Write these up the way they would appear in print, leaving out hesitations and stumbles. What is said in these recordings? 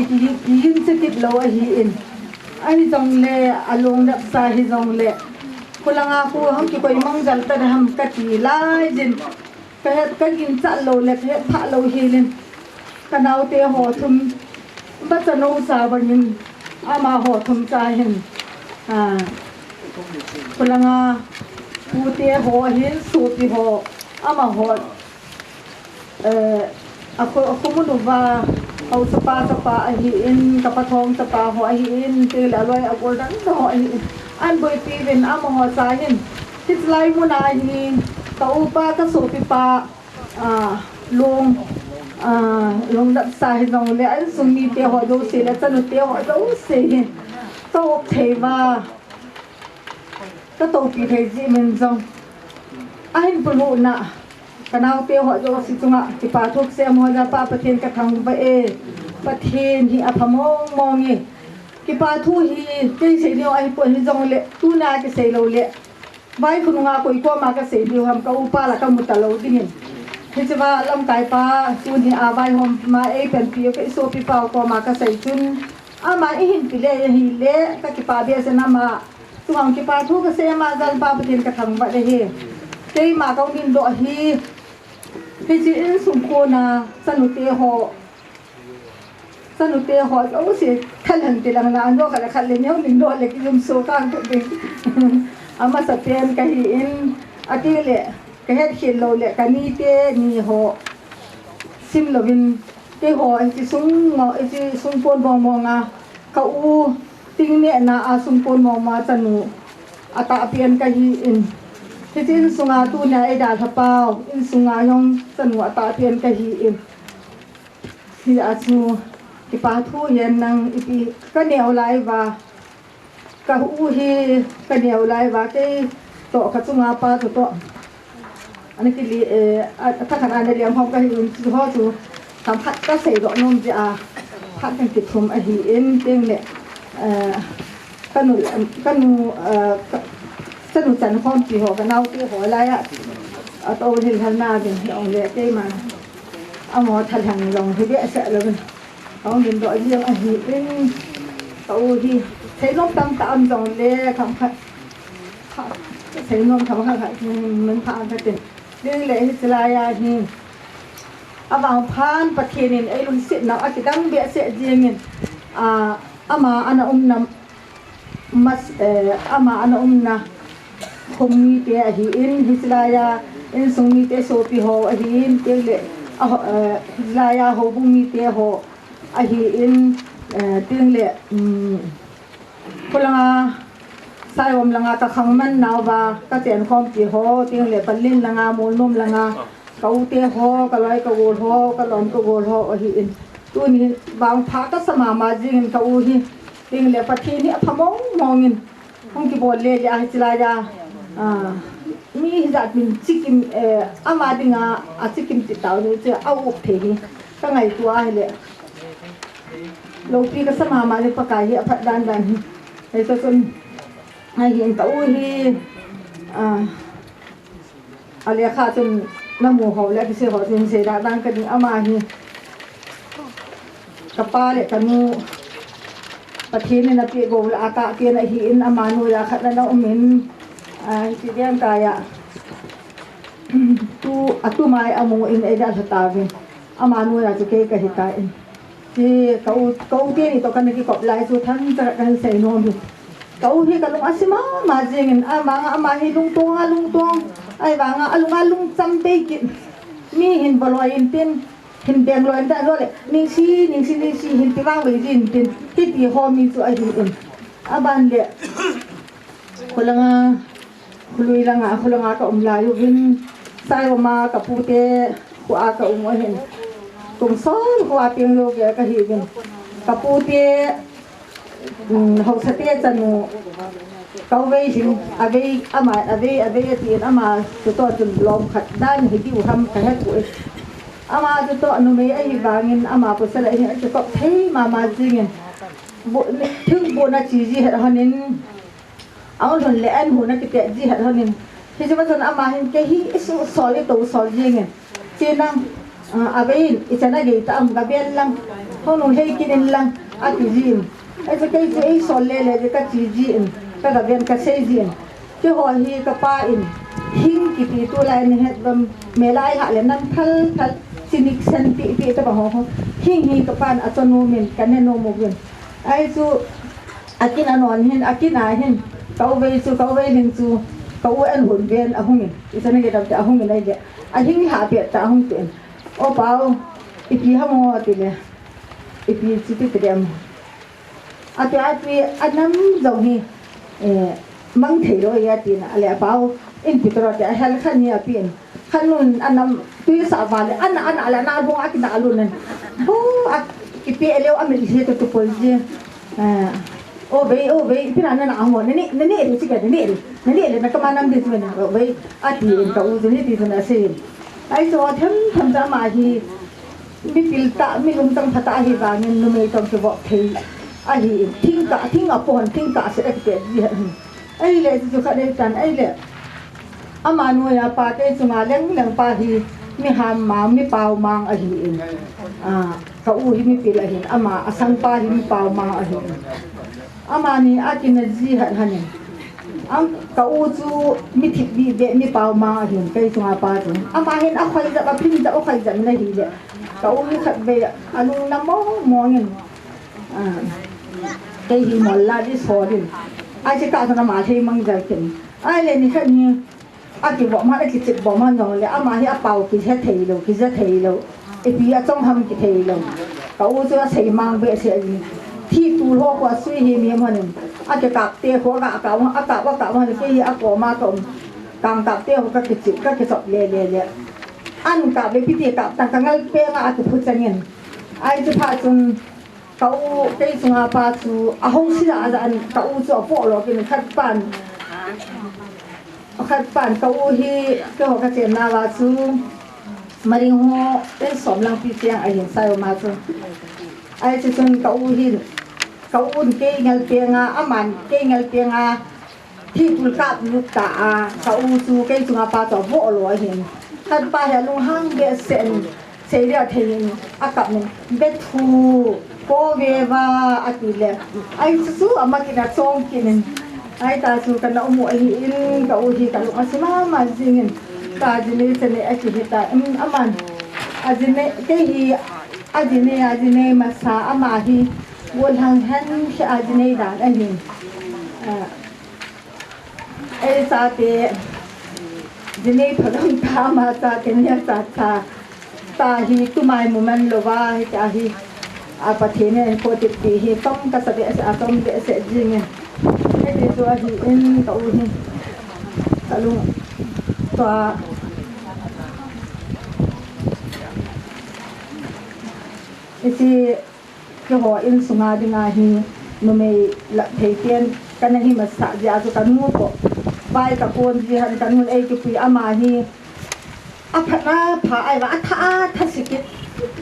ki yin sikit lo a hi in ai jong le along dap sa hi jong le kulanga ku ham ki koi mangjal ta ham ka ti lai jin ka yin cha lo le pha lo hi lin kanau te ho thum ba cha no sa banin ama ho thum cha hin kulanga pu te ho hin su ti ho ama ho ako mo va au sapa ahi in kapathong sapa ho ahi in te la loi agor dan ho ahi an boi ti ven ama ho sa hin tislai mo na hi ka upa ka so pi pa long dap sa hi nong le an sumi te ho do se la chanu te ho do se to theva ka to pi thei ji men jong ai pulu na kanau te ho jo si chunga ti pa thuk se mo ja pa pathen ka thang ba pathen hi aphamong mongi ki pa thu hi te se ni ai po hi jong le tu na ke se lo le bai khununga koi ko ma ka se di ham ka upa la ka mutalo dingin hi chwa lam kai pa tu ni a bai hom ma pen pi ke so pi pa ko ma ka se chun a ma hin pi le hi le ka ki pa be se na ma tuang ki pa thu ka se ma jal pa pathen ka thang ba de he te ma ka din do hi Piji in sum ko na sanute ho au si khalan tilang na ano kala khalen yaw ning do le ki yum so kan ko ding ama sa pen ka hi in atile ka het khil lo le kani te ni ho sim lovin te ho ti sung pon bo mo nga ka u ting ne na a sung pon mo ma chanu ata pian ka hi in tin sunga tu na ai da thapao in sunga yong chanu ata pian ka hi in hi achu ki pa thu yen nang ipi ka neu lai wa ka u hi ka neu lai wa ke to ka chunga pa to ani ki li ta kan an liam hom ka hi chu ho chu tham phat ka sei ro nom ji a phat kan ki thum a hi in teng le kanu sanu chan khom chi ho kanau ti ho lai a to hil han na bin ong le te ma amo thal han long hi be sa lo bin ong bin do ji a hi in to hi sei long tam tam dong le kham khat sei long kham khatมันพาta tin le le hi sala ya hi abang phan pathin ai lun sit na a ki dang be se jingin ama ana nam mas ama ana na khommi te a hi in hislaya in sungmi te so pi ho a hi in te le hislaya ho bumi te ho a hi in ting le kolanga sai om langa ka khangman naw ba ka chen khom pi ho ting le palin langa mol nom langa kau te ho ka lai ka gol ho ka lom ka gol ho a hi in tu ni bang pha ka sama ma jing ka u hi ting le pathi ni aphamong mongin hong ki bol le ja hislaya mi hizat min chikim ama dinga a chikim ti taw ni che au up the hi ka ngai tua hi le lo pi ka sama ma le pakai hi aphat dan hi ai to sun ai hin ta u hi ale kha chun na mu ho le ki se ho jin se da dan ka ding ama hi ka pa le ka nu pathin ni na pi go la aka pi na hi in ama nu ya khat na umin ti diam kaya tu mai amu in ai da tawin amanu ya ke ka hitain ti kau ti ni to kan ki kop lai chu than ta kan sei no bi kau hi ka lung asima ma jing ama hi lung tong ai wanga alung cham pe ki mi hin boloi in tin hin beng lo da lo le ning si hin ti wang we jin tin ti ho mi chu ai hin in aban le kolanga lui langa ka la yu hin sai ma ka pu te ku a ka hen tum son ku a ping lo ge ka hi bin ka pu te ho sa te chanu ka ve hin a ve ti ama to chun lom khat dan hi ki u ham ka ha ku ama to anu me ai wangin ama pu sala hi to ko thei ma jingin bo thung bo na chi ji hanin ang lon le an hu na ki te ji hanin hi jima chon ama hin ke hi isu soli to sol jingin chenang abein ichana ge ta am ga bel lang ho no hei kin lang ati jin ai sa kai ai sol le ka chi jin ka ga ben ka sei jin ke ho hi ka pa in hing ki ti tu lai ni het bam me lai ha le nan thal sinik san pi ta ba ho hing hi ka pan atonu men kan ne no mo gen ai su akin anon hin akin a hin kau ve hin su kau an hun ven a hung isa ne ga ta hung nei ge a hing ha pe ta hung ten o pau ipi ha mo ati le ipi chi ti dem ati anam zo hi mang thei ro ya ti na le pau in pi tro ta hel khan ya pin khanun anam tu sa va le an ala na bo akin na alun nan bo ipi eleu amel se to pol je o ve pina na amo ne ru siga ne na kamanam de na ve ati in ka u ni ti na se ai so tham ta ma hi mi pilta mi lum tang phata hi ba ngin no me tong ke bo thei a hi thing apon thing ka se ek pe ji ai le ju kha de tan ai le ama no ya pa te chunga leng pa hi mi ham ma mi pau mang a hi in ka u hi mi pil a hin ama asang pa hi mi pau mang a hi ama ni akin ji han ang ka u chu mi thip bi be mi pau mang a hin kai chunga pa chu ama hin a khoi za ba pin za o khai za na hi le ka u hi khat be anu na mo ngin kai hi mol la di so din ai se ka na ma thei mang za ken ai le ni khat ni ati bo ma ki chit bo ma no le ama hi a pau ki he thei lo e pi a chong ham ki thei lo ka u chu a sei mang be se ni thi tu ho kwa sui hi mi ma nin a ke kap te ho ga ka wa ni ki a ko ma tom kang kap te ho ka ki chit ka ki chop le an ka be pi ti kap tang kangal pe nga ati phu chanin ai chu pha chun ka u kai chunga pa chu a hong si a an ka u chu fo lo ki khat pan ka u hi ke ho ka chen na wa chu maring ho ten som lang pi tiang a hin sai ma chu ai chu chun ka u hi ka un ke ngal pe nga aman ke ngal pe nga thi pul kap lu ta ka u chu ke chunga pa cho vo lo hin khat pa ya lung hang be sen se ria thein akap men be thu ko ve wa atile ai chu ama ki na chong kin ai ta chu kan na umu ai in ka u hi ka lu asma ma jingin ka jine sene a chi ta aman ajine ke hi ajine masa ama hi wol hang han shi ajine da ani ai sa te jine phadam ta ma sa ke ne sa ta hi tu mai mu man lo wa ta hi a pathe ne ko ti hi tom ka sa de sa tom de se jingin ai de so hi in ka u hi kalu to isi ke ho in sunga dinga hi no me la theiken kan hi ma sa ja so kanu ko bai ka kon ji han kanu ai ki pi ama hi aphana pha ai wa tha sikit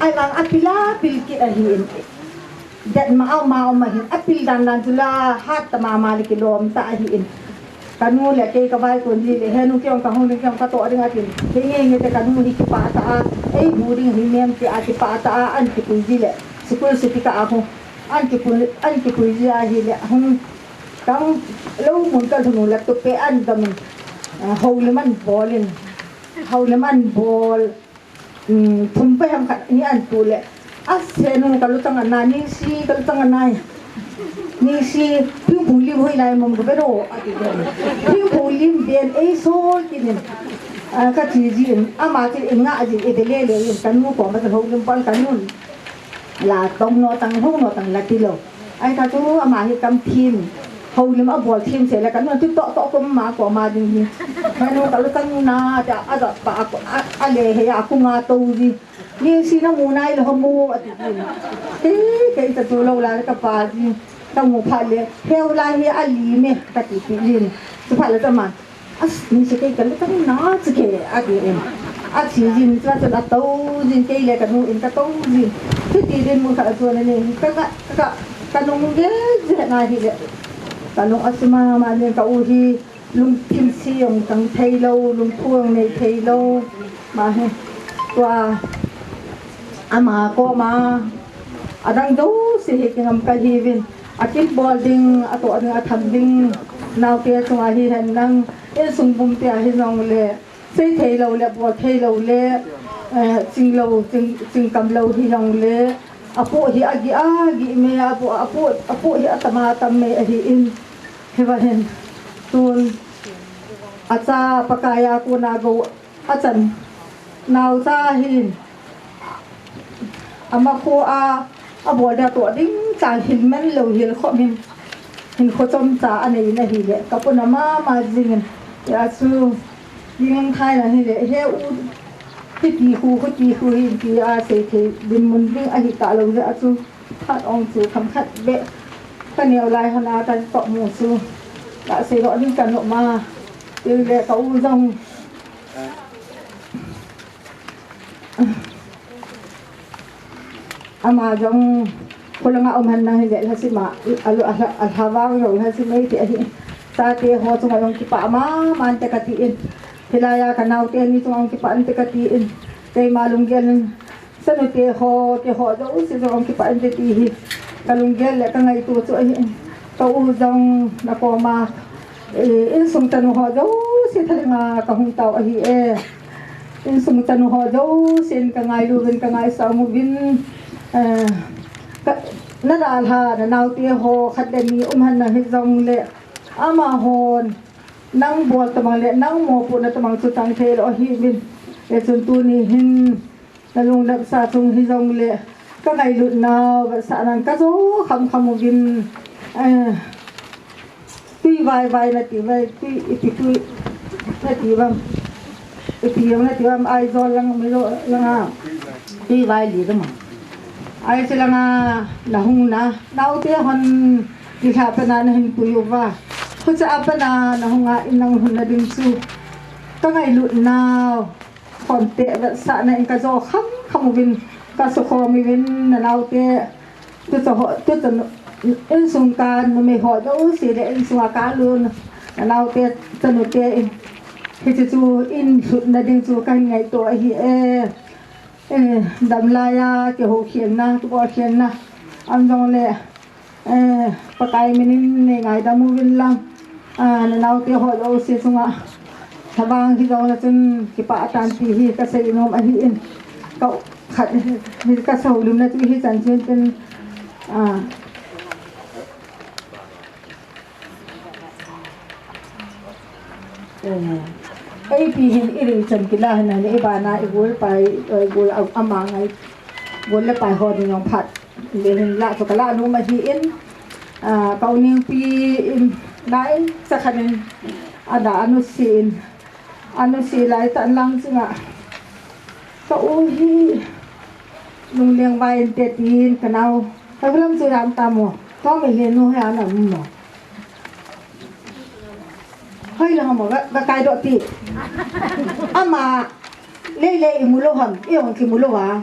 ai lang apila pilki a hi dat ma hi apil dan jula hat ta ma kilom ta hi in kanu le ke ka bai kon ji le henu kyong ka hong kyong ka to dinga tin ke nge te kanu hi pa ta ai buring hi mem ti a ti pa ta an ti pu ji le sikul sitika ako an ki pu ji a hi le hong kang lo mun ka thunu la to pe an dam hauleman bol thum pe ham khat ni an tu le asenu ka lu tang na ni si ka lu tang na ni si piu pu lim hoi lai mom ko ro ati de piu pu lim ben e so kinin ka chi ji ama ti nga ji e de le kan mu ko ma ho lim pal kan nun la tong no tang ho no tang la ti lo ai ta tu ama hi kam thin ho lim a bol thin se la kan nun ti to ko ma ko ma ding ni kanu ka lu tang na ta a da pa ko a le he a ku nga to ji ni si na mu nai lo mu ati ke ta tu lo la ka pa ji ta mu pha le heu la hi a li me ka ti pi lin tu pha le ta ma as ni se ke ka le ta na chi ke a di em a chi jin tra ta to jin ke le ka nu in ka to jin ti din mu ka tu na ni ka nu mu ge je na hi le ka nu asma ma ne ka u hi lung kim si yong tang thai lo lung thuang nei thai lo ma he wa ama ko ma adang do si hikingam ka hivin akit bolding ato ading athanding naw te chunga hi han nang in sungbum te hi nong le sei theilo le bo theilo le chinglo chingkam lo hi nong le apo hi agi me apo hi atama tamme hi in hewahen tun acha pakaya ko nago achan naw ta hin ama ko abo da to ding chang hin men lo hil kho min hin kho chom cha anei na hi le kapuna ma jing ya su ding thai na hi le he u ti hu hin ti a se the bin mun ding a hi ta lo le asu phat ong chu kham khat be ka neo lai hana tan to mu su da se ro ding kan no ma ti le ka u jong ama jong kulanga omhan na hile hasima alu alhawang yo hasime ti ahi sa te ho chung long ki pa ma man te katiin hilaya kanaw te ni chung ki pa ante katiin te malunggel sanu te ho do si chung ki pa ante ti hi kalunggel le ka ngai tu chu ahi to u jong na ko ma in sung tanu ho do si thalinga ka hung taw ahi in sung tanu ho do sin ka ngai lu bin ka ngai sa mu bin nadalha na nauti ho khademi umhan na hizong le ama hon nang bol tamang le nang mo pu na tamang chu tang the lo hi bin le chun tu ni hin nalung dak sa chung hizong le ka ngai lut na ba sa nan ka zo kham bin tui vai na ti vai tui na ti bam na ti bam ai zo lang mi lo lang tui vai li da ma ai sila nga lahung na naute hon dihapa na hin puyuwa ko sa apa na nahunga inang hun na din su ka ngai lut na konte sa na in ka zo kham win ka so ko mi win na naute tu in sung kan no me ho do si de in sung ka lun na naute tanute he chu in na din chu kan ngai to hi đầm lai ke ho khian na tu bo khian na am dong le pakai min ne ngai da mu win lang na nau te ho lo se sunga thabang hi dong la chun ki pa tan ti hi ka se nom a hi in ka khat ni ka sa ulum na tu hi chan chen pen ai pi hin iri chan kila na le ba na igol pai igol ama ngai gol le pai ho ding phat le hin la to kala no ma hi in ka uning pi dai sa khanin ada anu si lai tan lang singa ka u hi lung leng vai te tin kanau ka lam su ram ta mo to me le no ha na mo hơi là một cái độ tị mà lê mulo hầm yêu thì mulo à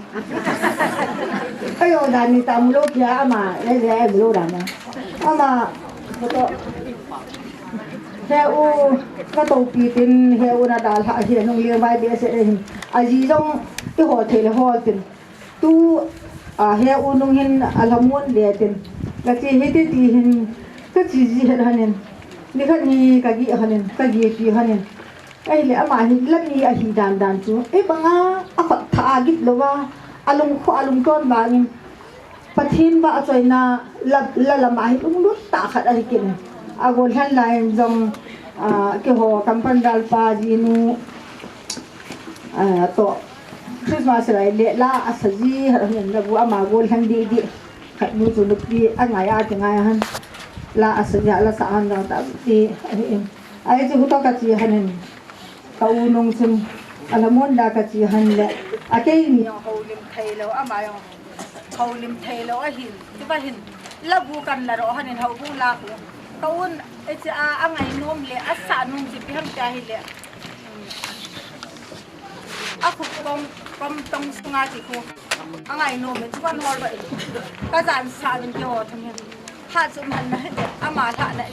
ayo đàn ta mulo kia mà lê mulo đàn mà theo cái tổ pi tin theo na đàn hạ hiện nông liên vai bia sẽ gì trong cái họ thể là họ tin tu theo nông hin alhamun để tin là chỉ hết thì hin cái gì hết hanen ni khan ni ka gi hanen ka gi pi hanen ai le ama hi lam ni a hi dan chu banga a khat tha git lowa alung ton ba ngin pathin ba choina la ma hi lung lut ta khat a kin a gol han lai jong ke ho kampan dal pa ji nu to Christmas lai le la asaji hanen la bu ama gol han di khat nu chu lu pi a ngai a ti ngai han la asanya la saan da ta ti ai chu to ka chi hanen ka unong sun alamon da ka chi han le akei ni holim thailo ama yo holim thailo a hin ti ba hin labu kan la ro hanen ho bung la ko ka un e chi a ngai nom le asa nung chi pi ham ta hi le a khu kom tong sunga ti ko angai nom me chuan hor ba ka jan sa bin ki ho tham ha chu man na ama tha na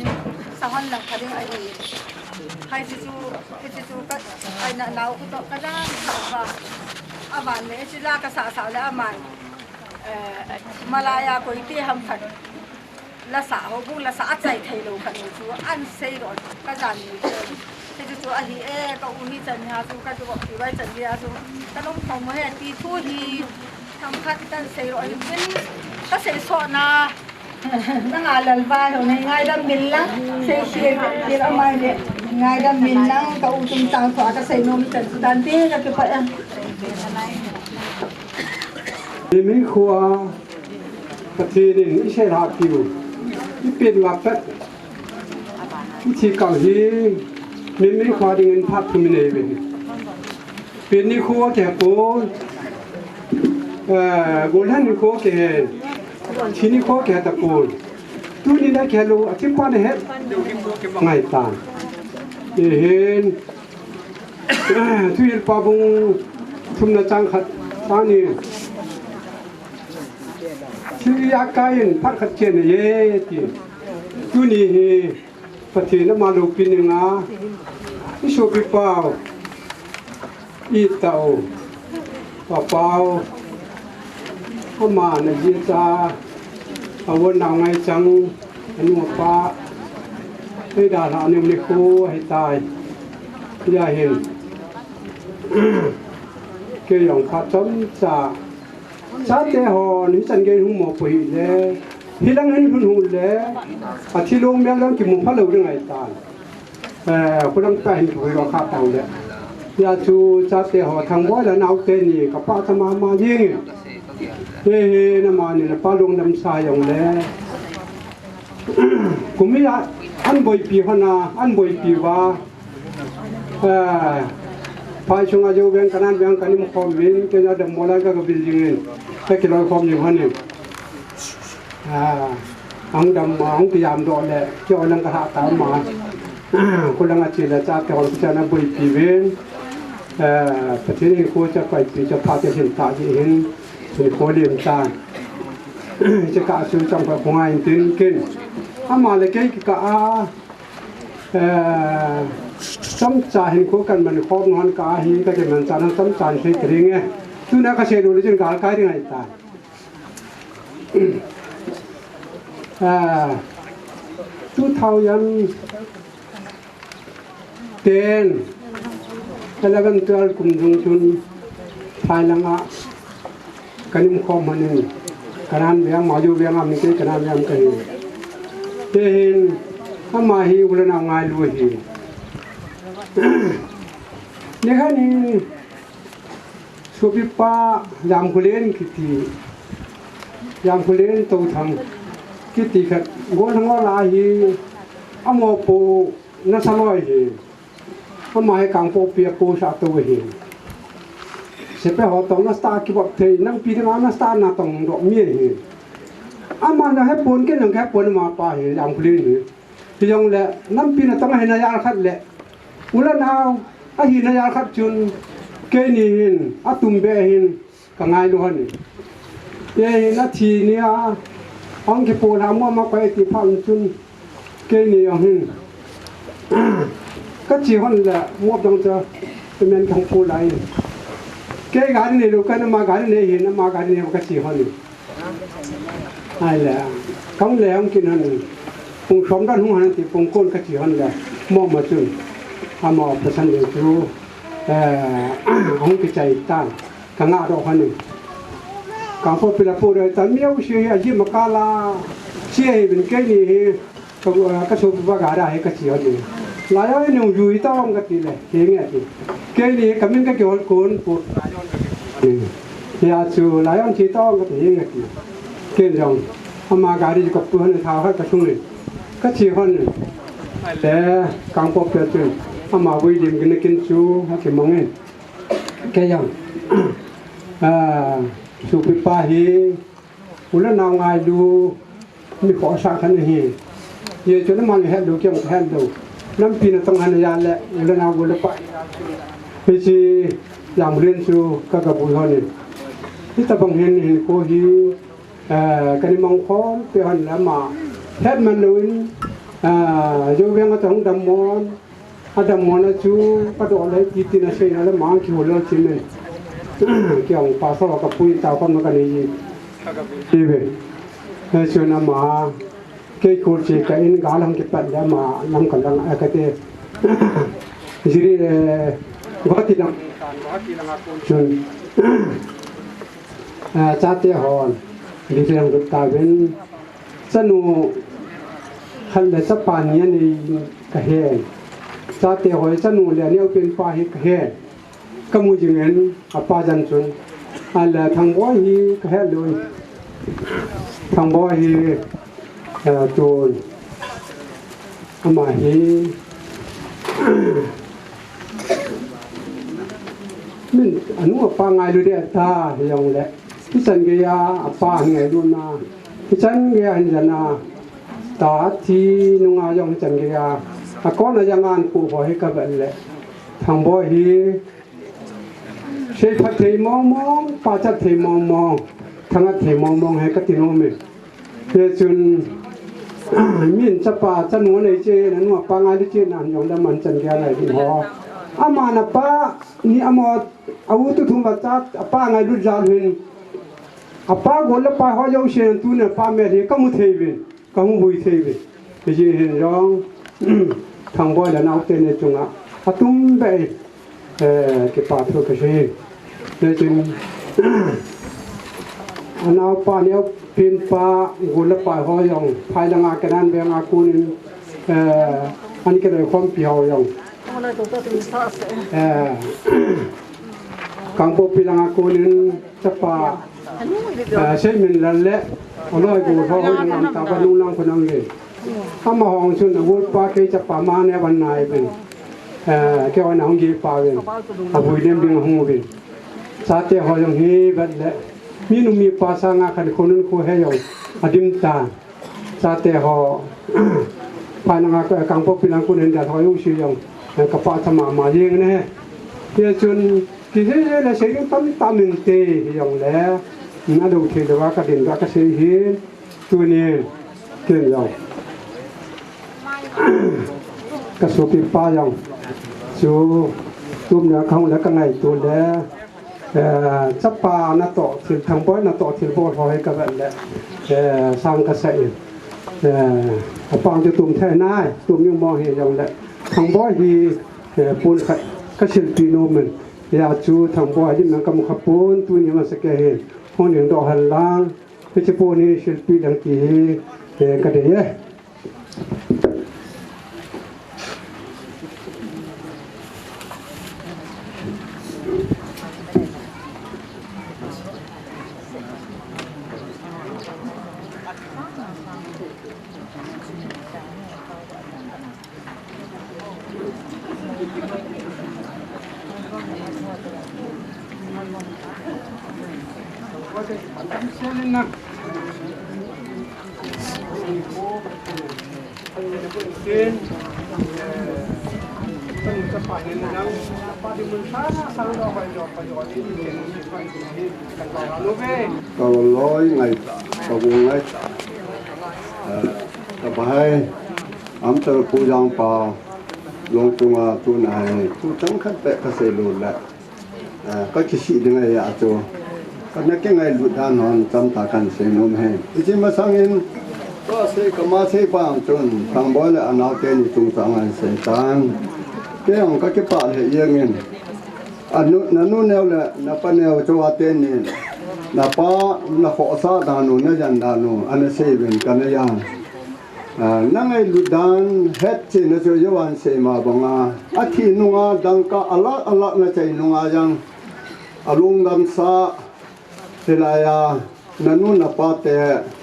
sa hon lang ka ding ai hai chu ka ai na nau ku to ka jang ba aban le chi la ka sa le amai มาลายาโกยเตียहम खनละสาวบุละสาใจไทยโลคันจูอันเซรอนก็จานนี้ที่จูอลีก็อุนีจันยาจูก็จูบอกที่ไว้จันยาจูก็ต้องทำให้ตีทูฮีทำคัดกันเซรอนเป็นก็เซโซนานั่งอ่านลัลบายของง่ายดำมินลังเซเชียที่เราไม่เนี่ยง่ายดำมินลังก็อุ้มตังสวาก็เซโนมิจันสุดันเต้ก็คือไปมีครัวประเทศนี้ไม่ใช่ราคิวที่เป็นวัดที่เก่าที่มีครัวที่เงินพัดที่มันเป็นนี่ครัวแก่โก้โกลันนี่ครัวแก่ที่นี่ครัวแก่ตะโกนตัวนี้ได้แค่รู้ที่ป้าเนี่ยไงตาเห็นทุยป้าบุงทุ่มนาจังขัดตานี่ที่อยากกินพักขัดเจนเย่ที่ตัวนี้ประเทศน้ำมันลูกปีนึงอ่ะที่โชบิเปล่าอีเต่าเปล่าเข้ามาในยีตาเอาวันนางไงจังอันนู้นป้าให้ด่าเราเนี่ยมันโคให้ตายอย่าเห็นเกี่ยวกับพัดจำจ่าชาเตหอนี่สังเกตหุ่มหมอกไปเลยที่ลังเห็นหุ่นหุ่นเลยอาทิตย์ลงเมียลังกิมุพัลเลยไงตายคนลังไปเห็นถุยเราขาดเต่าเลยยาชูชาเตหอทางว่าแล้วนาวเตนี่กับป้าสมายิงน้ำมันนี่ป้าลงน้ำทรายอย่างเลยกุมิยาอันบ่อยปีพนาอันบ่อยปีว่าพายชงอายุเวียงกันนั้นเวียงกันนี่มันความวินเกี่ยวกับโมเลกุลกับบิลดิ้งแต่กี่ร้อยความอยู่หันนี่อังดำอังพยายามโดนเลยเกี่ยวกับกระทะตามมาคนลังอาชีพและจากแต่คนพิจารณาบ่อยปีเว้นประเทศนี้ควรจะไปปีจะพาจะเห็นตาจะเห็นเป็นโคเรียนตาจะกะซื้อจังกับของไอ้ตื่นกินอามาเลยกี่กะซ้ำจ่าเห็นคู่กันมันครอบนอนกาฮีก็จะมันจานซ้ำจ่าใช้กระดิ่งไงทุนนักเสียดูเลยจนการขายได้ไงตายทุเท่ายันเต็นแล้วกันตัวกลุ่มลงทุนภายหลังอ่ะกันนิ่มคอมมันนี่กันนั้นเบียงมาอยู่เบียงอ่ะมีกันนั้นเบียงกันนี่เห็นถ้ามาฮีอุลนางายลุยฮีนี่ค่ะนี่สุภิป้ายามคุเล่นกิติยามคุเล่นโตทำกิติขัดวัวทั้งว่าลาฮีอโมปูนัสลอยฮีทำไมกังโปเปียปูชาตัวฮีเสพหอตองนัสตาคิบเทนั่งปีนังนัสตานาตองดอกเมียฮีอามันจะให้ปนกันหนึ่งแค่ปนมาป่าฮียามคุเล่นฮีที่ยองแหละน้ำปีน่ะต้องให้นายาขัดแหละอุลนาวอาหินายาขัดจุนเกณีหินอาตุมเบหินกังไงดูฮันนี่นาทีนี้อังเกปูนามัวมาไปที่พันจุนเกณีหินก็จีฮันแหละมัวต้องจะเป็นแมนของปูไหลเกยการนี่ดูกันมาการนี่หินมาการนี่มันก็จีฮันไอ้แหละคำแหลมกินฮันปงสมด้านหัวนั่นที่ปงก้นกระเจียนเลยมองมาจนทำเอาประชันเดือดรู้ห้องกิจใจตั้งกังอาดอกหันหนึ่งการพบเป็นผู้ใดแต่เมียวเชียร์ยิ้มกาลาเชียร์เป็นแก่นี่ก็ชมว่ากาได้กระเจียนนี่หลายอย่างหนึ่งอยู่ต้องกันทีเลยเฮียทีแก่นี่ก็มันก็เกี่ยวกับคนปวดอยากจูหลายอย่างที่ต้องกันเฮียทีเกี่ยงทำมาการที่กับตัวในเท้าให้กระชุ่มเลยก็ชีฮันแต่การพบเจอจนอามาวิลิมกินกินชูฮักมังเงินแค่ยังสุภิป้าฮีอุลนาวงายดูมีขอสักขันฮีเยอะจนน้ำมันแห้งดูเกี่ยงแห้งดูน้ำปีนต้องหันยาแหละอุลนาวกุลปะไปชียามเรียนชูก็กระบุยฮันนี่ที่ตะบังเห็นโคฮีกันในมังค้อนไปหันแล้วมาแทบมันเลยโยเวียงก็ต้องดำมอนดำมอนจูกระโดดเลยจีตินาเชียแล้วมาคิวเลยจีนเกี่ยวกับภาษากับปุยตาคนมากันนี่ ที่เวชวนมาเกี่ยคูชีก็อินกาลังกิปัดยามานำกันลังก็เตสิริวัติลังชวนชาติฮอนดิเรื่องตุตาเวนสนุขันเดสปานีนี่กะเฮชาติฮอยสนุเลยเนี่ยเป็นปาฮิกะเฮก็มูจิเงินอปาจันชวนอันละทางบ่ฮีกะเฮเลยทางบ่ฮีตูนอามาฮีมันอนุปางไงดูเดตาเฮยองแหละที่สันเกียอปาไงดูนาที่สันเกียหันจันนาตาที่นุงอายองจันเกียอะก่อนน่ะยังงานปูหอยกับอันแหละทางบ่ฮีเชฟเทมองปาจัดเทมองทางเทมองให้กะติโนเมเฮจุนมินจะปาจะหนูในเจนั้นว่าปางาดิเจนันยองดามันจันเกียไหลดิฮออามานะปานี่อามออาวุตุทุมบัจัดปาไงดูจานหินอาปากลปาฮอยาวเชนตุเนี่ยปาเมเรก็มุเทวินก็มุบุยเทวินเจเห็นยองทางบ่อยแล้วเอาเตเนจุงอ่ะอะตุมเบเก็บปาทุกเชเนจุงอันเอาปาเนี่ยเป็นปากลปาฮอยองภายหลังอาการเบงอากูนิอันนี้ก็เลยความเปียวยองกังปปิลังอากูนิจะปาใช้มันละเละอร่อยกูเพราะว่าอย่างตาบรรลุลังคนนั้นเลยถ้ามาห้องชุนวุฒิปาเกจะปามาในวันไหนเป็นแค่วันหนังกีปาเป็นอาบุยเลี้ยงบิงหงเป็นสาเตหอยงฮีบัดเละมีนุ่มมีภาษางาขันคนนั้นคุยให้ยงอดิมตาสาเตหอภายในงานกังปปิลังคนนั้นจะทอยอุ้งชิยงกับปาธรรมาเยงเนี่ยเพื่อจนที่เรื่องละเสียงตั้มตามินเตยองแล้วน่าดูทีเดียวก็เดินก็เสียเห็นตัวนี้เกี่ยวก็สุปิปายองจูตุ้มเนี่ยเขาแล้วก็ไงตัวแล้วจับปาหน้าโตที่ทางบ่อยหน้าโตที่บ่อยกับแบบแล้วสร้างกระแสปังจะตุ้มแท่น่ายตุ้มยังมองเห็นยองแล้วทางบ่อยที่ปูนก็ศิลปิโนมันยาจูทางบ่อยที่มันกำขปูนตัวนี้มันสแกเห็นห้องหนึ่งดอกหันล่างพิจิปูนี่ศิลปิดังกี้ก็ได้ก็ร้อยไงก็วงไงก็ไปอัมตะปูยางป่าลงตัวตัวนายทุกทั้งขั้นเตะก็เสลุนแหละก็คิดยังไงอ่ะตัวก็นักยังไงหลุดด้านนอนจำตากันเสียนุ่มให้จริงมาสังเห็นก็เสกมาเสบ้างจนทางบ่อยเลยอนาเกณฑ์จุงสังเสียจานเกี่ยงก็เก็บปาเหยียงเงินอันนู้นแนวแหละนับเป็นแนวจังหวัดเต้นนี่นับป้านับขอซาดานุนยันดานุอันนี้เสียเป็นกันเลยยังนั่งไอ้ลุดานเฮ็ดสินะจะยวันเสมาบังอาทินุงาดังกะอัลละนะใจนุงายังอลุงดัมซาเฮลายานันุนปาเต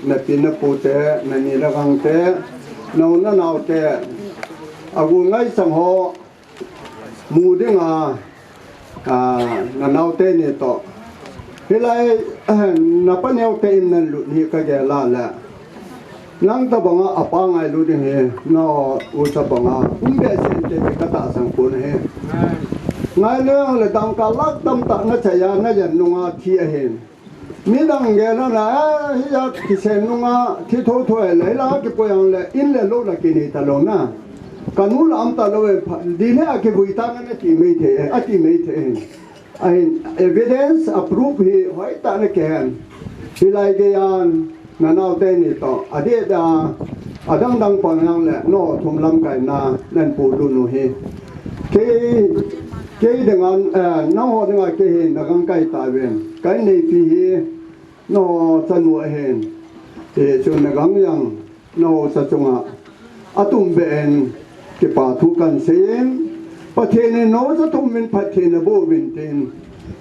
นปินปูเตนนีระกังเตนาวนาาวเตอากุไงสังหอมูดิงานาวเตนี่โตเฮลายนับเนวเตอินนันลุนี่ก็แกลาละนังตะบังอาปังไงลุดิเฮนออุตบังอุ้มเบสินเตกตาสังปุนเฮไงเรื่องเลยดังกาลักดังตะนัชยานะยันนุงาที่เห็นมีดังเกนั่นแหละฮิยาที่เซนุงาที่โทษเลยละที่ปยังเลยอินเลยโลละกินีตะลงนะกันนู้นอัมตะลงดีเลยอาเก็บุยตากันที่ไม่เทอที่ไม่เทไอ้ evidence approve ให้ไว้ตาเนี่ยแกน พิไลเกียนนานาเตนี่ต่ออดีตดังปองยังแหละโนทุมลำไก่นานั่นปูดูนูเฮเกดังน้องดังเกเห็นดังไก่ตาเวนไก่ในปีโนสนุเห็นส่วนดังยังโนสัจงอาตุมเบนเก็บปาทุกันเสียงประเทศโนจะทุ่มเป็นประเทศโบวินเทน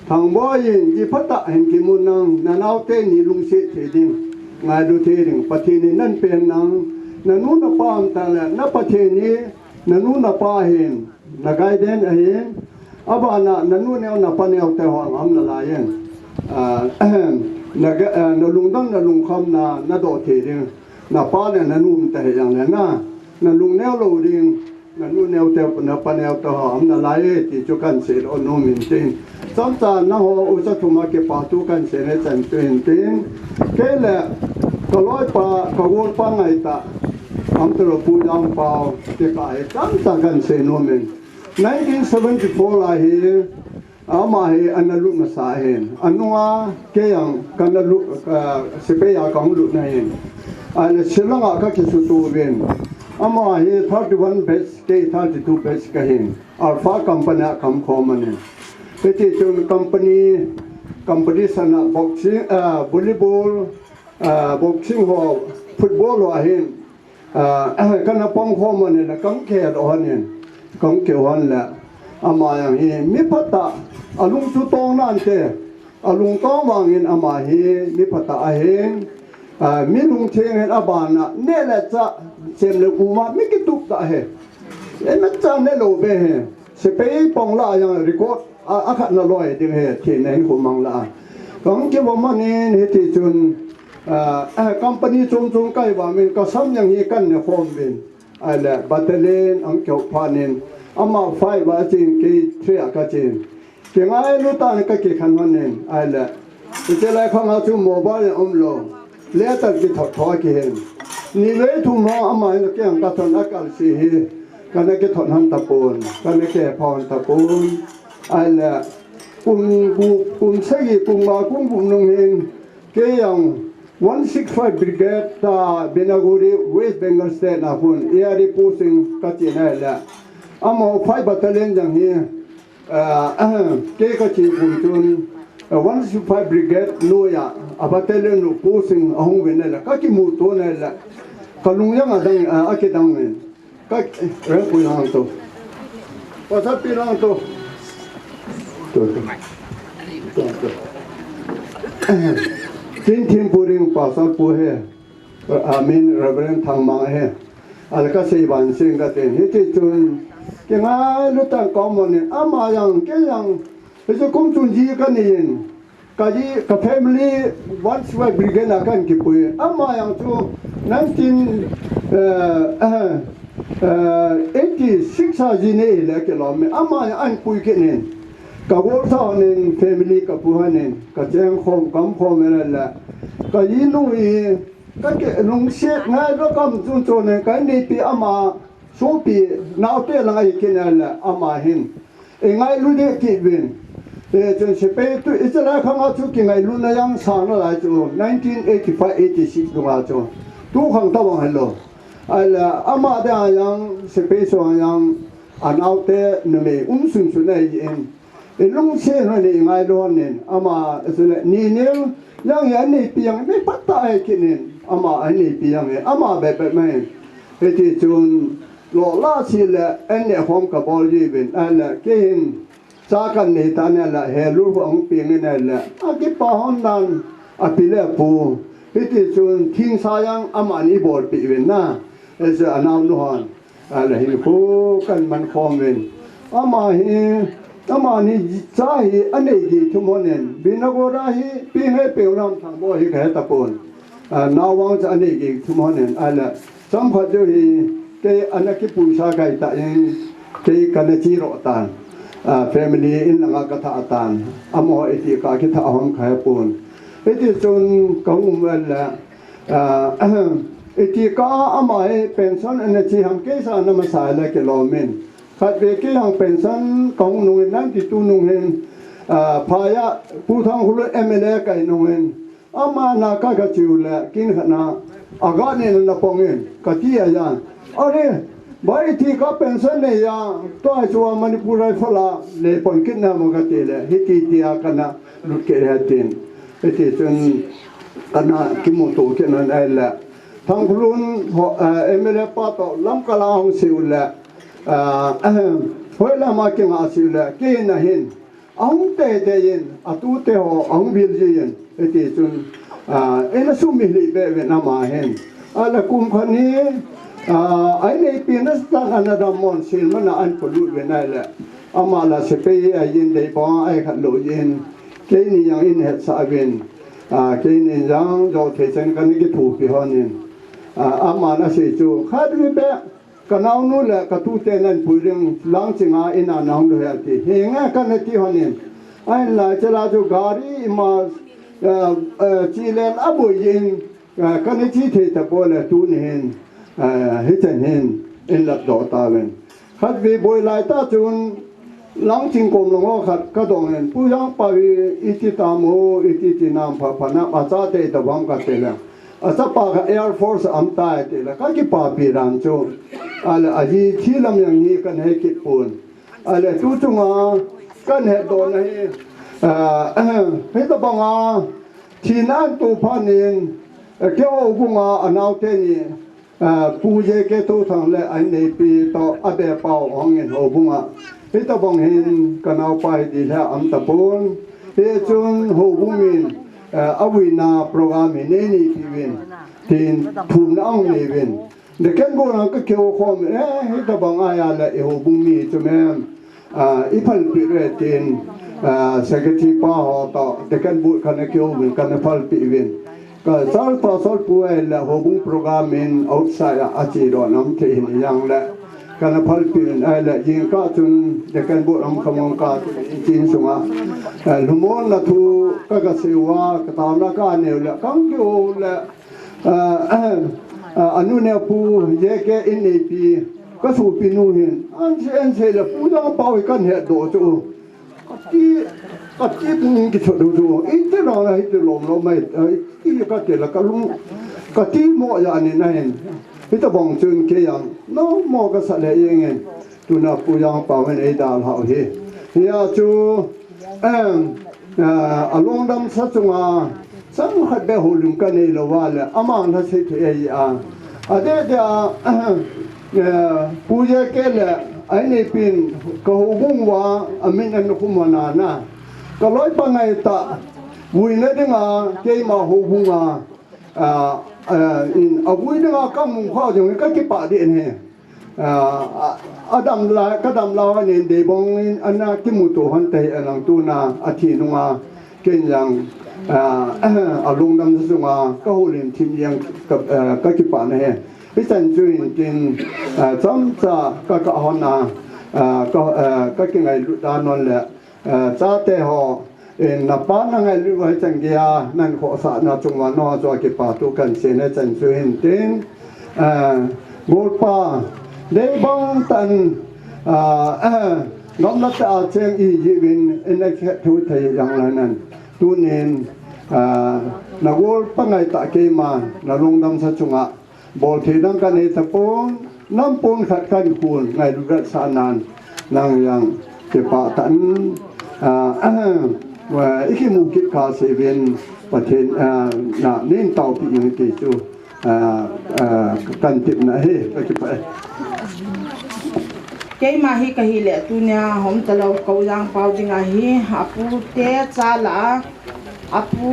ทางบ่อยยิพัตะเห็นกิมุนังนานาเตนี่ลุงเสียเทดิงงานดูเทดิงประเทศนั่นเป็นนังนันนูนปามตังละนับประเทศนี้นันนูนปาเห็นนักไอเดนเห็นอาบานะนันนูนเอานับปนเอาแต่หัวงามละลายเองนักลุงตั้งนักลุงคำนาโดเทดิงนับปาเนี่ยนันนูนแต่อย่างนั้นนันลุงแนวโลดิงนันนูนแนวแต่นับปนเอาแต่หัวงามละลายที่จุกันเสียโอโนมินเจนสามจานนะหัวอุจจุมาเก็บปาทุกันเสียในจันทร์เป็นแค่ละก็ร้อยปาขบวนปังไงตาอัมตรปูจังเปาเด็กไอ้ตั้งสังกันเซโนเมน1974ลาเฮอามาเฮอันนั้นลุมาสาเฮนอันนัวเกียงกันนั้นลุสเปียกังลุนะเฮนอันเชลังอาคักสุตูเวนอามาเฮ31 best K 32 best กะเฮนอัลฟาคัมปานีคัมคอมันเฮเปติจนคัมปานีสนะบ็อกซิ่งวอลเลย์บอลบ็อกซิ่งฮอฟุตบอลว่าเฮนกันปองคอมันเนี่ยกังเกดอ่อนเนี่ยกังเกวันละอามาอย่างนี้มีพัตตาอลุงสุตองนั่นเตอลุงต้องวางเงินอามาเฮมีพัตตาเฮนมีลุงเชงเห็นอาบานะเนี่ยแหละจะเซมเลกูมาไม่กิตุกตาเฮมันจะเนี่ยโลเบเฮสเปย์ปองละอย่างรีคอร์ดอาขัดน่ะลอยดึงเฮที่ไหนกูมังละกังเกว่ามันเนี่ยที่จนคัมปานีจงใกล้ว่ามันก็ซ้ำอย่างนี้กันเนี่ยฟอร์มเป็นอะไรบัตเตเลนอังเกียวพานินอามาไฟว่าจริงกี่เทียก็จริงเก่งไอ้ลูตานก็กี่ขันวันนึงอะไรจะไล่ข้างเอาจูโมบายอมโลเลี้ยตัดกี่ถอดถอยกี่เห็นนี่เลยทุ่มอามาเนี่ยเกี่ยงกัตนักการสีกันเนี่ยกี่ถอดหันตะปูนกันเนี่ยกี่พรตะปูนอะไรปุ่มเสกปุ่มมาปุ่มนุ่งเองเกี่ยง165 Brigade Benaguri West Bengal State na pun ARD posting kachi na la amo 5 battalion jang hi ke kachi pun tun 165 Brigade no ya a battalion no posting ahong wen la kaki mu to na la kalung yang adang akidang men ka re pu yang to pasa pirang to tin puring pasal puhe amin reverend thangma he alka seiban sing ka ten hiti chun ke nga lutan common ama yang ke yang eso kum chun ji ka nin ka ji ka family once we brigade akan ki pu ama yang chu 86 ha ji ne le ke lo me ama an pu ke nin ka wol sa nin family ka pu hanin ka cheng khom kam khom le la ka yin nu yi ka ke lung se ngai ro kam chun chon ne ka ni pi ama so pi naw te la ngai ke la ama hin e ngai lu de ki bin e chen se pe tu isra khang a chu ki ngai lu na yang sa na la chu 1985 86 du ma chu tu khang ta wang hello ala ama da yang se pe so yang an out te ne me sun sun nei in lung se no ni ngai lo nen ama sele ni ne yang ya ni piang me patta ai kinin ama ani piang ama be be me eti chun lo la si le en ne hom ka bol ji bin ala kin cha kan ni ta ne la he lu ong piang ne la a ki pa hon dan a pi le pu eti chun king sa yang ama ni bol pi bin na es anaw no han ala hin pu kan man khom bin ama hi ama ni chahi anegi thumonen binagora hi pinhe peulam thangbo hi khe tapon nawang cha anegi thumonen ala samphajo hi ke anaki pusa kai ta yin ke kanachi ro tan family in langa katha atan amo eti ka ki tha hom khai pon eti chun kong wala eti ka ama pension anachi ham ke sa na masala ke lomenขัดเวกี้ยังเป็นสันของหน่วยนั้นที่ตู้นุ่งเห็นพายะผู้ทางหุ่นเอ็มเอลไก่นุ่งเห็น ama na ka ka chiule kin khana aga ne na pongin ka ti ya are bai thi ka pension ne ya to achwa manipur ai phala le pon kin na mo ka te le hi ti ti kana lut ke ha tin ti chun kana kimuto ke na la thang khulun emele pa to lam kala hong siule hoi la ma ke ma siule ke na hin ong te te yin atu te ho ong bil ji yin ti chun ena sumi li be na ma hen ala kum khani ai nei pinas ta ana da mon sil mana an polu be na la amala se pe ai yin dei ba ai khat lo yin ke ni yang in het sa ben ke ni yang do the chen kan ki thu pi honin amana se chu khat wi be kanau nu la ka tu te nan pu ring lang chinga ina nang do ya ti henga kan ti honin ai la chala chu gari ma chilen abu yin kan ti the ta po la tu ni hen hitan hen in lap do ta wen khat vi boi lai ta chun lang ching kom lo khat ka dong hen pu yang pa wi iti ta mo iti ti nam pha pha na pa cha te ta bang ka te la asa pa ka air force am ta te la ka ki pa pi ran chu ala aji thi lam yang ni kan he ki pun ala tu chunga kan he do na he ta banga thi nan tu pha nin ke o bunga anau te ni pu je ke to thang le ai nei pi to abe pau ong en ho bunga he ta bang hin kanau pai di la am ta pun he chun ho bumin awina program ne ni pi win tin thum na ong ni win de ken go na ka ke o khom he ta bang aya la e ho bumi chu mem I phal pi re tin secretary pa ho to de ken bu kan ke o win kan phal pi win ka sal pa sol pu la ho bung program in outside a chi do nam the hin yang la kan phal pi ai la yin ka chun de kan bu am khamong ka chin sunga lumon la thu ka sewa ka ta na ka ne la kang kyo la anu ne pu ye ke in ne pi ka su pi nu hin an se la pu da pa wi kan he do chu ka ti pung ki chodu du I te ra la I te lom lo mai I ka te la ka lung ka ti mo ya ni na hen I ta bong chun ke yang no mo ka sa le yen tu na pu yang pa wen ai da ha he ya chu along dam sa chunga sang khat be holum ka nei lo wa le amang na se the ai ade da pu je ke le ai nei pin ko hung wa amin an khumana na ka loi pa ngai ta wi na dinga ke ma ho bunga in avui dinga ka mung kha jong ka ki pa de ne adam la ka dam la ne de bong in ana ki mu to han te alang tu na athi nunga ken yang alung nam sunga ka holin tim yang ka ki pa ne he san juin tin cham cha ka hona ka ki ngai lu da non le cha te ho in na pa na ngai lu wa chang ya nan kho sa na chung wa no cho ki pa tu kan se ne chan juin tin gol pa de bang tan ngom na ta cheng I win in na khe thu thai yang la nan tu nen na gol pa ngai ta ke ma na long dam sa chunga bol the dang kan e ta pon nam pon khat kan kun ngai lu rat sa nan nang yang ke pa tan wa iki mu ki ka se ven pa then na nin tau pi yin ke chu kan tip na he ka ki pa ke ma hi ka hi le tu nya hom talo ko yang pau jinga hi apu te cha la apu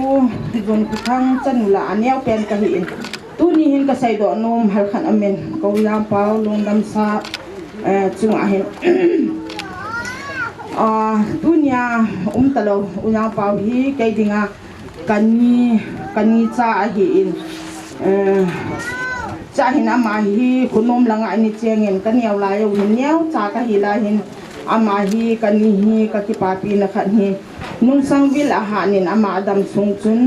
gon ku thang chan la aneu pen ka hi in tu ni hin ka sai do nom hal khan amen ko yang pau long dam sa chung a hin tu nya talo yang pau hi ke dinga kani cha a hi in cha hin ama hi khunom langa ni chengen kan yaw la yo hin yaw cha ka hi la hin ama hi kani hi ka ki pa pi na khan hi nun sang vil a ha nin ama adam sung chun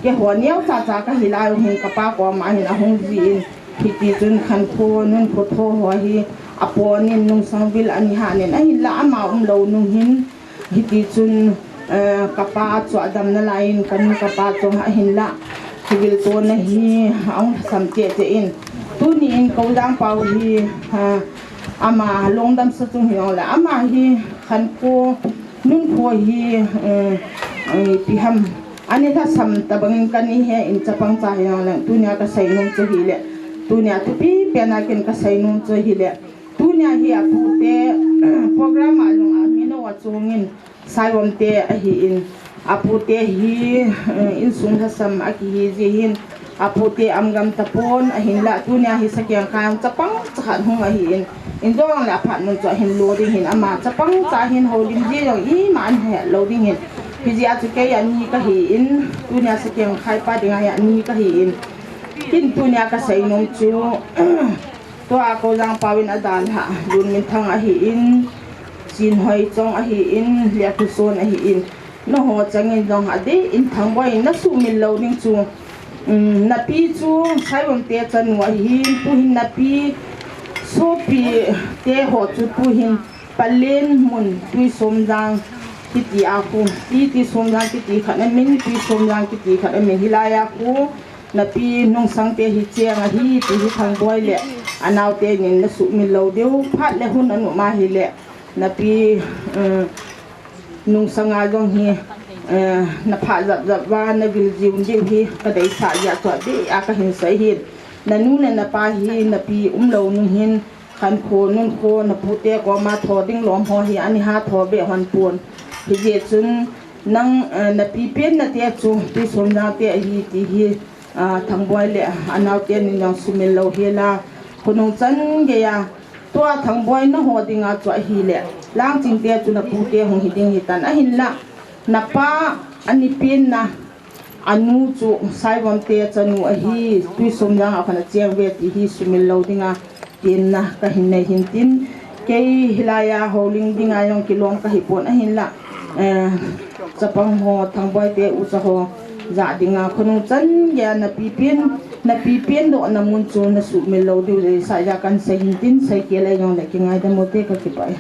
ke hon yaw cha ka hi la yo hin ka pa ko ma hin a hong ji in hi ti chun khan pho nun pho tho ho hi apo nin nun sang vil ani ha nin a hin la ama lo nun hin hi ti chun kapat so adam na lain kan kapat so hinla civil to na hi ang samche te in tu ni in ko dang pau hi ama longdam sa tung hi la ama hi khan ko nun ko hi piham ani tha sam tabangin kan ni he in chapang cha hi la tu nya ka sai nom che hi le tu nya tu pi pena ken ka sai nom che hi le tu nya hi apu te program a long a mino wa chungin Saiwam te ahi in apute hi in sung hasam aki hi jihin apute amgam tapon ahin la tunya hi sakyang kayang chapang chahan hung ahi in dong la phat mun cho hin loading hin ama chapang cha hin holding ji jong i man he loading hin piji atuke ani ka hi in tunya sakyang khai pa dinga ya ni ka hi in kin tunya ka sai nom chu to a ko jang pawin adan ha dun min thang ahi in sin hoi chong ahi in lia ku son ahi in no ho changin dong ade in thang boy na su min lo ning chu na pi chu saiwam te chan wa hi tu hin na pi so pi te ho chu tu hin palen mun tu som jang ki ti a ku ti som jang ki ti khan min ti som jang ki ti khan min hilaya ku na pi nong sang te hi cheng a hi ti hi thang boy le anaw te nin na su min lo deu phat le hun anu ma hi le na pi nung sanga jong hi na pha zap wa na vil jiun jiu hi ka dei sa ya to de a ka hin sai hi na nu na pa hi na pi lo nu hin khan kho nun kho na pu te ko ma tho ding lom ho hi ani ha tho be hon pun hi je chun nang na pi pen na te chu ti som na te hi ti hi thang boy le anaw te ni nang sumel lo hi la kunong chan ge ya to thang boy na ho dinga chwa hi le lang ching te chu na pu te hong hi ding hi tan a hin la na pa ani pin na anu chu saiwam te chanu a hi tui som yang a khana cheng ve ti hi sumil lo dinga tin na ka hin nei hin tin ke hilaya holing dinga yong kilom ka hi pon a hin la chapang ho thang boy te u cha ho za dinga khonu chan ya na pi pin do na mun chu na su mil lo de sa ya kan sai hin tin sai ke le yong le ki ngai da mo te ka ki pai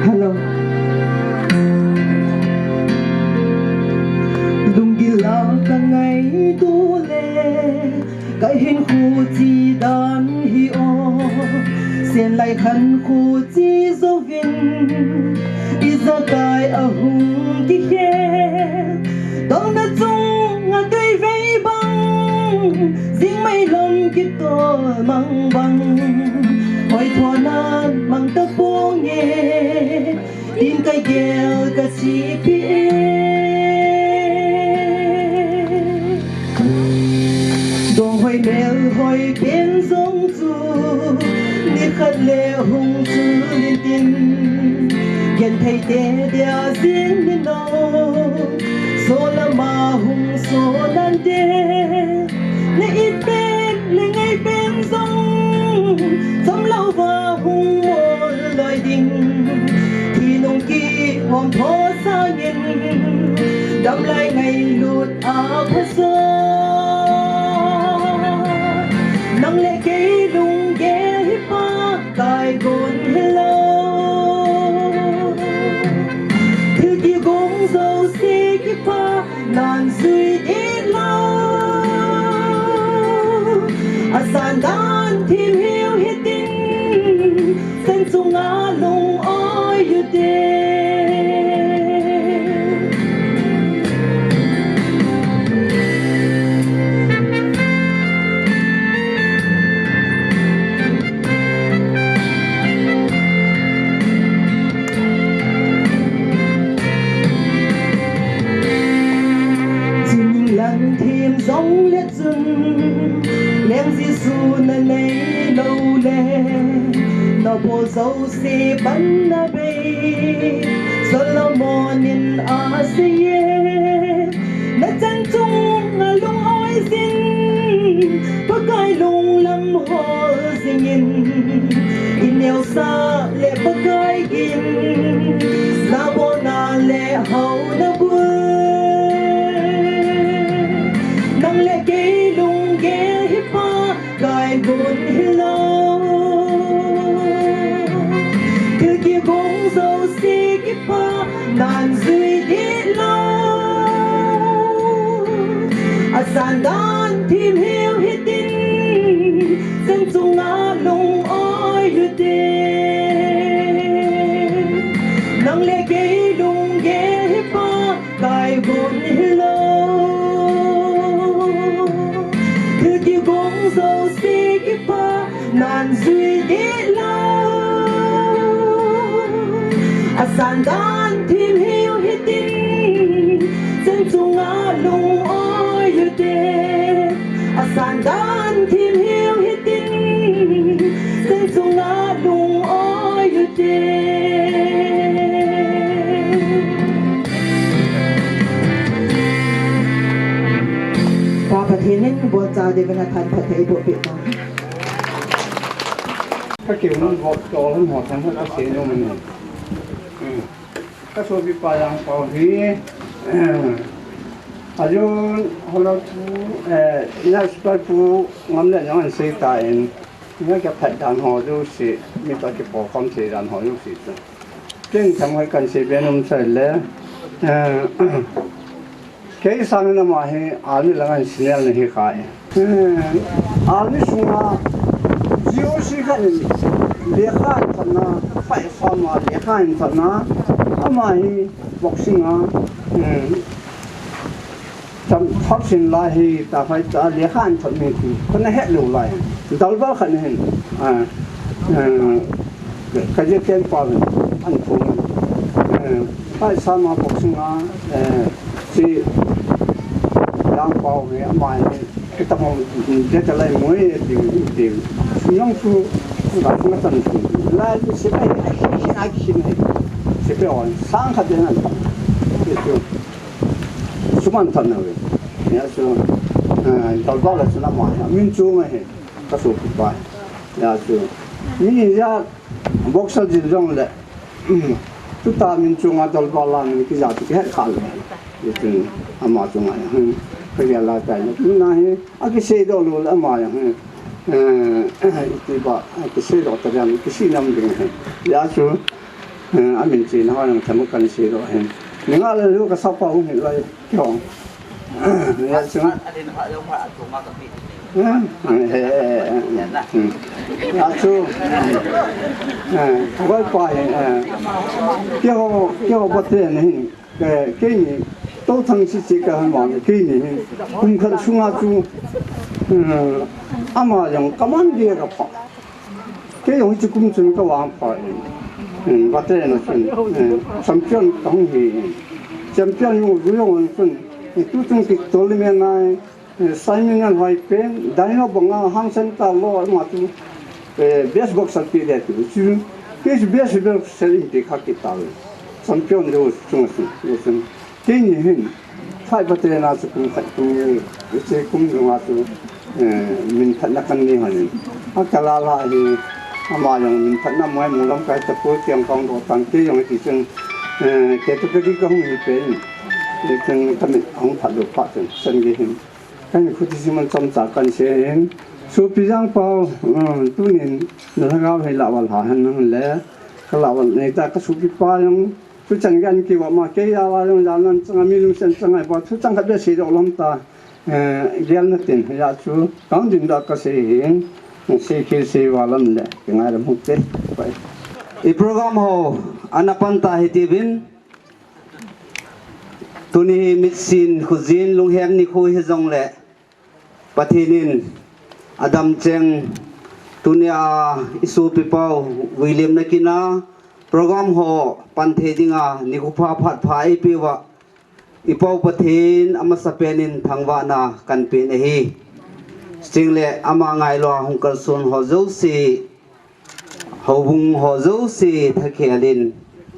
hello dung gi lao ka ngai tu le kai hin khu chi dan hi o sen lai khan khu chi zo vin iza kai a hung ki he dong na chung a kai vei bang ding mai lom ki to mang bang hoi thua nan mang ta po nge tin kai gel ka chi pi dong hoi mel hoi ken zong chu ni khat le hung chu lin tin gen thei te dia zin ni no so la ma hung so nan te le it pen le ngai pen zong som lau va hung mo loi ding thi nong ki hom tho sa ngin dam lai ngai lut a phaso nang le ke lung ge hi pa kai gon hello thư ki gong zo se ki pa nan sui it lo asan dan tim hiu hitin sen sung a long oi yu de thêm giống lết rừng lem Giêsu na nei lâu le nó bộ dấu xe bắn na bê Solomon in a se na chân chung a lung oi zin pa kai lung lam ho zingin in neo sa le pa kai gin sa bo na le hau na bu nang le ke lung ge buồn hello cứ kia cũng dấu xí kia pa đàn duy đi lâu sàn đàn tìm hiểu hết tin dân dung ngã lung ôi lư tên nắng lệ gây lung ghé pa cài buồn hello cứ kia cũng dấu xí kia pa đàn duy đi lâu sàn đàn tìm hiểu hết tin dân dung ngã lung ôi lư tên sàn đàn tìm hiểu hết tin dân dung ngã lung ôi lư tên quaประเทศนั้นบัวจาเดวันทันประเทศบัวเปียกก็เกี่ยวมันหดโตแล้วหดทั้งก็เสียโยมันก็ช่วยปีปายางเป่าทีอายุเราน่าสบายผู้งำเนี่ยยังอันเสียตายนี่ก็แผ่นดันหอดูสิมีตัวที่ปอกความเสียดันหอดูสิเก่งทำให้กันเสียเป็นนุ่มใส่แล้วแค่สามีน้ำมาให้อาลีละกันเสียเลยให้ขายอาลีสุงาจิโอสิกันเลี้ยข้าทันนะไฟฟ้ามาเลี้ยข้าทันนะอามาให้บ็อกซิ่งจำทับสินลายให้ตาไฟตาเลี้ยข้าทันมีคือคนนั้นเห็นรู้ลายดอลบ้าขันเห็นก็จะเก่งกว่าอันฟูไฟฟ้ามาบ็อกซิ่งที่ยังเป่าเนี่ยอามาให้ตั้งเดี๋ยวจะไล่มวยดีน้องสู้หลายคนตันสู้ไล่เสียไปอาคินให้เสียไปอ่อนสร้างขัดยังไงสุมันทันเอาเลยเนี่ยสู้ตอนก่อนเราชนะมามินจูมาให้ก็สู้ไปเนี่ยสู้นี่จะบ็อกซ์จีจงเลยทุกตามินจูมาตอนก่อนเราเนี่ยกิจการที่แค่ขาดเลยนี่อามาจงอะไรเพื่ออะไรแต่เนี่ยนั่นเองอากิเสดอลูละมาอย่างที่บ้ากิเสดอตระยำกิเสดน้ำดึงยาสูอามินจีน่าจะทำกันเสดอเห็นนี่งั้นเราลูกก็สับปะหุ่นเลยจ่องยาสูอันนี้พระยงพระถูกมากกับพี่ยาสูไว้ไปเกี่ยวกับเรื่องนี้แค่นี้都曾是这个很忙的，给你功课书啊书，阿妈用干嘛的个跑，给用一工程个往跑，我这样子，上边东西，上边用分，你都从这头里面来，3年来变，但要帮啊航线到路嘛都，best box 上边的都是，这是 best box 上的卡给到了，上边都中是。ที่นี่เห็นไฟประเทศน่าจะคุ้มขัดคุ้มวิเศษคุ้มตรงนั้นมินพันนักกันนี่หันอักลาลาที่อามาอย่างมินพันน้ำไม้หมู่ลำไก่ตะปูเตียงกองโดตังที่อย่างที่ซึ่งเจ้าตัวที่ก็คงมีเป็นซึ่งทำให้ของผัดดุผัดซึ่งสังเกตเห็นกันคุณที่มันจำจากกันเสียเห็นสูบปีจังเปล่าตัวนี้เราเอาให้ละวันหาหันนั่นแหละก็ละวันในตาก็สูบปีป้ายังทุกจังกันกี่ว่ามาเกี่ยวอะไรอย่างนั้นจังมีลุงเซนจังไงพอทุกจังก็เดือดสีดอกลมตาเรียนนักเรียนอยากชูกังดินดอกก็เสียงเสียคิดเสียว่าลำเลยยังไงเรามุ่งเตะไปอีโปรแกรมโหอันนับปันตาให้ทีบินตัวนี้มิดซินขุจินลุงเฮมนี่คุยให้จงแหละปฏินินอดัมเจงตัวนี้อิสุปิเปาวิลเลียมนักกินาโปรแกรมโหปันเทดิงานิคุพาพัดพายปีวะอีปาวปะเทนอามาสเปนินทางวานากันเป็นเอฮีสิ่งเล่อามาไงลอหงกระสุนหัวเจ้าสีหัวบุงหัวเจ้าสีทักเขียลิน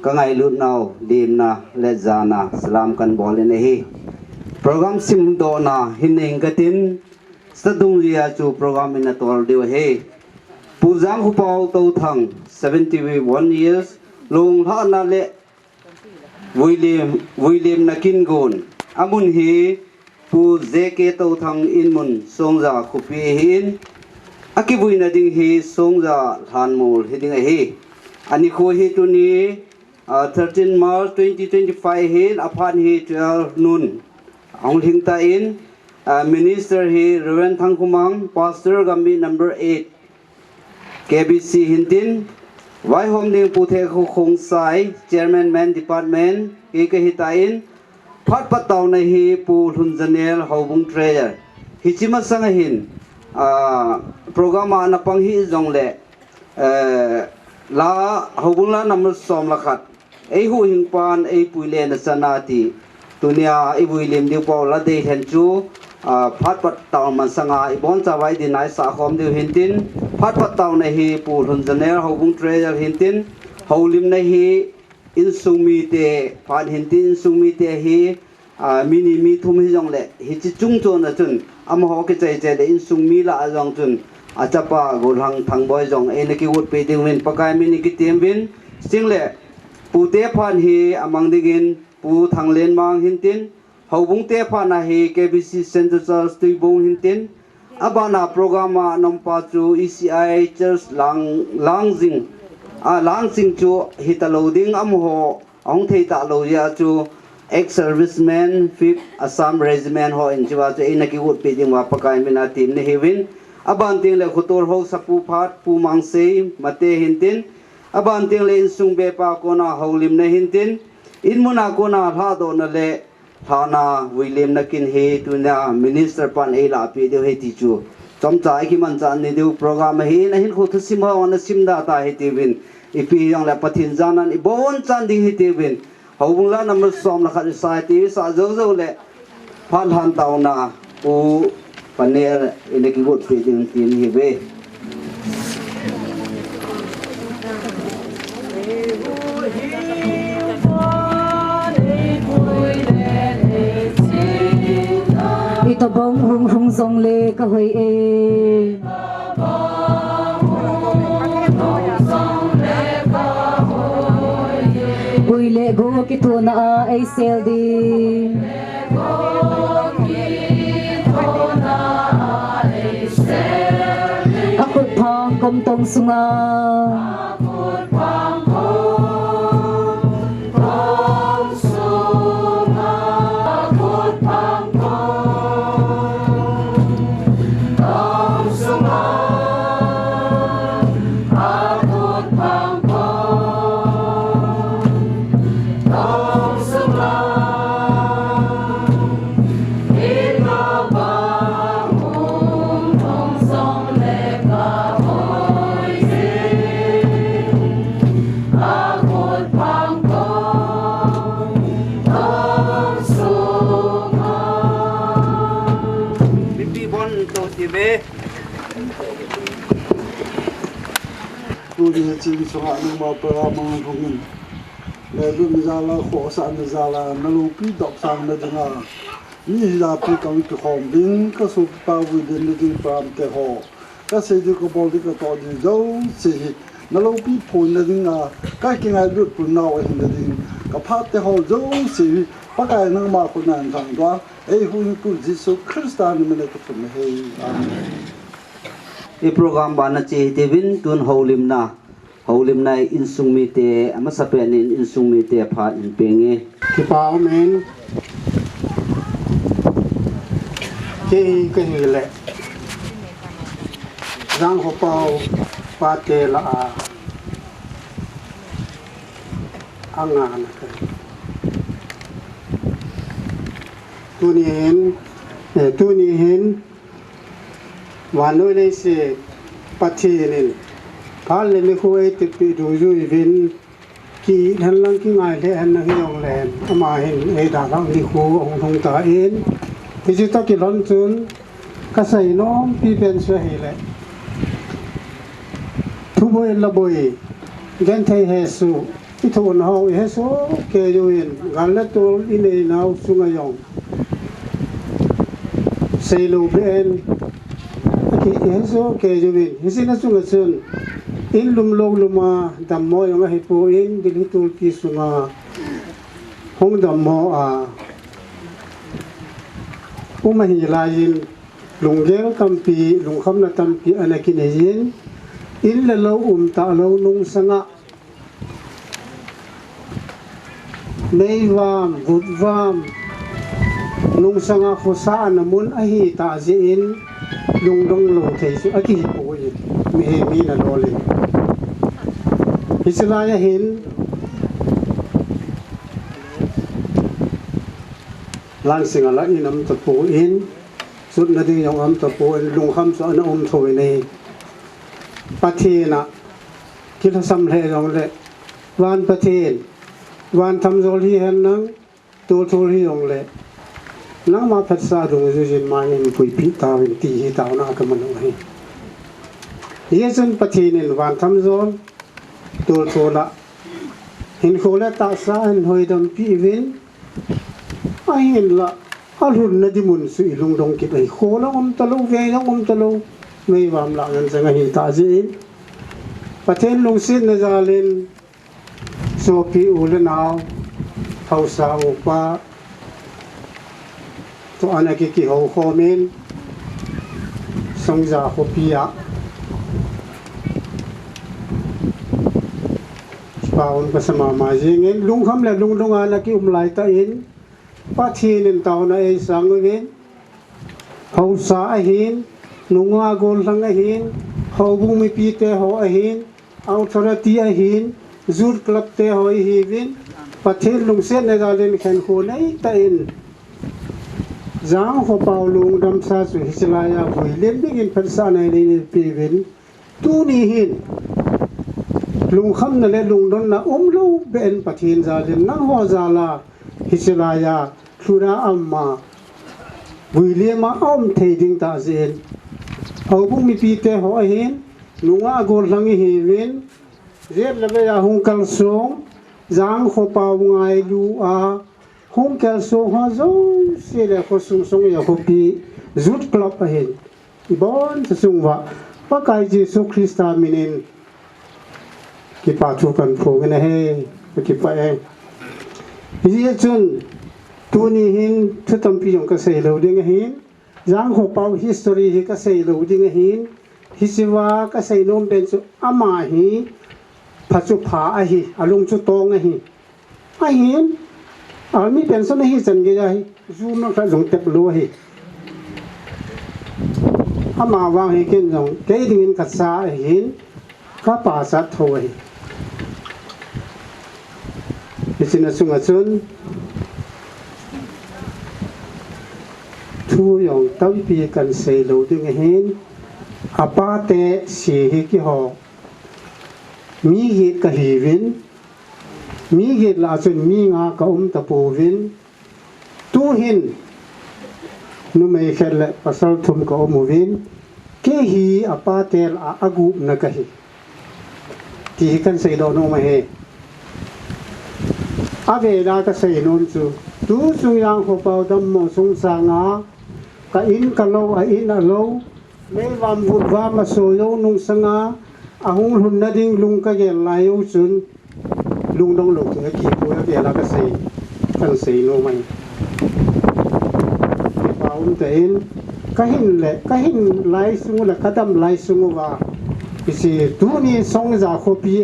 ก็ไงลุดนาวดีมนาเลจานาสลามกันบอลเอฮีโปรแกรมซิมโดนาหินเองกตินสะดุงเรียจูโปรแกรมอินตัวเดียวเฮปูจังหุปาวตัวทั้ง71 yearsลงท่านาเลวิลเลียมนักกินกุนอามุนฮีผู้เจเกตัวทั้งอินมุนทรงจากคุปีหิน Akibuin na ding hi song za than mul hi ding hi. Ani ko hi tu ni 13 March 2025 hin aphan hi 12 noon. Ang hing ta in Minister hi Reverend Thangkumang Pastor Gambi number 8 KBC hintin Vai hom ding puthe khu khong sai Chairman Man Department ke ke hitain phat pataw na hi pu hun janel hobung treasure hichima sang hin program na pang hi jong le la hobung la number som la khat ei hu hing pan ei puile na sanati tunia ei builim diu paw la de hen chu phat pataw man sanga ibon chawai dinai sa khom diu hintin phat pataw na hi pu hun janel hobung treasure hintin holim na hi in sumi te phan hintin sumi te hi mini mi thum hi jong le hi chi chung chon na chun am ho ke chai chai de in sumi la ajong chun achapa golhang thangboi jong e na ki wut pe ding win pakai mini ki tem win sing le pu te phan hi amang digin pu thanglen mang hintin hobung te phan na hi KBC Central Church tuibong hintin abana programa nompa chu ECI Church Langsing chu hitaloding amho ong thei ta lo ya chu ex-serviceman 5th Assam Regiment ho in chiwa chu inaki ut pe ding wa pakai mina team ne hewin abanting le khutor ho sapu phat pu mangse mate hintin abanting le insung be pa kona holim ne hintin inmuna kona tha do na le thana William nakin he tuna minister pan e la pe de he ti chu chomcha ki man chan ni deu program he na hin khu thusim ha on sim da ta he ti win ipi yang la pathin janan I bon chan ding hi ti win hobung la number som la khat society sa zo zo le phan han taw na u paner ine ki gut pe ding tin hi be ito bong hung hung song le ka hoi e ui le go ki tu na ai sel di akut phang kom tong sunga Chi chunga nang ma pra mang thungin le lum zala kho sa na zala na lu pi dok sang na janga ni za pi kang ki khom ding ka su pa wi den ni ding pram ke ho ka se di ko bol di ka to di zo se na lu pi phon na ding a ka ki ngai lu pu na wa hin na ding ka pha te ho zo se pa ka nang ma ko nan thang dwa ei hu ku jisu kristan me ne ko tum he amen e program bana che devin tun holim na insung mi te ama sapen in insung mi te pha in penge ki pa men ke ke le rang ho pao pa te la anga na ka tu ni hen wanoi nei se pathi nen phal le khu e te pi du ju vin ki than lang ki ngai le an nang yong len ama hin e da lang ni khu ong thong ta in ti ji ta ki lon chun ka sai nom pi pen se hi le thu boi la boi gen thai he su ti thon ho he so ke ju in gal la to in e nau sunga yong sei lu ben ki he so ke ju in hisina sunga sun in lum luma dam mo yang hi pu in dilitul ki sunga hong dam mo a uma hi la yin ลุงเลี้ยงกำปีลุงคำนาตำปีอันกินเย็นอินละเราตาเรานุงสังะไม่วามบุดวามนุงสังะโคสานมุนอหิตาจีอินลุงดงโลเทสุอกิปุยมีนะโลเลยอิสลามเห็นลานสิงห์ละอินำตะปูอินสุดนาดียองอัมตะปูลุงคำสอนอมถอยในประเทศนะคิดสำเร็จลงเลยวันประเทศวันทำโซลีเห็นนังตัวโซลีลงเลยนังมาพัฒนาดวงจุจินมาเงินปุยพิตาวินตีหิตาวนาคมันเอาให้เยสันประเทศนี้วันทำโซลตัวโซละเห็นโคเลตาสาเห็นหอยดำปีวินไอ้เห็นละอารุณนดิมุนสุยลุงดงกิดไอ้โคละตะลุเวนะตะลุไม่วามละเงินสังหิตาจีนประเทศลุงซินนจาลินโซปีอุลนาวเฮาซาอุปาตัวอันกิกิเฮาโคเมนสงจาโคปียะปาอุนปัสมามาจิงเงินลุงคำและลุงดงอานักิไลตาอินปัทีนินตาวนาเอสังเงินเฮาซาหินนุงอาโกลสังหินเฮาบุมิปีเตเฮาหินอัลทรตีหินจูดคลับเตเฮาหิวินประเทศลุงเซนในการเล่นแข่งโคในตาอินจางขบเปาลุงดำซาสุฮิสลายาบุยเล่นบิกินภาษาในนี้ปีวินตูนี่หินลุงคำนั่นแหละลุงดอนนะลูเป็นประเทศจาเล่นนังหัวจาลาฮิสลายาทุราอัมมาบุยเลี้ยมาเทดิงตาเซนเอาบุมีปีเตหัวหินลุงอาโกลลังหิวินเรียบระเบียหุงกัลซงจางขบเปาไงลูอาหุงกัลซงฮะโซเสียเลยขสุงสงยาขบีจุดกลับไปเห็นบอนจะสุงว่าพระกายเยซูคริสต์มินินกิปาทุกันโผกันนะเฮกิปาเองยี่จุนตัวนี้หินทุกตั้งปีจงกระเสยเหลวดิ้งหินจางขบเปา history กระเสยเหลวดิ้งหินฮิสิวากระเสยนมเป็นสุอามาหิพัชุผาอหิอารมณ์จุตองอหิอหินมีเป็นสนหิจันเกยอหิจูนกระจงเต็บลัวหิอามาวางหิกินจงเกยดิ้งกัสซาหินข้าป่าสัตว์ถอยฮิสินสุงจุนทุยองตั้งปีกันเสยเหลวดิ้งหินอาปาเตสีหิกิหอมีเหตุกะหีวินมีเหตุลาจนมีงากะตะปูวินตูหินนุไม่แค่ละปัสสาวะทุมกะวินเกหีอาปาเตลอากุบนะกะหีที่กันเสยดอนมาเฮอาเวลากะเสยนนจูตูสุยังขบเอาดัมมสงสางากะอินกะโลอะอินอะโลไม่วามบุดวามาโซโยนุงสังาอาหงหุ่นนาดิ่งลุงก็เกลายอุจุนลุงต้องหลงถึงขีดตัวเกลาก็ใส่กันใส่โนไม่เป่าอุ่นเต็นก็เห็นแหละก็เห็นลายสุงละก็ดำลายสุงว่าสิตัวนี้ส่งจากขบี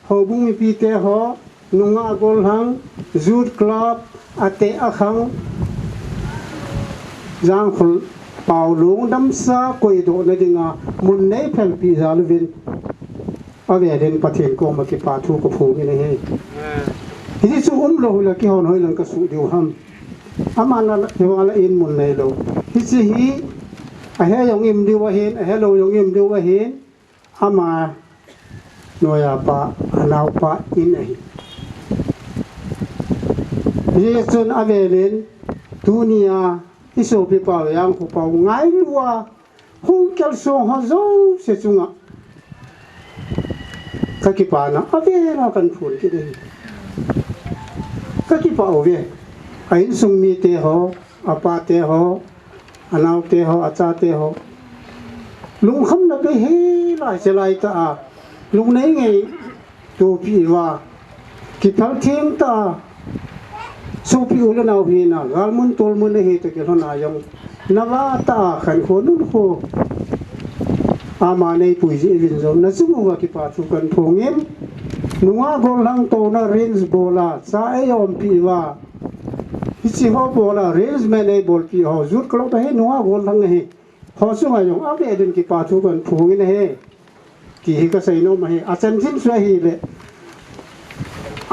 หอบุ้งปีเตหอนุงอาโกลหังจูดคลับอาเตอะขังจางคนเป่าลุงดำซาคุยโดนดิ่งมุนในแผ่นปีซาลวินเอาเวเดนประเทศกองมากิปาทุกผู้นี่เฮ้ที่สุโลละกี่หอนหอยลังก็สุดิวฮัมอามานะเฮวาละอินมุนในโลที่สิฮีอะเฮยองอิมดิวะเฮนอะเฮโลยองอิมดิวะเฮนอามาโนยาปะอานาวปะอินไอที่สุนอาเวเดนดุนียาที่สุพิปายังผู้ปาวง่ายลัวหุงเกลโซฮาโซเสจุงะก็คิดว่านะอาเวลากันพูดกันเลยก็คิดว่าเอาเวไอ้สุงมีเตหออาปาเตหออานาวเตหออาจาเตหอลุงคำนับไปเฮลายเสลายตาลุงไหนไงตัวพี่ว่าคิดพังเทียงตาสุพิอุลนาวพีนะกาลมุนตัวมุนเฮตะเกลนายอง นวาตาขันโคนุนโคอามาในปุยจิวินโซนะซุงวากิปาทุกันทงเอ็มนุงากอลังโตนะเรนส์โบลาซาเอยอมปีวาฮิซิฮอโบลาเรนส์แมนเอบอลปีฮอจุดกลอตะเฮนุงากอลังเฮฮอซุงายองอาเวเดนกิปาทุกันทงเอ็นเฮki hika sai no ma hi asan jin swa hi le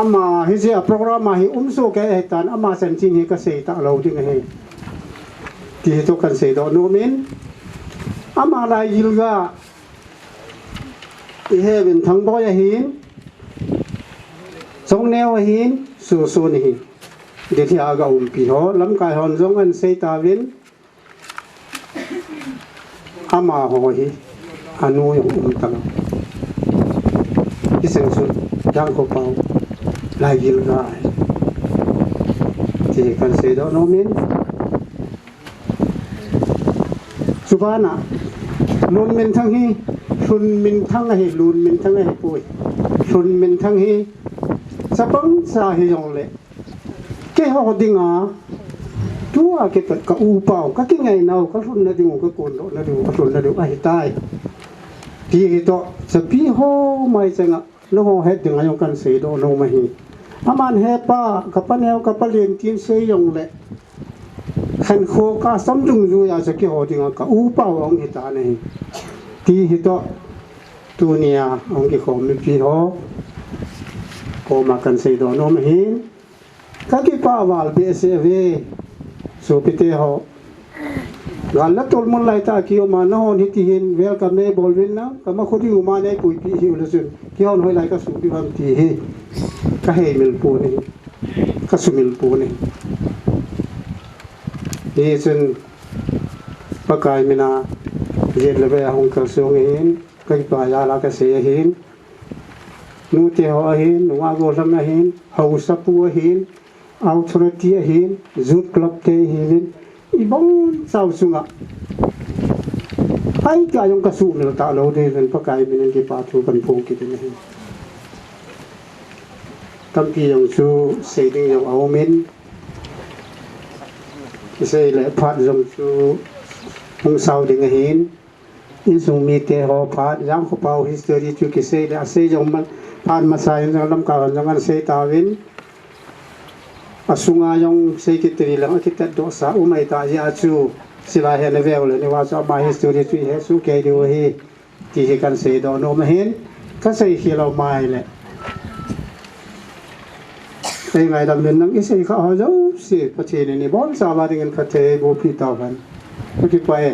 ama hi je program hi umso ke tan ama san jin hi ka sei ta lo ding he ki to kan sei do no min ama la yilga i he bin thang bo ya hin song neo hin su su ni hi de thi aga pi ho lam kai hon jong an sei ta win ama ho hi anu yung tang isang sun yang ko pau lagil ga ti kan se do no min subana lun min thang hi sun min thang hi lun min thang hi pui sun min thang hi sapang sa hi yong le ke ho dinga tua ke ka u pau ka ki ngai nau ka sun na ding ka kon do na ding ka sun na ding ai tai ti to sa pi ho mai changa no ho het ding ayong kan se do no ma hi aman he pa ka panel ka palin tin se yong le khan kho ka sam jung ju ya sa ki ho ding ka u pau ong hi ta nei ti hi to tu nia ong ki khom mi pi ho ko ma kan se do no ma hi ka ki pa wal be se ve so pite ho galla tol mon lai ta ki o ma no ni ti hin welcome ne bolwin na ka ma khodi u ma ne pui pi hi ula sun ki on hoi lai ka su di bam ti he ka he mil pu ni ka su mil pu ni ni sun pa kai mina je le be hong ka so hin ka pa ya la ka se hin nu te ho hin nu wa go lam na hin hau sa pu hin authority hin zut club te hin ibong sau sunga ai ka yong ka su ne ta lo de ren pa kai min ki pa thu kan phu ki ne tam ki yong su se ding yong au min ki se le phat yong su hong sau ding hin in sung mi te ho phat yang ko pau history chu ki se da se yong man phan ma sai yong lam ka yong an se ta win asunga yung secretary lang kita do sa umay ta ya chu sila he level ni wa sa ma history chu he su ke do he ti he kan se do no ma hin ka sai hi lo mai le ai ngai dam len nang isai kha ho zo si pa che ni bon sa ba ding ka te bo pi ta ban ki pa e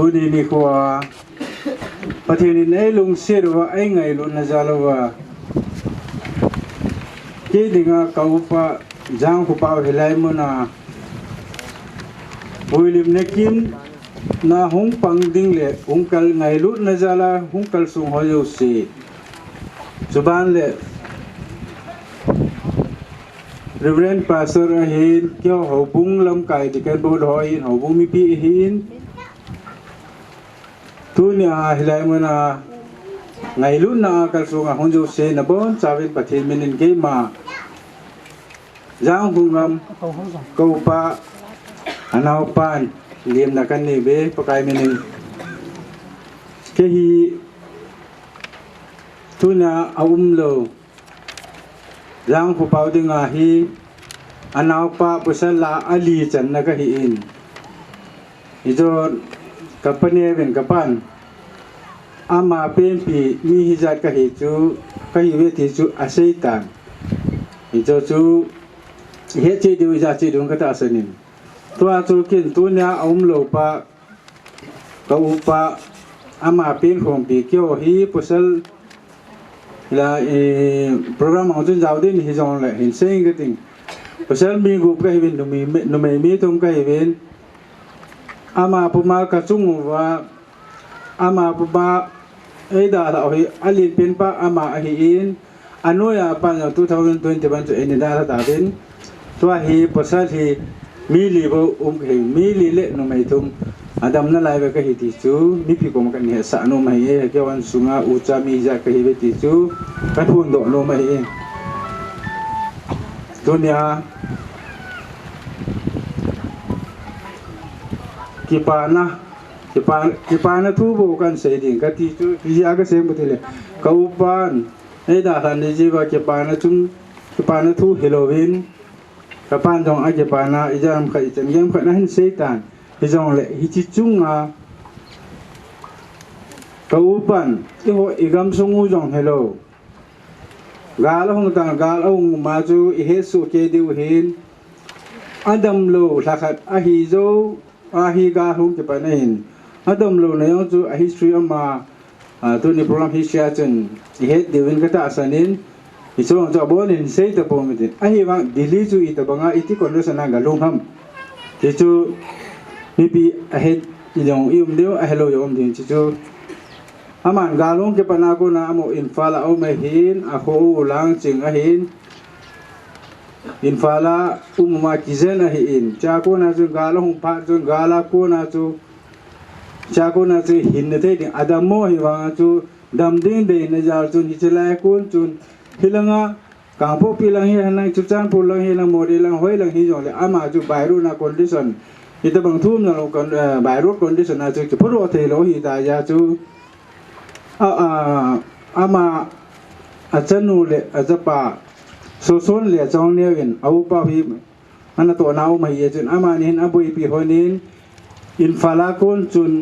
tu ni ni ko pathin nei lung se ro ai ngai lu na za lo wa ke dinga ka upa jang ko pa hilai mo na boilim nekin na hong pang ding le hong kal ngai lu na za la hong kal sung ho yo se zuban le Reverend Pastor ahin kyo ho bung lam kai ti kan bo ho in ho bung mi pi hin tu ni a hilai mo na ngai lu na kal sunga hong jo se na bon chawin pathin minin ke ma jang hung ram ko pa anau pan liem na kan ni be pakai minin ke hi tu na lo jang pu pau dinga hi anau pa pusala ali chan na ka hi in ijo kapane ben kapan ama pen pi mi hi jat ka hi chu ka hi we thi chu asaitan ijo chu he che du ja che dung ka ta sanin tua chu kin tu nya lo pa ka upa ama pen khom pi kyo hi pusal la program ho chun jaw din hi jong la hin sing ka ting pusal mi gu ka hi bin no mi tum ka hi bin ama puma ka chung wa ama puma da la hi alin pen pa ama hi in anoya pa 2021 to en da ta bin to hi pusal hi mi li bo he mi li le no mai tum Adam na lai ka hi ti chu mi pi ko ma kan he sa no mai e ke wan sunga u cha mi ja ka hi ti chu ka thun do no mai e dunia kipana tu bo kan sei ding ka ti chu ti ya ka sem butile ka upan e da han ni ji ba kipana tu Halloween ka pan jong a kipana i jam kha i chen yam kha na hin seitan hi jong le hi chi chung a ka upan i ho i gam sungu jong hello gal hong ta gal ong ma chu i he su ke diu hin Adam lo lakhat a hi zo a hi ga hong kipana hin Adam lo na yung chu a history ama tu ni program history chen i he diwin ka ta asanin i so cha bonin sei ta pom tin a hi wang dili chu i ta banga iti condition na ga longham ti chu ni pi a he i long yum deu a hello yum din chi chu aman ga long ke pana ko na amo infala o me hin a ho lang ching a hin infala umma kizen a hin cha ko na chu ga long pa chu ga la ko na chu cha ko na chu hin ne te ding adamo hi wa chu dam ding de na jar chu ni chelai kun chun hilanga kangpo pilang hi hanang chu chan pu lang hi lang model lang hoi lang hi jong le ama chu bairu na condition ita bang thum na lo kon bairu condition na chu puro the lo hi ta ya chu ama achanu le ajapa so son le chong ne win au pa hi ana to nau mai ye chun ama nin abui pi honin in fala kon chun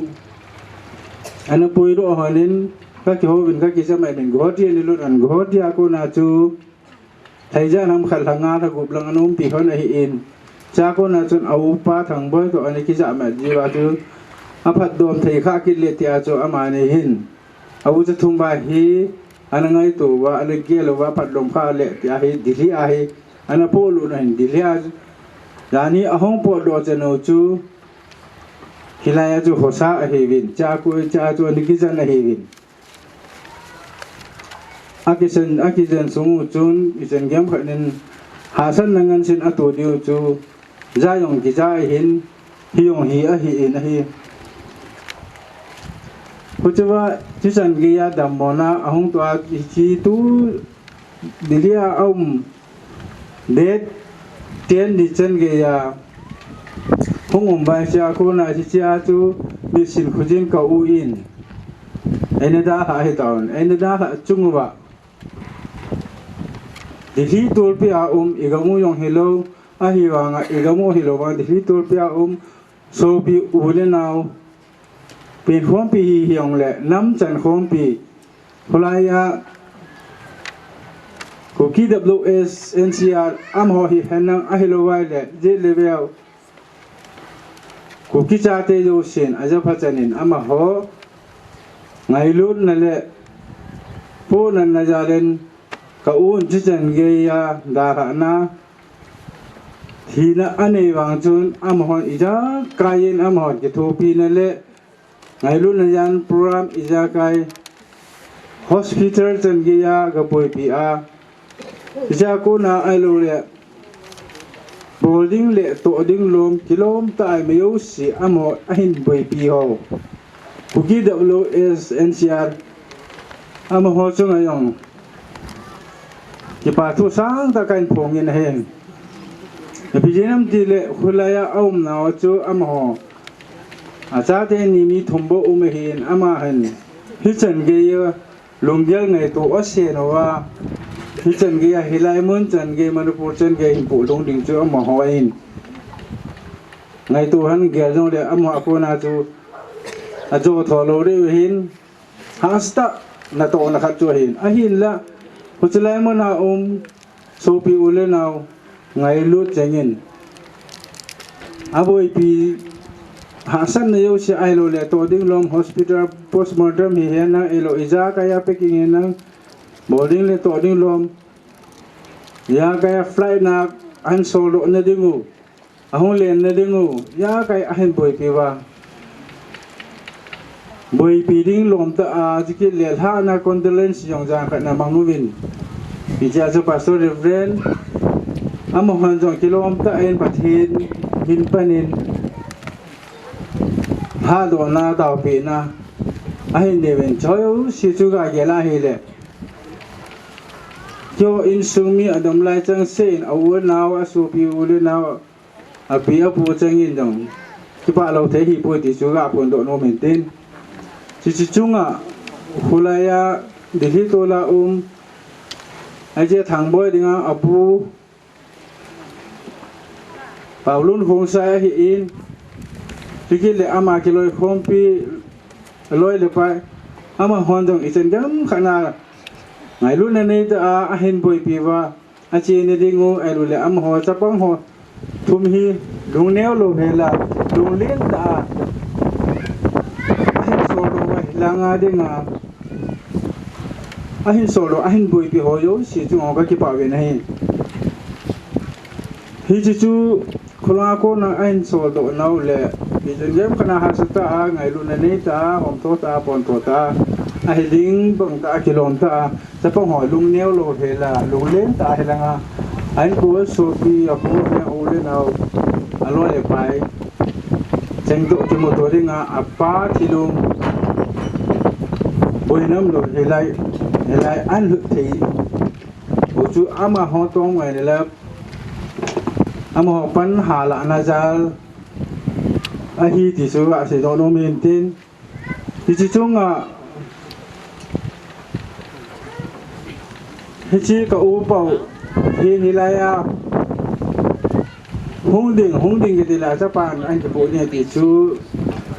ana pui ro honin ka ki ho win ka ki sa mai den go ti ni lut an go ti a ko na chu thai ja nam khal hanga tha gup lang anum pi hon a hi in cha ko na chun au pa thang boy to ani ki ja ma ji wa chu aphat dom thai kha ki le ti a chu ama ne hin au cha thum ba hi anangai to wa ale ge lo wa pat dom kha le ti a hi dili a hi ana po lu na hin dili a yani ahong po do chano chu hilaya chu hosa a hi win cha chu ani ki ja na hi win akisen sungu chun isen gem khanin hasan nangan sin atu diu chu za yong ki za hin hi yong hi a hi in a hi Kuchwa chisan giya damona ahong to chi tu dilia det ten di chen giya hong ba cha ko na chi cha chu bi sin khujin ka u in ene da ha he taun ene da ha chung wa Dili tol pi a igamu yong hello a hi wa nga igamu hello wa dili tol pi a so pi ule naw pin khom pi hi yong le nam chan khom pi holaya ko KWS NCR am ho hi hanang a hello wa le je level ko ki cha te yo sin a ja phachanin ama ho ngai lut na le po nan na jalen ka un chichen ge ya da na thina ane wang chun amhon ija kain amhon ke thopi na le ngailu na yan program ija kai hospital chen ge ya ga poi pi a ija ko na ailu le boarding le to ding lom kilom ta ai me yo si amo ahin poi pi ho ku KWS NCR amo ho chung ayong ki pa thu sang ta kan phong in hen bi jenam ti le khulaya aum na chu am ho a cha te ni mi thombo um hen ama hen hi chen ge ya lomgyal ngai to a se no wa hi chen ge ya hilai mun chen ge manipur chen ge in pu dong ding chu am ho in ngai to han ge jong le am ha ko na chu a jo tho lo re hin hasta na to na khat chu hin a hin la Kucilay mo na sopi ule na ngay lut jengin. Aboy pi hasan na yo si ailo le to ding lom hospital postmortem hi na elo iza kaya peking na boarding le to ding lom ya kaya flight na an solo na dingu ahong len na dingu ya kaya ahin boy pi wa boy pi ding lom ta a jikit le ha na condolence yong jang ka na mangnuwin ija so pastor reverend amohan jong kilom ta en pathin hin panin ha do na tao pi na ai ne wen choy si chu ga ge la hi le yo in sumi adam lai chang sen awu naw asu pi u le naw a pi a pu chang in dong ki pa lo the hi pu ti chu ga pon do no men tin chi chunga hulaya de hi to la ai je thang boy dinga apu Paulun hong sai hi in Tiki le ama ki loi khompi loi le pai ama hon dong isen gam khana ngai lu na nei ta a hen boi pi wa a chi ne dingu ai lu le am ho chapang ho thum hi lung neo lo hela lung len ta a hen so lo wa langa dinga a hen so lo a hen boi pi ho yo si chu ngo ka ki pa we nei hi chu khula ko na a hen so do nau le Jam kana hasata ngai lu na nei ta hom to ta pon to ta ai ding bang ta kilom ta ta pong hoi lung neo lo hela lung len ta hela nga ai ko so pi a ko ne o le na alo le pai cheng do ki mo to ri nga a pa thi lung boi nam lo helai an lu thei o chu ama ho tong ngai le la ama ho pan ha la na zal ahi ti su a se do no men tin ti chi chunga hi chi ka u pau hi ni la ya hong ding ke ti la sa pan an ke po ne ti chu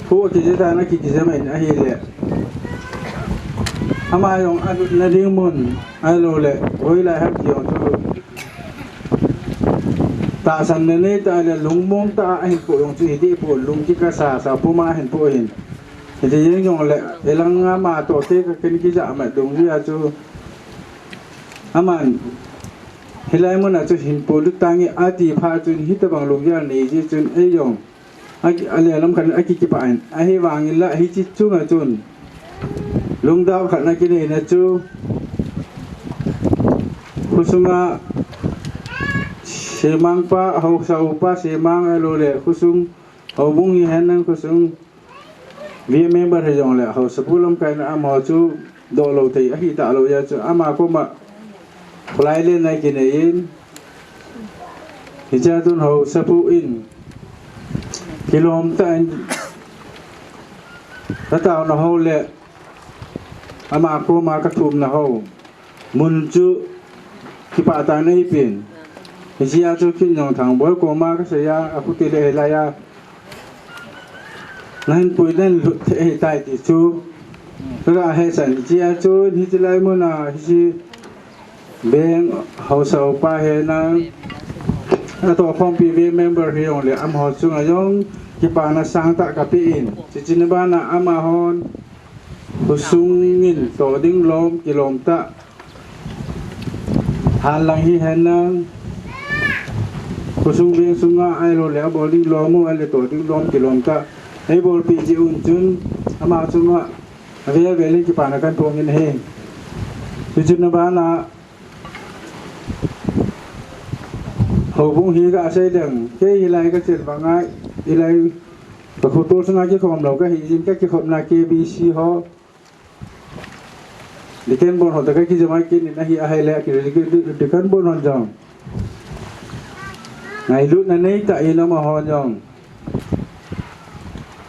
pu ti ta na ki ti sa men a hi le ama yong a na ding mun a lo le oi la ha ki yong chu ta san ne ta le lung mong ta hin po yong chu hi po lung ki ka sa pu ma hin po hin ti yeng yong le elang nga ma to te ka ken ki ja ma dong ri a chu aman hilai mon a chu hin po lu tangi a ti pha chun hi ta bang lung ya nei ji chun e yong a ale lam khan a ki pa an a hi wang la hi chi chu nga chun lung da khan na ki ne na chu kusunga semang pa hau sau pa semang alo le khusung hau bung hi hanan khusung vi member he jong le hau sapulam kai na amo chu do lo thei a hi ta lo ya chu ama ko ma khlai le nai ki nei in hi cha tun hau sapu in kilom ta an ta na hau le ama ko ma ka thum na hau mun chu ki pa ta nei pin Isia chu kin yong thang boy ko ma ka se ya aku ti le la ya nan pui len lu the tai ti chu ra he san isia chu ni ti lai mo na hi beng hau sau pa he na to phong pi ve member he yong le am ho chu nga yong ki pa na sang ta ka pi in chi chin ba na ama hon hu sung ngin to ding lom ki lom ta han lang hi hen na kusung beng sunga ai lo le boli lo mu ai le to ding lom kilom ta ai bol pi ji un chun ama sunga ave ve le ki pa na kan pong in he ti chun na ba na ho bung hi ga sai deng ke hi lai ka chen ba ngai i lai pa khu to sunga ki khom lo ka hi jin ka ki khom na ke bc ho diken bon ho ta ka ki jama ki ni na hi a hai le ki de kan bon hon jong ngày lúc này tại nó mà họ nhong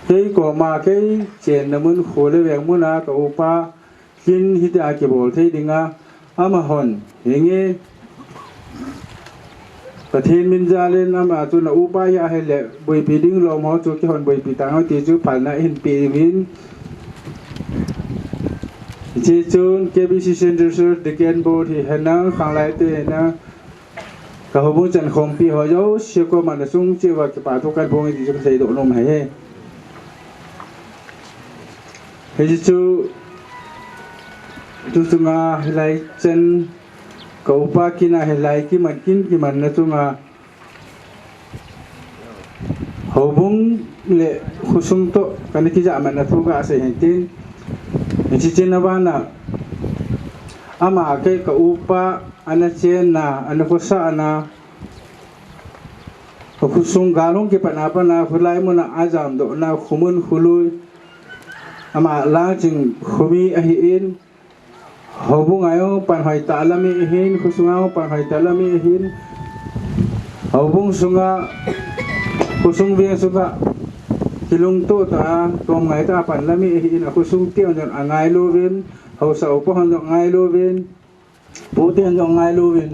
cái cổ mà cái chuyện nó muốn khổ lấy việc muốn à cậu pa xin hít à cái bộ thấy đi nga mà hòn hình nhưประเทศมินจาเล่นmàตัวน่ะอุปายให้แหละบอยปีดิ้งลมเขาตัวที่หอนบอยปีต่างเขาตีจูผ่านน่ะเห็นปีวินเจจูน KBC Center the Ken Board ที่เห็นนะข้างไหลเตนะ ka hobu chan khom pi ho yo she ko man sung che wa ki pa to kan bong di jong sei do nom he he chu tu sunga hilai chen ka upa ki na hilai ki man na sunga hobung le khusung to kan ki ja man na thu ga se hin tin chi chen na ba na ama ke ka upa ana chen na ana ko sa na kusung galong ke pana fulai mo na azam do na khumun khului ama lang jing khumi ahin hobung ayo pan hoi talami hin khusungao pan hoi talami hin hobung sunga kusung vi sunga kilung to ta tom ngai ta pan lami hin khusung tion jon angai lovin ho sa upo han jon ngai lovin putin jon ngai lovin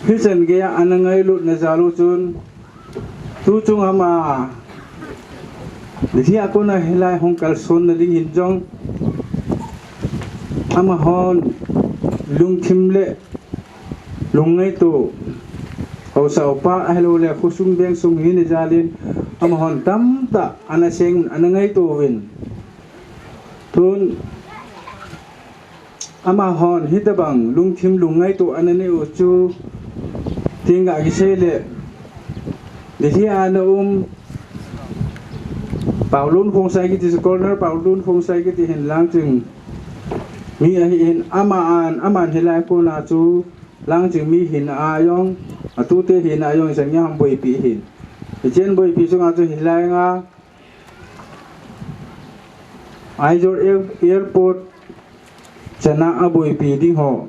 Hisen gaya anangai lut na zalu chun tu chung ama Disi ako na hilay hong kalson na ding hinjong ama hon lung kimle lungay to Hau sa upa ahlo le khusung beng sung hin jalin ama hon tamta anaseng anangay to win Tun ama hon hitabang lung kim lungay to anane uchu Tinga gisele Disi ano Paulun khong sai ki corner Paulun khong sai ki hin lang ching mi hin aman hilai ko na chu lang ching mi hin ayong atu te hin ayong sang yang boi pi hin chen boi pi sunga chu hilai nga Aizor airport chana aboi pi ding ho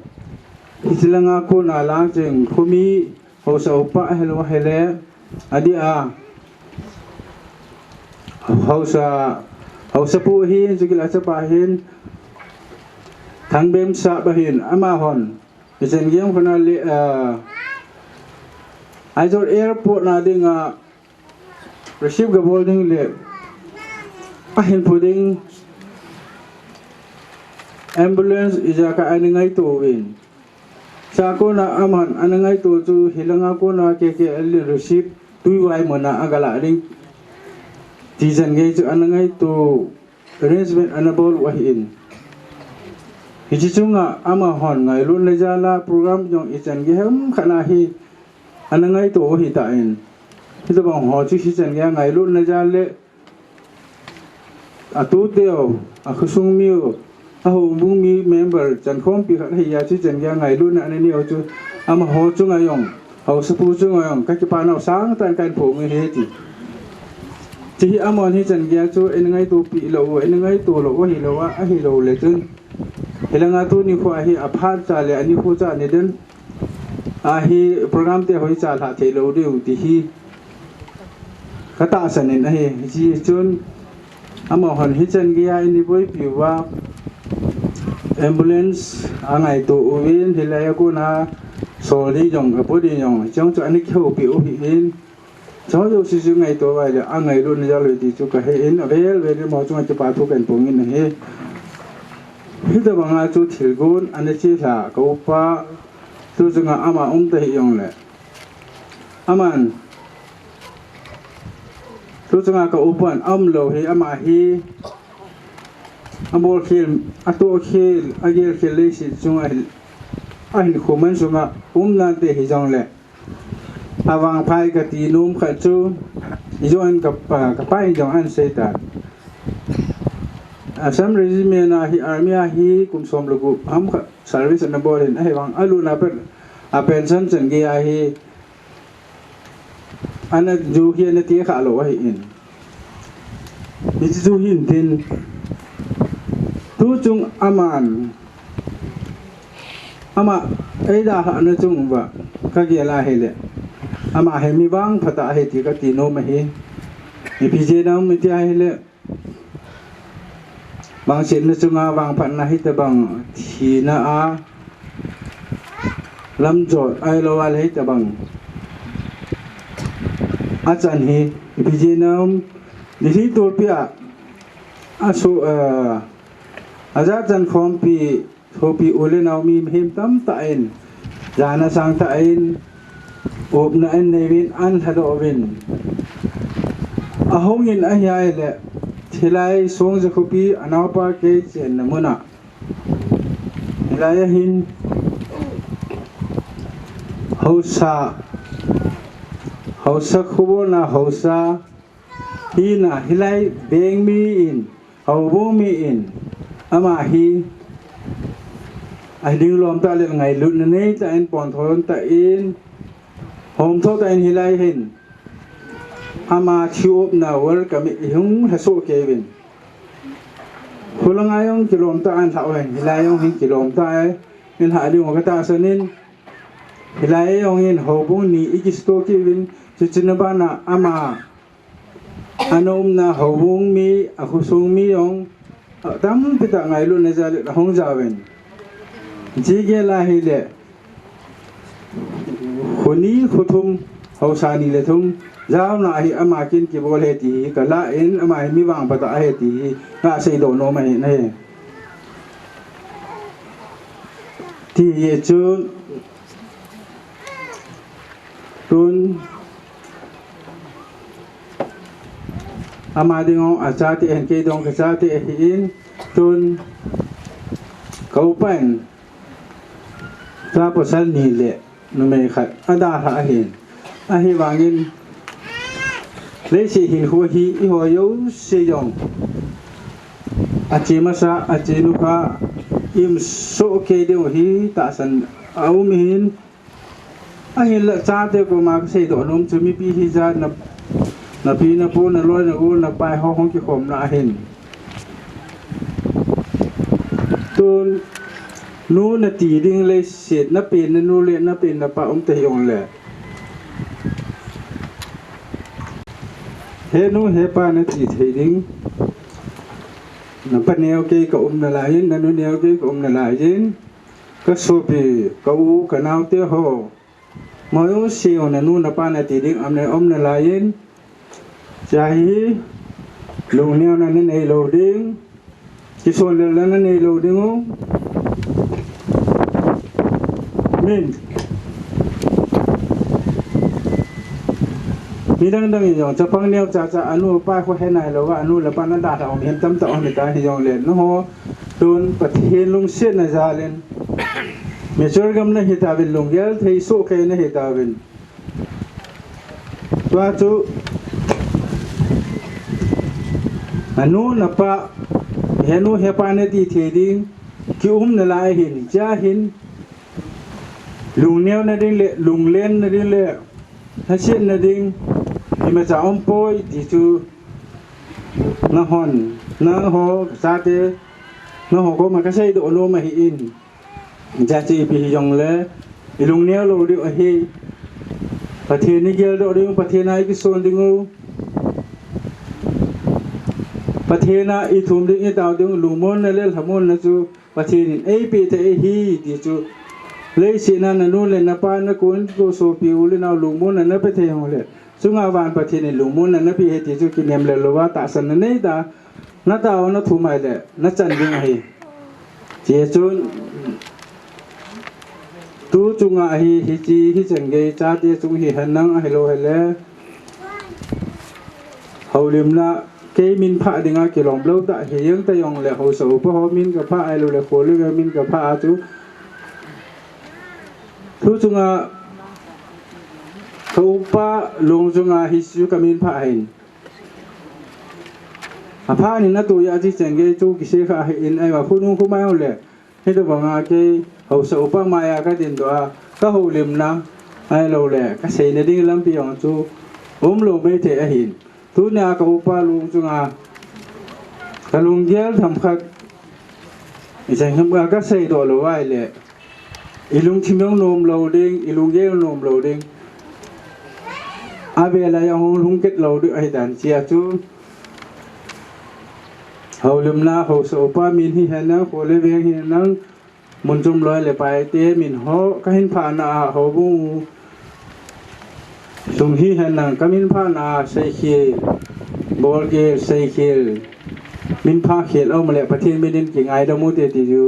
islanga ko na lang ching khumi ho sa upa hello hele adi a Hausa puhin sigila sa pahin Tangbem sa bahin amahon Isen giyang kunali Aizor airport na ding receive ka boarding le Ahin puding ambulance ija ka aningay tuwin Sa ako na aman aningay tuwin hilang ako na KKL receive tuway mo na agala ring Tijan ngay ju anangay to arrangement anabol wahin. Hijichunga amahon ngay lun lejala program yung ijan ghem kanahi anangay to wahitain. Ito bang hoji hijan ngay lun lejale atuteo akusung miyo aho bung mi member jan kompi kanahi yachi jan ngay lun na anani oju amahoju ngayong aho sapuju ngayong kakipanaw sang tan kain po ngeheti. Tihi amon hi jan gya chu enangai tu pi lo enangai tu lo hi lo a hi lo le chun helanga tu ni kho hi aphat cha le ani kho cha ni den a hi program te hoi cha la the lo de ti hi kata sanin a hi ji chun amon hi jan gya ni boi pi wa ambulance angai tu uwin hilaya ko na soli jong ka podi jong chong chu ani kho pi u hi in Cho yo si su ngai to wa ja angai lu ni ja lu ti chu ka he in avel ve mo chu cha pa thu kan pong in he hi da banga chu thil gun an chi la ko pa tu nga ama te yong le aman tu nga ka upan lo he ama hi amol khil atu khil agel khil le si chu ai khoman chu nga na te hi jong le Awang pai ka tinum ka chu ijon ka pai jong an setan Assam regiment na hi army hi kum som lugu ham ka service na bolen ai wang alu na per a pension chen gi hi ana ju hi na ti kha lo hi in ni ju hin tin tu chung ama ai da ha na chung ba ka ge la he le ama he mi bang phata he ti ka ti no ma he ni pije na mi ti he le bang sin na chunga bang phan na hi ta bang thi na a lam jot ai lo wal he ta bang a chan hi pije na ni hi to pia asu aja chan khom pi thopi ule na mi hem tam ta en jana sang ta en Op na en nevin an hado win ahong in ahyai le thilai song je khupi anapa ke chen namuna hilaya hin hausa khubo na hausa hina hilai beng mi in haubo mi in ama hi ai ding lom ta le ngai lut na nei ta en pon thon ta in hom tho ta in hilai hin ama thiop na wal ka mi hung ha so kevin hulangayong kilomita an thawen hilayong hin kilomita ai in ha di mo kata sanin hilayong hin hobong ni ikisto kevin chichinaba na ama anom na hobong mi akusung mi yong tam pita ngai lu na jale hong jawen jige la hile khoni khuthum hausani le thum zao na hi ama kin ki bol heti kala in ama mi wang pata heti nga sei do no mai ne ti ye chu tun ama ding achati en ke dong achati hin tun kau pen ta pasal ni le no me khat ada ha hin a hi wangin lấy sự hình hoa hi hoa yếu sử dụng chỉ mà sa chỉ lúc ha im số cái điều hi ta san áo mihin anh là cha thế của mà xây đồ nôm cho mi pi hi ra na pi na po na loi na u na pai ho hong ki khom na hin tu nu na ti ding lấy sệt na pin na nu le na pin na pa te yong le he nu he pa na ti thei ding na pa neo ke ka na lai na nu neo ke ka na lai jin ka so pi ka u ka nau te ho mo yo si na nu na pa na ti ding am na lai jin chai lu neo na nei lo ding ki so le na nei lo ding o min mi dang dang yong cha pang neo cha anu pa kho he nai lo wa anu la pa na da ta ong hem tam ta ong ta hi yong len no ho tun pathin lung se na za len me chor gam na hi ta bin lung gel thei so ke na hi ta bin twa chu anu na pa he nu he pa na ti the ding ki na lai hin cha hin lung neo na ding le lung len na ding le ha sin na ding mà cha ông poi thì chú nó hòn nó ho sa te nó ho có mà cái xây độ lô mà in cha chi pi yong le ilung neo lo di hi pathe ni gel do ding pathe na ki son ding u pathe na I thum ding I taw ding lumon na le hamon na chu pathe ni ei pi te hi ti chu le si na na nu le na pa na kun ko so pi u le na lumon na pe the hong le sunga wan pathe ni lumun na pi he ti chu ki nem le lo wa ta san na nei da na ta na thu mai le na chan ding hi che chun tu chunga hi chi hi chen ge cha te chung hi han nang hi lo he le haulim na ke min pha dinga ki lom lo ta hi yang ta yong le ho so po ho min ka pha ai lo le kho le min ka pha chu tu chunga thâu pa long junga hi su kamin pha hin a pha ni na tu ya ji cheng ge chu ki se kha in ai wa khunu khu mai le he do banga ke ho so pa ma ya ka din do ka ho lim na ai lo le ka sei na ding lam pi yong chu lo me the a hin tu na ka pa long junga ka long gel tham khat I chang ham ka sei do lo wai le ilung thim yong nom lo ding ilung ge nom lo ding a ve la yang hung ket lo du ai dan chia chu haulim na ho so pa min hi hana ko le ve hi nang mun chum loi le pai te min ho ka hin pha na ho bu sum hi hana ka min pha na sei khi bol ge sei khil min pha khel au ma le pathin min din ki ngai da mu te ti ju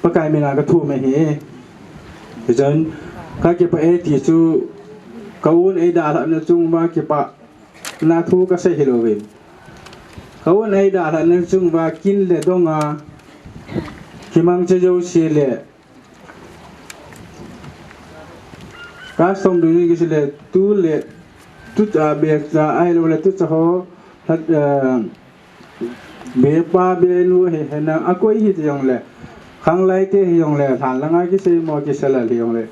pa kai mi na ka thu me hi jan ka ke pa e ti chu kaun ai da la na chung ba ki pa na thu ka se hilovin kaun ai da la na chung ba kin le donga kimang che jo si le ka som du ni ki le tu cha be cha ai lo le tu cha ho hat be pa be nu he na a koi hi ti yong le khang lai te hi yong le than la ngai ki se mo ki se la li yong le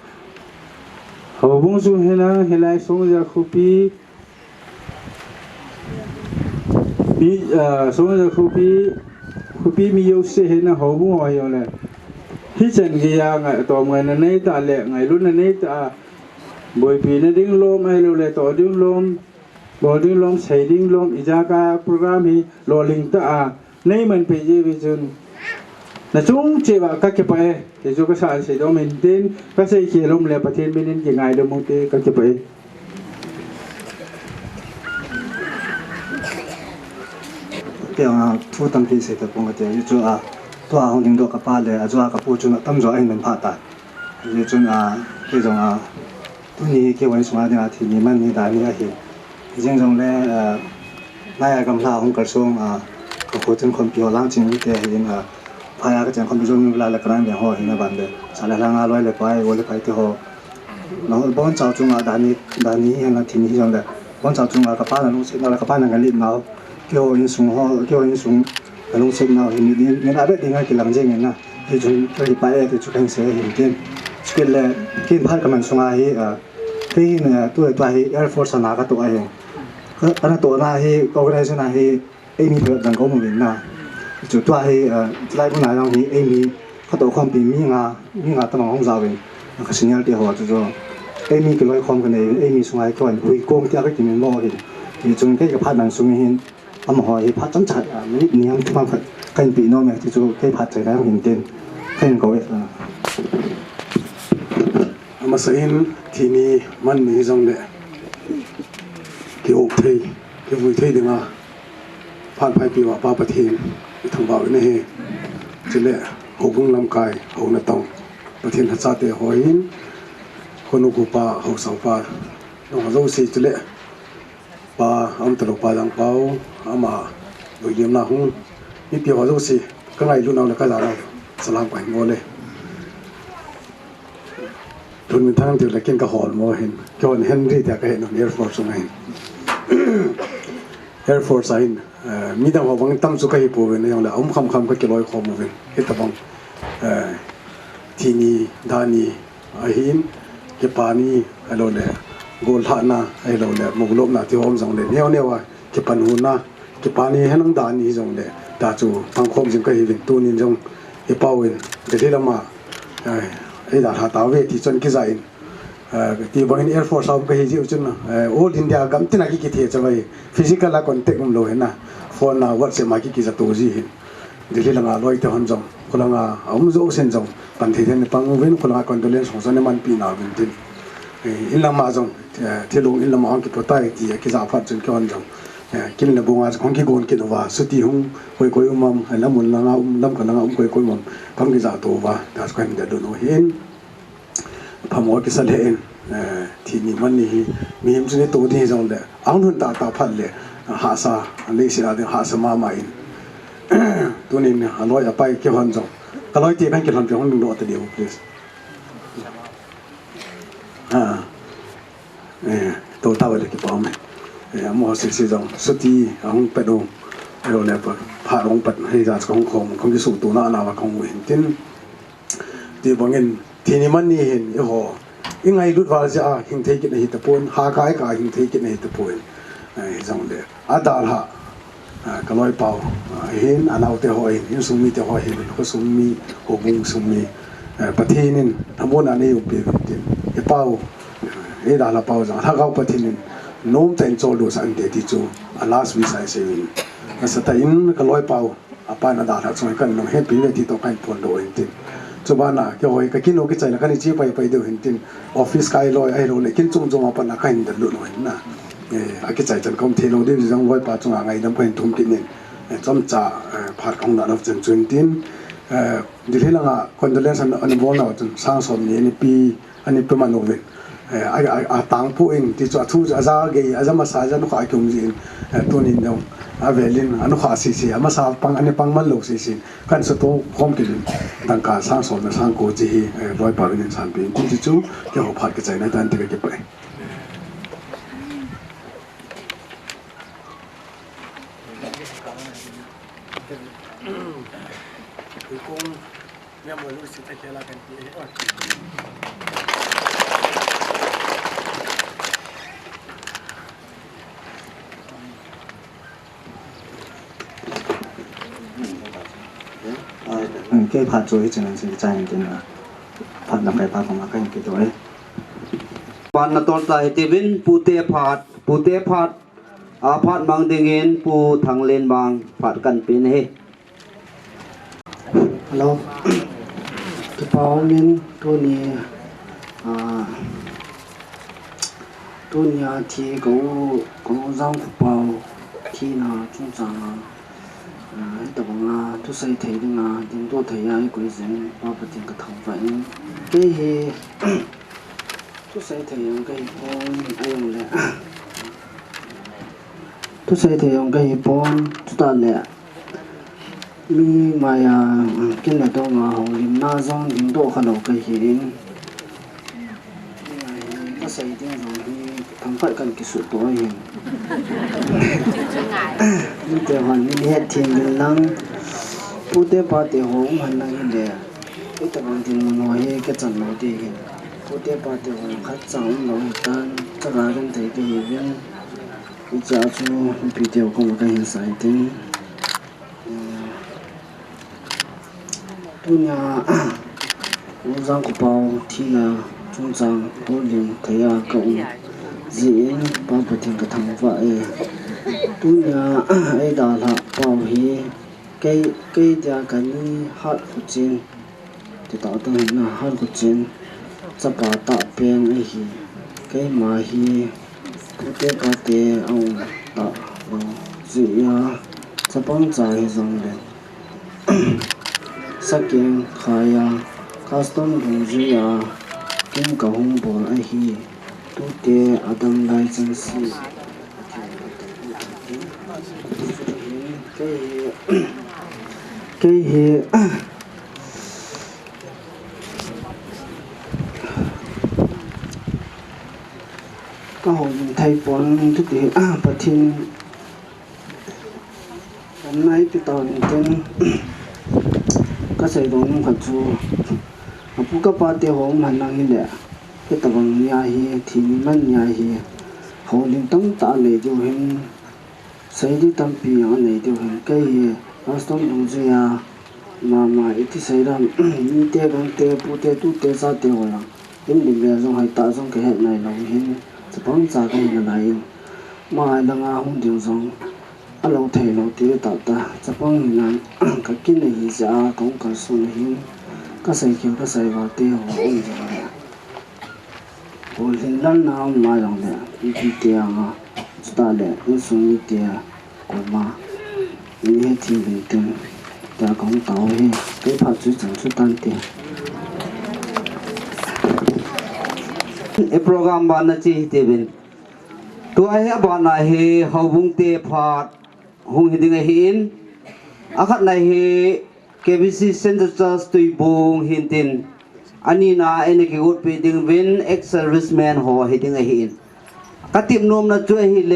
ho bung su hena helai song ja khupi bi song ja khupi mi yo se hena ho bung ho yo le hi chen gi ya nga to ngai na nei ta le ngai lu na nei ta boi pi na ding lom ai lo le to ding lom bo ding lom sei ding lom ijaka program hi lo ling ta nei man pe je bi chun na chung che ba ka ke pa e jo ka sa se do men tin ka sei ke lom le pa then min ki ngai do mo te ka ke pa ke nga thu tam ti se ta pong ka te yu chu a to a hong ding do ka pa le a jo ka pu chu na tam jo ai men pha ta yu chu a ke jong a tu ni ke wan sma de a thi ni man ni da ni a hi jing jong le na ya gam la hong ka song a ka pu chen kon pi ho lang ching ni te hin aพายก็จะคนไปจนเวลาละกลางเดียวหินะบันเดสารลางลอยเลยไปวันเลยไปที่หอน้องบ้านเจ้าจุงดานี้เห็นละทีนี้จังเลยบ้านเจ้าจุงกับป้าลุงเสกกับป้านั่งกันลิ้นเนาเกี่ยวอินสูงหอเกี่ยวอินสูงลุงเสกเนาเห็นนี่เนี่ยอะไรที่งั้นกินหลังเจงนะที่จุงที่ไปที่จุงเสียเห็นกินสกิลเลยกินพัดกับมันสูงอะไรที่เนี่ยตัวให้ Air Force นาก็ตัวเองก็นั่นตัวนาให้ก็ได้ชนะให้ไอ้มีเพื่อนดังก็มึงเห็นนะจุดตัวให้ไล่พวกนายเราที่เอ็มีเขาตัวความปีมีงาตั้งห้องสาวเองก็สิ่งที่เขาจะเอ็มีก็ลอยความกันเองเอ็มีสมัยก่อนคุยโกงที่อะไรที่มันมอเห็นที่จงแค่กับพัดมันสูงเห็นอมหอยพัดจังจัดมันนี่ยังที่มันกันปีน้องเนี่ยที่จงแค่พัดใจแล้วเห็นเด่นแค่เขาเองมาใส่ที่นี่มันมีจังเลยเกี่ยวกับที่เกี่ยวกับที่ดึงอ่ะผ่านไปปีว่าป้าประเทศทางบ่าวนี่จะเละหกวงลำกายหกนาตองประเทศฮัตซาเตหอยคนอุกปาหกสาวปาน้องเราสิจะเละปาอัมตลกปาดังเปาอามาโดยเยี่ยมนาหงมีเปียวเราสิก็ไงรุ่นเราเลยก็จะเราสลามไปงอเลยทุนเป็นทางที่เราเก่งกระหอบมอเห็นจอห์นเฮนรี่แต่ก็เห็นเอร์ฟอร์สไงAir Force อินมีแต่ว่าบางตั้มสุขให้ปูเป็นอย่างไรคำก็เกี่ยวกับข้อมูลเป็นเหตุบังที่นี่ด้านนี้หินเก็บปานี่ไอ้เราเลยโกลท่านะไอ้เราเลยมุกลบนะที่ห้องส่งเลยเนี่ยว่าเก็บปันหุ่นนะเก็บปานี่ให้น้องด้านนี้ส่งเลยตาจูฟังข้อมูลก็เห็นตัวนี้ส่งไอ้เป้าเองเดี๋ยวที่เรามาไอ้ดาราตาเวทีจนกิจใจที่บางที Air Force เราไปเห็นจุดนะAll India กัมที่นักกิจจะไป physical ละคอนเทคมันรู้เห็นนะโฟนนะวัดเสียมากิจจะตัวจีเห็นเดี๋ยวที่เราลอยเท่าหันจงคนละเอาไม่รู้เส้นจงปันที่เนี่ยปังเว้นคนละคอนโดเลนส์ของสันนิมันปีนาวินทินอินละมาจงที่ลงอินละมาอังกิปตายที่กิจอาพัดจนก้อนจงกินละบงอาของกิโกนกินว่าสุดที่หงคุยมัมละมุนละงาลำกันละงาคุยมัมพังกิจาตัวว่าแต่สกัยมันจะโดนเห็นพมอกิสเลนที่นี่มันนี่มีมันจะตัวที่จังเลยอังนุนตาพันเลยหาซาเลสิอาเดหาสมาใหม่ตัวนี้เนี่ยลอยไปเกี่ยวหันจังก็ลอยตีกันเกี่ยวหันเกี่ยวหันหนึ่งดอกแต่เดียว please ตัวเท่าเลยกี่ปอมมอสิจังสุดที่อังเป็ดองเราเนี่ยผ่าลงเป็ดให้จากของที่สูตัวน่าหนาวของเห็นที่บางเงินที่นี่มันนี่เห็นโอ้โหยังไงรุดว่าจะหิงเทกินในหิตปุ่นหากายกายหิงเทกินในหิตปุ่นจังเลยอาดาลฮะก็ลอยเป่าเห็นอันเอาแต่หอยยังสุ่มมีแต่หอยเห็นก็สุ่มมีหกมุงสุ่มมีประเทศนึงทั้งหมดอันนี้อยู่เป็นเป่าดาลเป่าจังถ้าเขาประเทศนึงโน้มแต่งโจดูสันเดติจูอัลลาสวิสัยเซวินสไตน์ก็ลอยเป่าอาปานาดาลสมัยกันน้องเห็นปีเวทีตกกันปนโดยจริงจุบันน่ะเกี่ยวกับกินโลกิจใจแล้วกันจีไปเดี๋ยวเห็นจินออฟฟิศไกลลอยไอ้เราเลยกินจงมาปนนักขันเดือดร้อนนะอากิจใจจนคอมเทโลดิจังไว้ป่าจงอะไรน้ำเป็นทุ่มกินเนี่ยจำจ่าผ่านของนั้นจนจุนตินดิที่เราคนจะเล่นสันอันนี้วอลเราจนสร้างสมนี้อันนี้ปีอันนี้ประมาณโนเวนต่างผู้เองที่จะทูจะอาเกย์อาจะมาสายจะนุขายกงจีนตัวนี้เนี่ยอาเวลินอนุขาสีอามาสาปังอันนี้ปังมันโลกสีกันสุดโต่งพร้อมกินต่างการสร้างสมสร้างโกจีร้อยปารินสารปีนที่จู่เกี่ยวกับผ่านกิจใจในด้านที่เก็บไป给怕做一只能是在一点了，怕能给怕ของมากันกี่ตัวปานตอนตายที่วินปูเตพาดอาพาดบางเดงเงินปูทางเลนบางพาดกันเป็นเฮ Hello ที่พอมินตัวนี้ตัวนี้ที่กูร้องกูเป่าที่น่ะจุนจังแต่ว่าทุกสิ่งที่ดึงดึงตัวที่ยังกุยสิงป้าปฏิกระทำไปก็เฮทุกสิ่งที่ยังก็ปนไอ้ยังแหละทุกสิ่งที่ยังก็ปนจุดนั้นแหละมีมายากินแล้วต้องมาหงลิมน้าซองดึงตัวขนมก็เห็นก็ใส่ดึงตรงที่ทำไปกันกิสุตัวเองมีแต่วันนี้เฮ็ดทิ้งลังผู้เตปาเตหงมันนั่งเดียไอ้ตะวันที่มันน้อยก็จันเราดีเห็นผู้เตปาเตหงคัดจังเราตันจะการกันไทยก็เห็นอีจ้าจูปีเดียวก็มากันใส่ถึงตัวเนี้ย我让个包提了中章多领他呀狗人把不停个头发ตัวเนี้ยไอ้ดาละ包黑给点กันนี่ฮัดขุจินที่ต่อตั้งน่ะฮัดขุจินจะปาตะเป็นไอ้ฮี给มาฮีผู้เตปาเตเอาตะจี呀จะปังใจจังเลยสักเกงขายาคัสตอมดูจียากินกะหงบอลไอ้ฮีตัวเตอดัมไลเซนซีcái có hồi thầy bọn thức thì bà thiên hôm nay cái tàu trên các sài gòn khẩn chú bố các bà tiêu hồn hành năng như cái tàu bằng nhà hi thì mình nhà hi hồi liên tâm tạ này tiêu hình xây đi tâm pi này tiêu hình cái Aston Bunzia mà ít xây ra như thế gần thế bố thế tu thế sao thế rồi nhưng mình bây giờ hay tạo xong cái hệ này là hiện sẽ bắn ra cái hình này mà ai đang không điều xong ở lâu thầy lâu thế tạo ta sẽ bắn hình này cái kinh này hiện ra cũng cả xuân hiện các xây kiểu các xây vào thế họ ổn rồi hồi hiện lần nào mà lòng này đi tiền à ta để những xuân đi tiền của màนี่ให้ทีเป็นตึงแต่ของเต่าให้ได้ผัดจุดจังชุดตันเตียโปรแกรมบานจีเตบินตัวไอ้บานไอ้เฮาบุงเตผัดหงหิดิงไอ้หินอาคัดในเฮ KBC Center Trust ตุยบุงหินตินอันนี้นะไอ้นี่คืออุดไปดิงวิน ex serviceman หอหิดิงไอ้หินกติมนมนะช่วยหิเล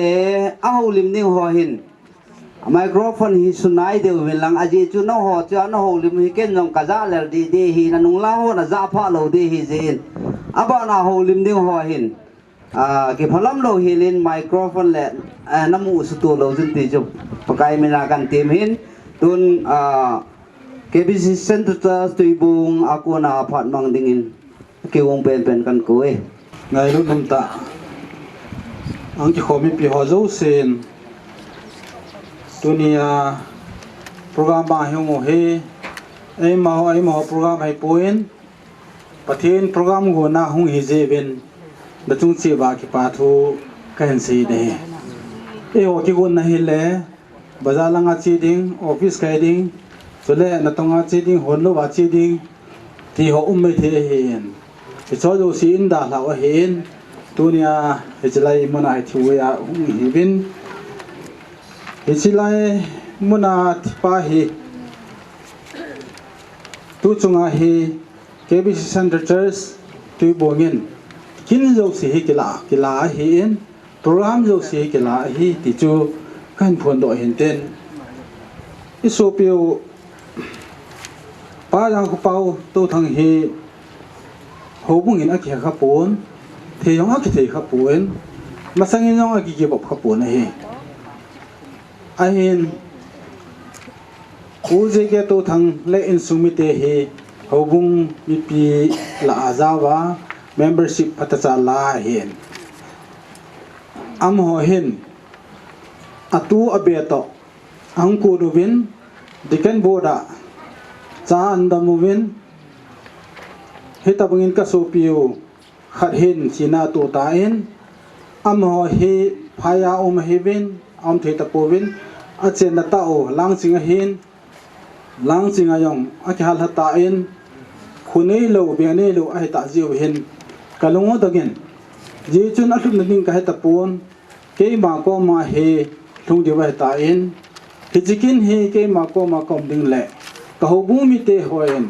เอาลิมนิ่งหอหินmicrophone hi sunai de wilang aji chu no ho cha no ho lim hi ken nong kaza ler di de hi na nung la ho na za pha lo de hi zin aba na ho lim ding ho hin ke phalam lo hi lin microphone le namu su tu lo jin ti chu pakai mena kan tim hin tun KBC Center Trust tui bung akuna phat mang dingin ke wong pen kan ko e ngai lu num ta ang ki khomi pi ho zo sen dunia program ba hiong mo he ai ma program hai point pathin program go na hung hi je ben da chung chi ba ki pa thu kan si de e ho ki go na hi le bazar langa chi ding office kai ding chole na tonga chi ding hon lo ba chi ding ti ho me the hen e cho do si in da la wa hen dunia e chlai mona hai thu ya hung hi bin Isilai muna tipa hi tu chunga hi KBC Center Church tu bongin kin zo si hi kila hi in program zo si kila hi ti chu kan phon do hin ten isopio pa jang ku pau tu thang hi ho bungin a kha pon the yong a ki the kha pon masangin yong a ki ki bop kha pon hi ahin คูเจเกโตทังและอินสุมิเตเฮเฮาบุงมีปีละอาซาวา membership พัตจาลาเห็นอัมโหเห็นอตูอเบโตอังกูดูวินดิกันโบดาจาอันดามูวินเฮตาบังอินกะโซปิโอขัดเห็นสีนาตัวตาเอ็นอัมโหเฮพายาอมเฮเวนอัมเทตะโปวินอาเจนตาโอลังสิงเห็นลังสิงยองอาคิฮัลตาเอ็นคุณเอโลเบียนเอโลไอตาจิวเห็นกะลงอตะเกนเจจุนอัตุนนิงกะเฮตะปอนเกมาโกมาเฮทุงจิวะตาเอ็นฮิจิกินเฮเกมาโกมาคอมดิงแลกะฮูบูมิเตโฮเอ็น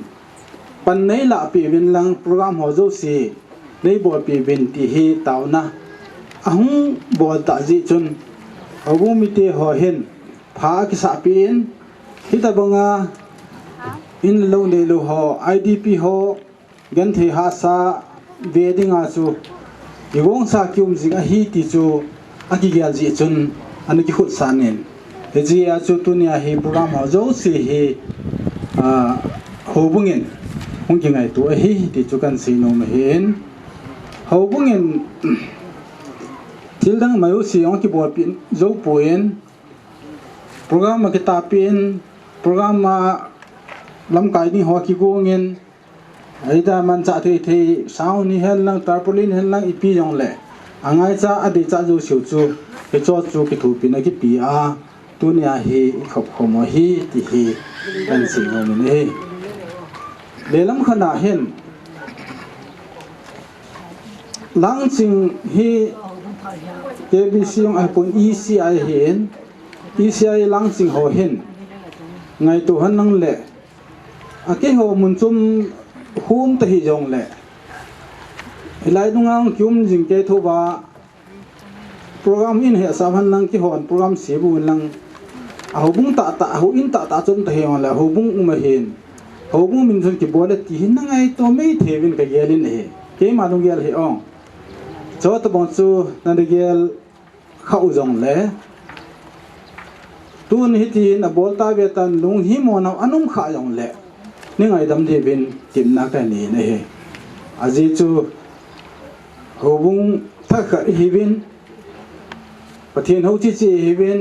ปันเนละปีวินลังโปรแกรมโฮโซซีในบอปีวินที่เฮตาวนะอะหุงบอตะจิจุนฮูบูมิเตโฮเห็นพากิสะปีนฮิตะบังาอินโลเนโลโฮ IDP โฮกันเทหาซาเวดิงอาซูยงซาคิอุมซิงอะฮีติจูอะกิกยาจิจุนอันกิขุดซานินเฮจิอาจูตุเนียเฮโปรแกรมโฮโซซีเฮโฮบุงินฮงกิงไอตัวเฮติจูกันซีโนมเห็นโฮบุงินทิลดังมายุสิองกิบอปินโจปุเอ็นโปรแกรมมากิตาปินโปรแกรมมาลำไก่นี่หัวกิโกเงินไอ้ดามันจะเทสาวนี่เห็นลังตาปลินเห็นลังอีปียองเล่อังไงจะอดีตจะจูสิวจูไปจอดจูกิถูปินกิปีอาตัวเนี้ยเฮขบขมเฮติเฮกันสิงห์มันเอเดลัมขณะเห็นหลังจิงเฮเดบิซิองไอปุ่น ECI เห็น ECI หลังจิงหัวเห็นไงตัวหันนั่งเละอาเกหัวมุนจุ่มหุ่มตะหิจงเละหลายตรงนั้นคิวมจิงเกทัวโปรแกรมอินเหตุสามพันนั่งที่หัวโปรแกรมเสียบุญนั่งเอาบุ้งตาเอาอินตาจุ่มตะหิจงเละเอาบุ้งอุมาเห็นเอาบุ้งมินจุนที่บัวเละที่หินนั่งไงตัวไม่เทวินกับเยลินเหเกมาลงเยลเหอ่องจอดบางส่วนนั่นเกลเข้าจงเละตัวนี้ที่นับบอลตาเวตันลุงหิมอนเอาอันนุ่มขาจงเละนี่ไงดำเทวินจิมนักกันนี่นะเฮอาจิจูหูบุงทักฮิวินประเทศเขาจีฮิวิน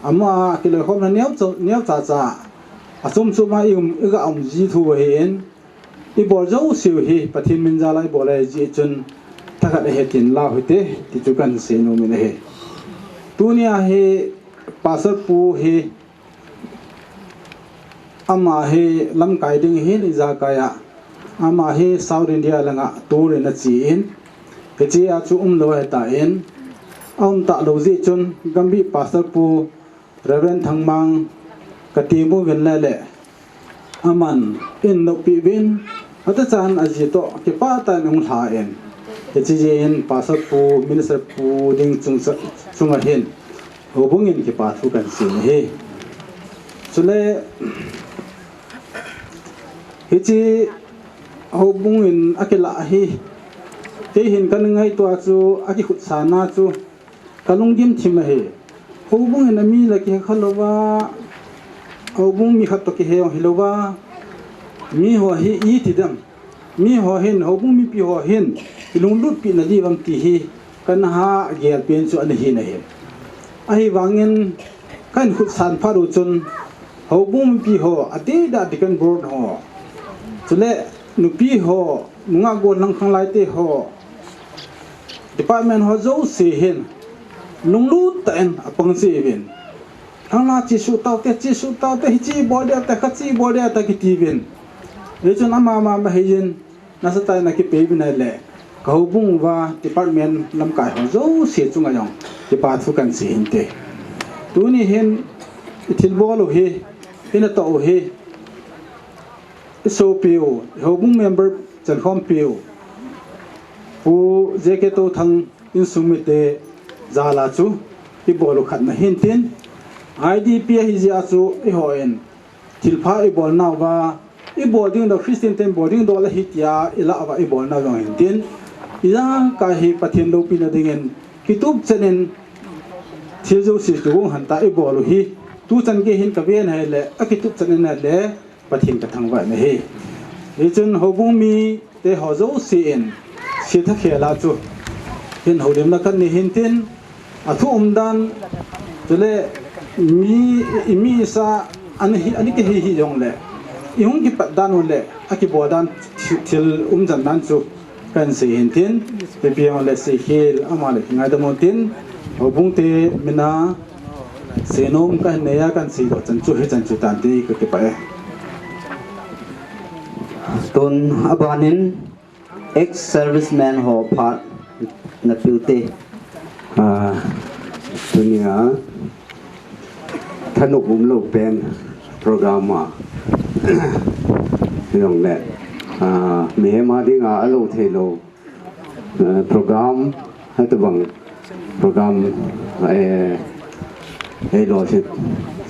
อามากิเลสเขาเนี่ยเนี้ยจ่าอาสมสุมาอิมอีกอ่ำจีทัวเห็นอีบอลเจ้าสิวเฮประเทศมินจาลายบอลไอจีจนทักเฮตินลาหุเตที่จุกันเซโนมินเฮตัวนี้เฮปัสปูเฮอามาเฮลำไก่ดึงเฮนิจากายะอามาเฮซาวด์อินเดียลังอ่ะตัวเรนจีนเฮจีอาจูลอยตาเอ็นตะโลจิจนกัมบีปัสปูเรเวนทังมังกติมูวินเล่เล่อามันอินนกปีวินอัตจานอาจิโตกิปาตานุงหาเอ็นเฮจีเจนปัสปูมินิสเตอร์ปูดิงจุงเห็นโอบุงินกิปาทุกันสิเฮสุเลฮิจิโอบุงินอากิละฮีเฮเห็นกันไงตัวจูอากิขุดสานาจูกะลุงยิมทิมเฮโอบุงินมีละกิขลว่าโอบุงมีขับตะกิเฮองฮิลว่ามีหัวฮีอีติดำมีหัวเห็นโอบุงมีปีหัวเห็นลุงลุดปีนาดีวังตีฮีกันหาเกียรเป็นจูอันฮีนะเฮไอ้วางเงินกันขุดสานพารุจนโอบุงมีปีหัวอดีตดิกันบรอดหัวสุเลนุปีหัวนุงอาโกนลังขังไลเตหัวดีพาร์ตเมนต์หัวโจ้เสียเห็นลุงลุดแต่นอปังเสียเห็นทั้งนั้นจีสุตเอาแต่ฮิจีบอดีแต่ขัดจีบอดีแต่กิตีเห็นเรื่องนั้นมาเห็นน่าสนใจนักกิเปย์เป็นอะไรเขาบุ้งว่าดีพาร์ตเมนต์ลำไก่หัวโจ้เสียจุงอะไรดีพาร์ตฟุกันเสียเห็นเตะตัวนี้เห็นทิลบอลเห็นตัวเห็นโซพิวเขาบุ้งเมมเบอร์จันคอมพิวผู้เจเกโตทั้งอินสุมิเตจาลาจูที่บอลขัดมาเห็นเต็นIDP ฮิจิอาจูอีหัวเอ็นทิลพาอีบอลน่าว่าอีบอลดิ้งดอกคริสเตียนเต็มบอลดิ้งดอกละฮิตยาอีละว่าอีบอลน่าว่าเห็นเต็นอีร่างกายฮิปะเทียนโลปีนาดิ่งเงินคิดทุบเจนินทิลจูสิสกุงหันตาอีบอลฮี tu chan ge hin ka ven hai le akitu chan na le pathin ka thang wa ne he e chun hobung mi te ho zo si en si tha khela chu hin hodem na kan ni hin tin athu dan tele mi sa ani ke hi jong le ihung ki pat dan le aki bo dan til jan dan chu kan se hin tin pe piang le se khel amale ngai da mon tin hobung te mina senom ka neya kan si do chan chu he chan chu tan ti ke pa ton abanin ex serviceman ho phat na pilte dunia thanuk lo pen program yong le me ma dinga alo thelo program hatawang program lo sit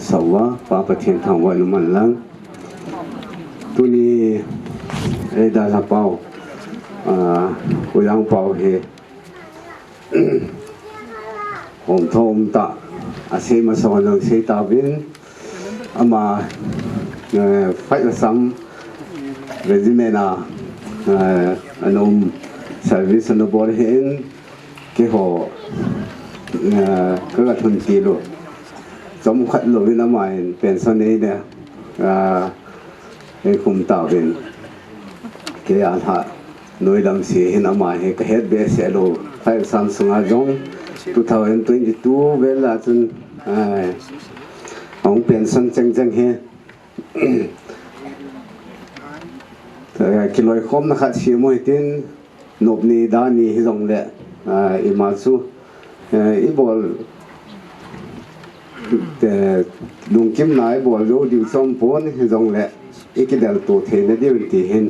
sawa pa pathin thang wa man lang tuni da sa pau ko yang pau he om thom ta ase ma so lo se ta bin ama fight sam regime na anom service no bor hen ke ho ka ga thun ti lo som khat lo na mai pension ne ne e kum ta bin ke a tha noi dam si hin ama he ka het be se lo fight sam sunga jong 2022 vela chun ong pension chang he kiloi khom na khat si moi tin nop ni da ni hi jong le i ma chu i bol te lung kim nai bol lo diu som pon hi jong le i ki dal to the na diu ti hin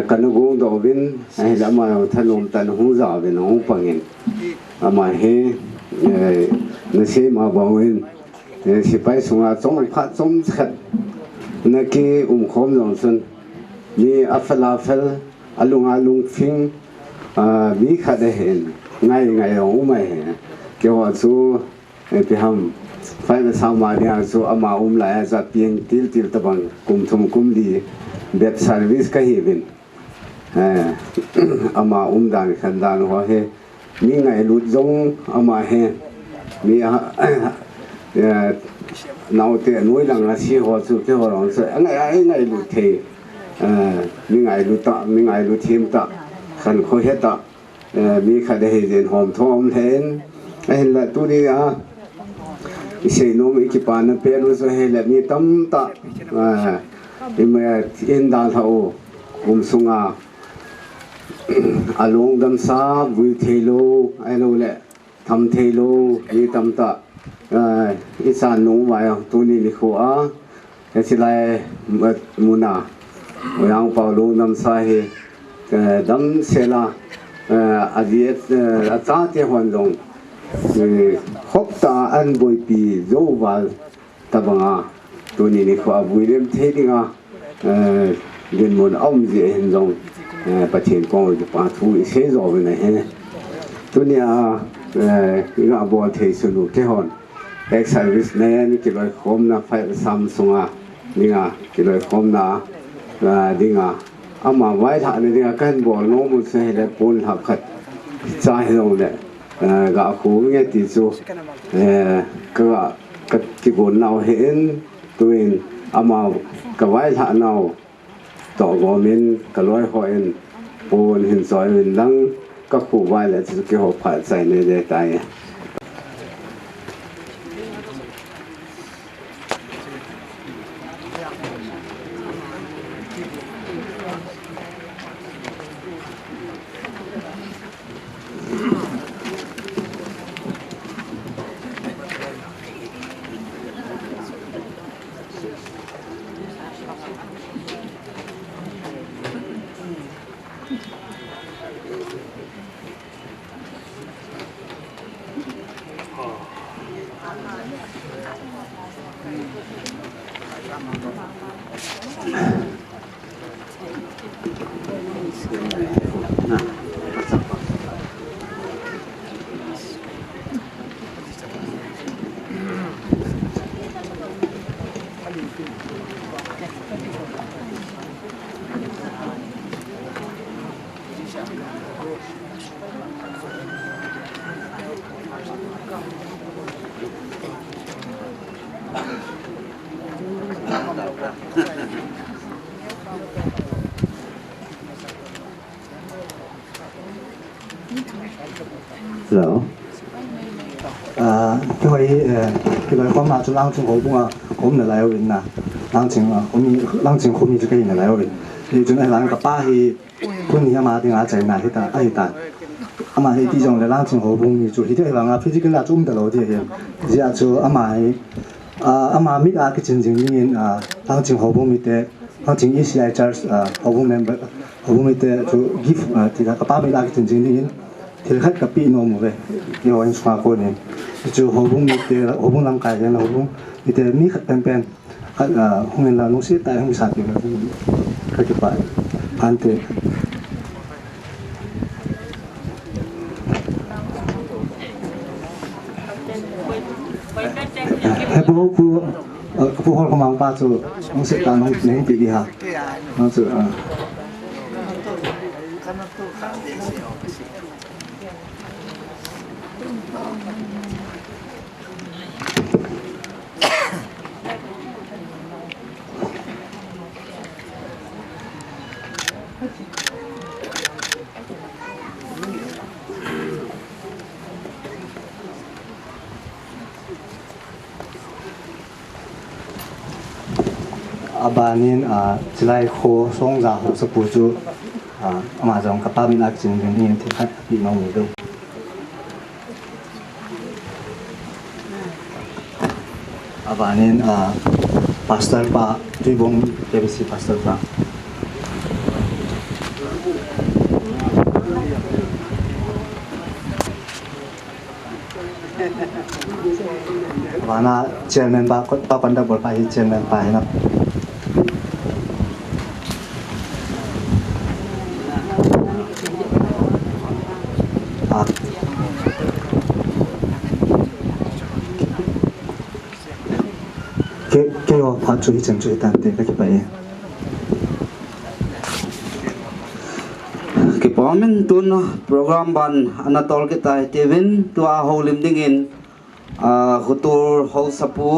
kan go do win ai la ma thanom tan hu za be no pangin ama he na se ma bawin si pai sunga chong pha chom khat na ki khom long sun ni afalafel alung phing mi kha de hen ngai o mai ke wa chu pe ham fai na sa ma dia chu ama la za pieng til tabang kum thum kum li bet service ka hi bin ama dan khan dan ho he mi ngai lu jong ama he mi nau te noi lang la si ho chu ke ho rong se ngai lu the mi ngai lu thim ta khan kho he ta mi kha de he jen hom thom hen ai la tu ni se no mi ki pa na pe no so he la mi tam ta i me in da tha o sunga along dam sa vui thelo ai lo le tham thelo mi tam ta i san no wa tu ni li kho a si lai muna yang pa lo dam sa he dam se la aviet a ta te hon long khop ta an boi pi zo wal tabanga tu ni li kho a vui lem the dinga gen mon om je hen long pa chen ko ju pa thu se zo ne he tu ni a ga bo the su lu ke hon ex service ne ni ki loi khom na fai samsunga ninga ki loi khom na dinga ama wai tha ne dinga kan bo no mu se le pon ha khat cha he lo le ga khu nge ti chu ka ki bo nau hen tuin ama ka wai tha nau to go min ka loi ho en pon hin soi min lang ka khu wai le chu ki ho pha sai ne de tai Hello. Cái cáiความมาจุลังจึงผมว่าผมน่ะแล้ววินน่ะลังจึงผมมีลังจึงผมมีจะกินน่ะแล้ววินนี่จนไอ้หลังกับป้าที่พุ่นนี่มาถึงอาใจน่ะที่ตาไอ้ตาอามาที่ที่จงเลยลังจึงผมมีจุที่ที่หลังอ่ะพี่ที่กันละจุ่มตลอดที่เห็นจะจุอามามิดอาคือจริงๆนี่ลังจึงผมมีแต่ลังจึงอีซีไอจัร์ผมเมมเบอร์ผมมีแต่จุกิฟต์ที่กับป้ามิดอาคือจริงๆนี่ที่ขัดกับปีนมเลยนี่วันสมาคมเนี่ยจู่หัวบุ้งมีแต่หัวบุ้งร่างกายเนี่ยหัวบุ้งมีแต่มีขัดเป็นขัดห้องเงินเราลุงเสียตายห้องสัตว์อยู่แล้วก็จะไปพันเตะให้ผู้คนกำลังป้าจู่ลุงเสียตายน้องเลี้ยงปีกี่ฮะน้องจู่abanin chilai kho songja ho sapuju amazon kapamin akchin ni thikhat pi no mi do abanin pastor pa tibong KBC pastor pa wana chairman ba ko pa panda bol pa hi chairman pa hi na ke yo pha chui chen chui tan te ka ki pai ke pamen tun program ban anatol ke tai tevin tua holim dingin khutur ho sapu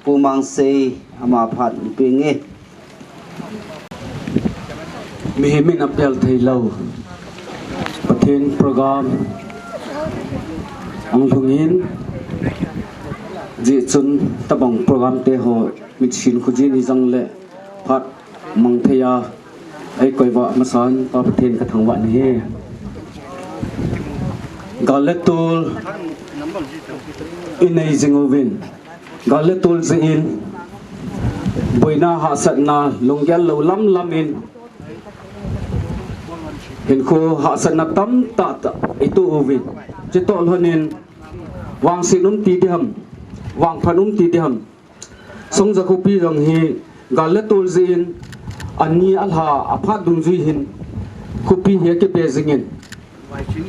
pumang sei ama phat pinge mihimin apel thailau pathen program ang lungin ji chun tabang program te ho mitsin khujin izang le phat mangthaya ai koiwa masan pa pathen ka thangwa ni he galetul inai jingovin galetul zin boina hasatna longyal lo lam lamin hin khu hasatna tam ta itu ovin chitol honin wang sinum ti diham wang phanum ti diham songja kopi rang hi galetul zin ani alha apha dungji hin kopi he ke pe zingin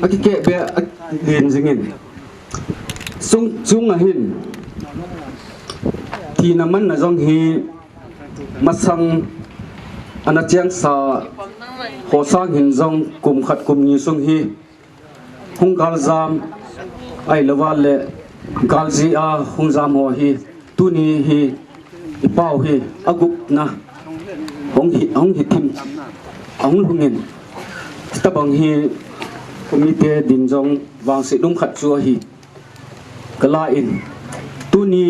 aki ke be din zingin sung hin ti naman na jong hi masang anachang sa hosang hin jong kum khat kum ni sung hi hunggal jam ai lawal le galji a hungjam ho hi tuni hi ipau hi agup na hong hi tim ong lungin tabang hi komite din jong wang se dum khat chu hi kala in tuni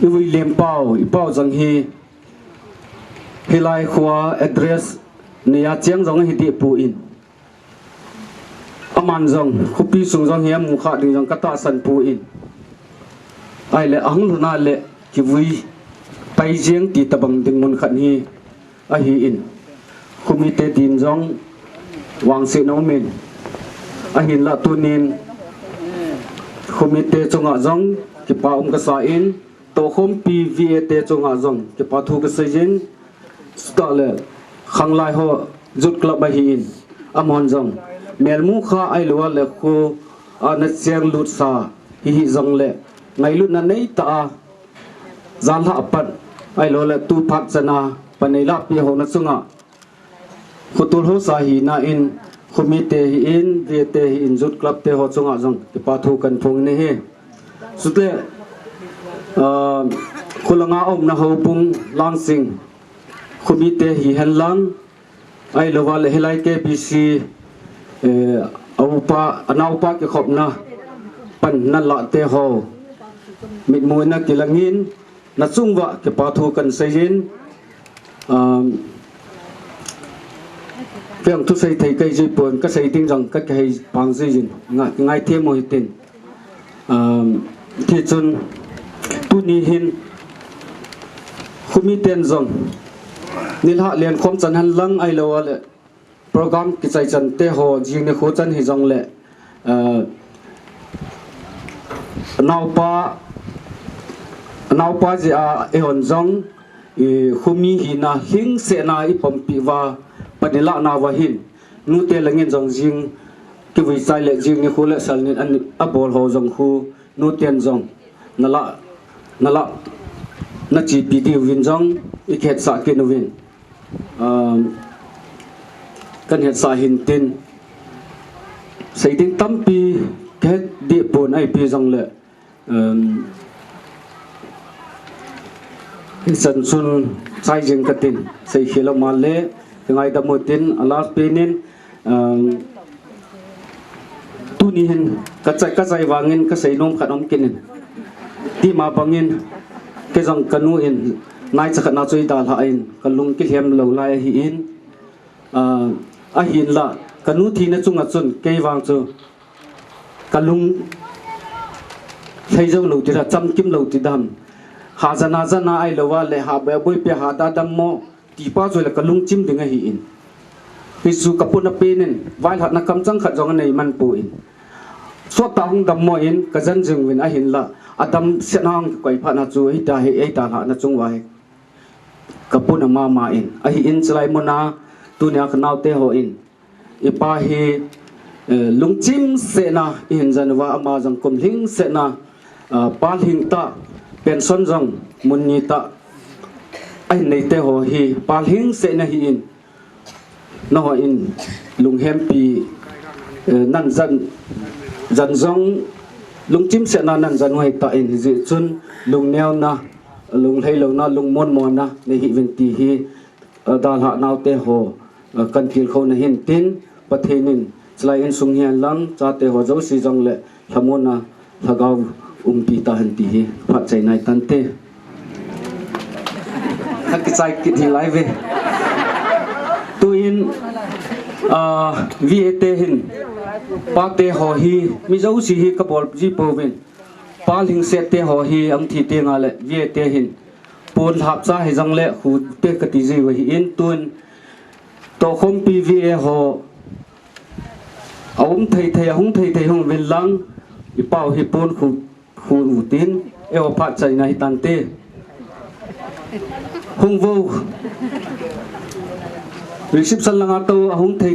iwi lempau ipau jang hi hilai khwa address niya chiang jong hi ti pu in aman jong khupi sung jong hiam mu kha ding jong kata san pu in ai le ang luna le ki vui pai jeng ti tabang ding mun khat hi a hi in komite din jong wang se no men a hin la tunin komite chunga jong ki pa ka sa in to khom PVA te chunga jong ki pa thu ka sejin stale khanglai ho jut club ba hi in amon jong melmu kha ai lo le ko ana cheng lut sa hi jong le ngai lut na nei ta zan la pat ai lo le tu phat chana panela pi ho na chunga khutul ho sa hi na in คุมีเตหิอินเวเตหิอินจุดกลับเตหอจงอ่ะจงที่ปาทูกันพงนี่เฮสุดเลยคุณละงาอมนะฮูปุงลางสิงคุมีเตหิเฮลังไอละวาเลเฮไลเกบีซีเอาปาอนาวปาเกขอบนะปันนั่นละเตหอมิดมวยนักกิลังินนัดซุ่งวะเกปาทูกันเซยินเรื่องทุกสิ่งที่เกิดขึ้นบนก็สิ่งที่จังก็เกิดบางสิ่งง่ายเที่ยวมวยตินที่จนตุนีหินคุมีเตียนจังนิลหะเรียนความจันหันลังไอเลวะเลยโปรแกรมกิจจันเตหอจิงในโคจันหิจังเลยนาวปาจีอาเอฮอนจังคุมีหินาหิงเสนาอิปมปิวาปนิละนาวะหินนูเตลังเงินจังจิงกิวิจัยเลจิงในโคเลสัลนินอันอับบอลหอจังคูนูเตียนจังนั่นละนักจีพีดีวินจังอีกเหตุสากินวินกันเหตุสาหินตินใส่ดิ้งตั้มปีแค่เดียบปนไอปีจังเลยสันสุนใส่จิงกตินใส่เขลมาเล่ยังไงดำมุตินอลาสเปนินตุนีหินกระจายวางินกระใส่นมขนมกินที่มาบังอินก็จังกันนูอินนายจะขนาดช่วยดาลหาอินกันลุงกิเลมเหล่าลายหินหินละกันนูทีนั้นจุงอัดจุนเกยวางจูกันลุงใช้เจ้าเหล่าที่ระจำกิมเหล่าที่ดำหาจันไอเหล่าว่าเลยหาแบบบุยเปียหาดาดำโมตีป้าช่วยละกันลุงจิ้มดึงหินพิสูกับปุ่นปีนินไว้หัดนักกำจังขัดจงในมันปูอินสวดตาหงดำโมอินกระจันจึงวินหินละอาดัมเสียนางก่อยพานาจูฮิตาเฮไอตาหานาจงไว้กับปุ่นมาอินหินสไลมนาตัวนี้ขนาวเตหอินอีป้าเฮลุงจิ้มเสนาอินจันว่ามาจังกุมลิงเสนาปาลิงตาเป็นส่วนจังมุนีตาไอในเตหเฮปาลิงเสนาหินนออินลุงเฮมปีนั่นจันจงลุงจิ้มเสนานั่นจันไว้ตาอินจิจุนลุงเนียวนะลุงให้เรานะลุงมอนนะในหิวินตีฮีดาลหานาวเตหกันกิลเขาในหินตินประเทศนินสลายอินสุงเฮียนลังจาเตหเจ้าสีจังเละขโมนะทกาวปีตาหันตีฮีพัดใจในตันเตฮักกิจใจกิจไลฟ์เวตัวอินวีเอเตหินปาเตหอฮีมิเจ้าสีฮีกบอลจีโปวินปาลิงเซเตหอฮีอังทีเตงาเละวีเอเตหินปูนทับซาให้จังเละหูเตกติจีวะอินตุนโตคมปีวีเอหอเอาไทยหงเวลลังอีเป้าฮิปูนหูหูตินเอวพัดใจในตันเตหงวูริสิบสันลังอาโตหงไทย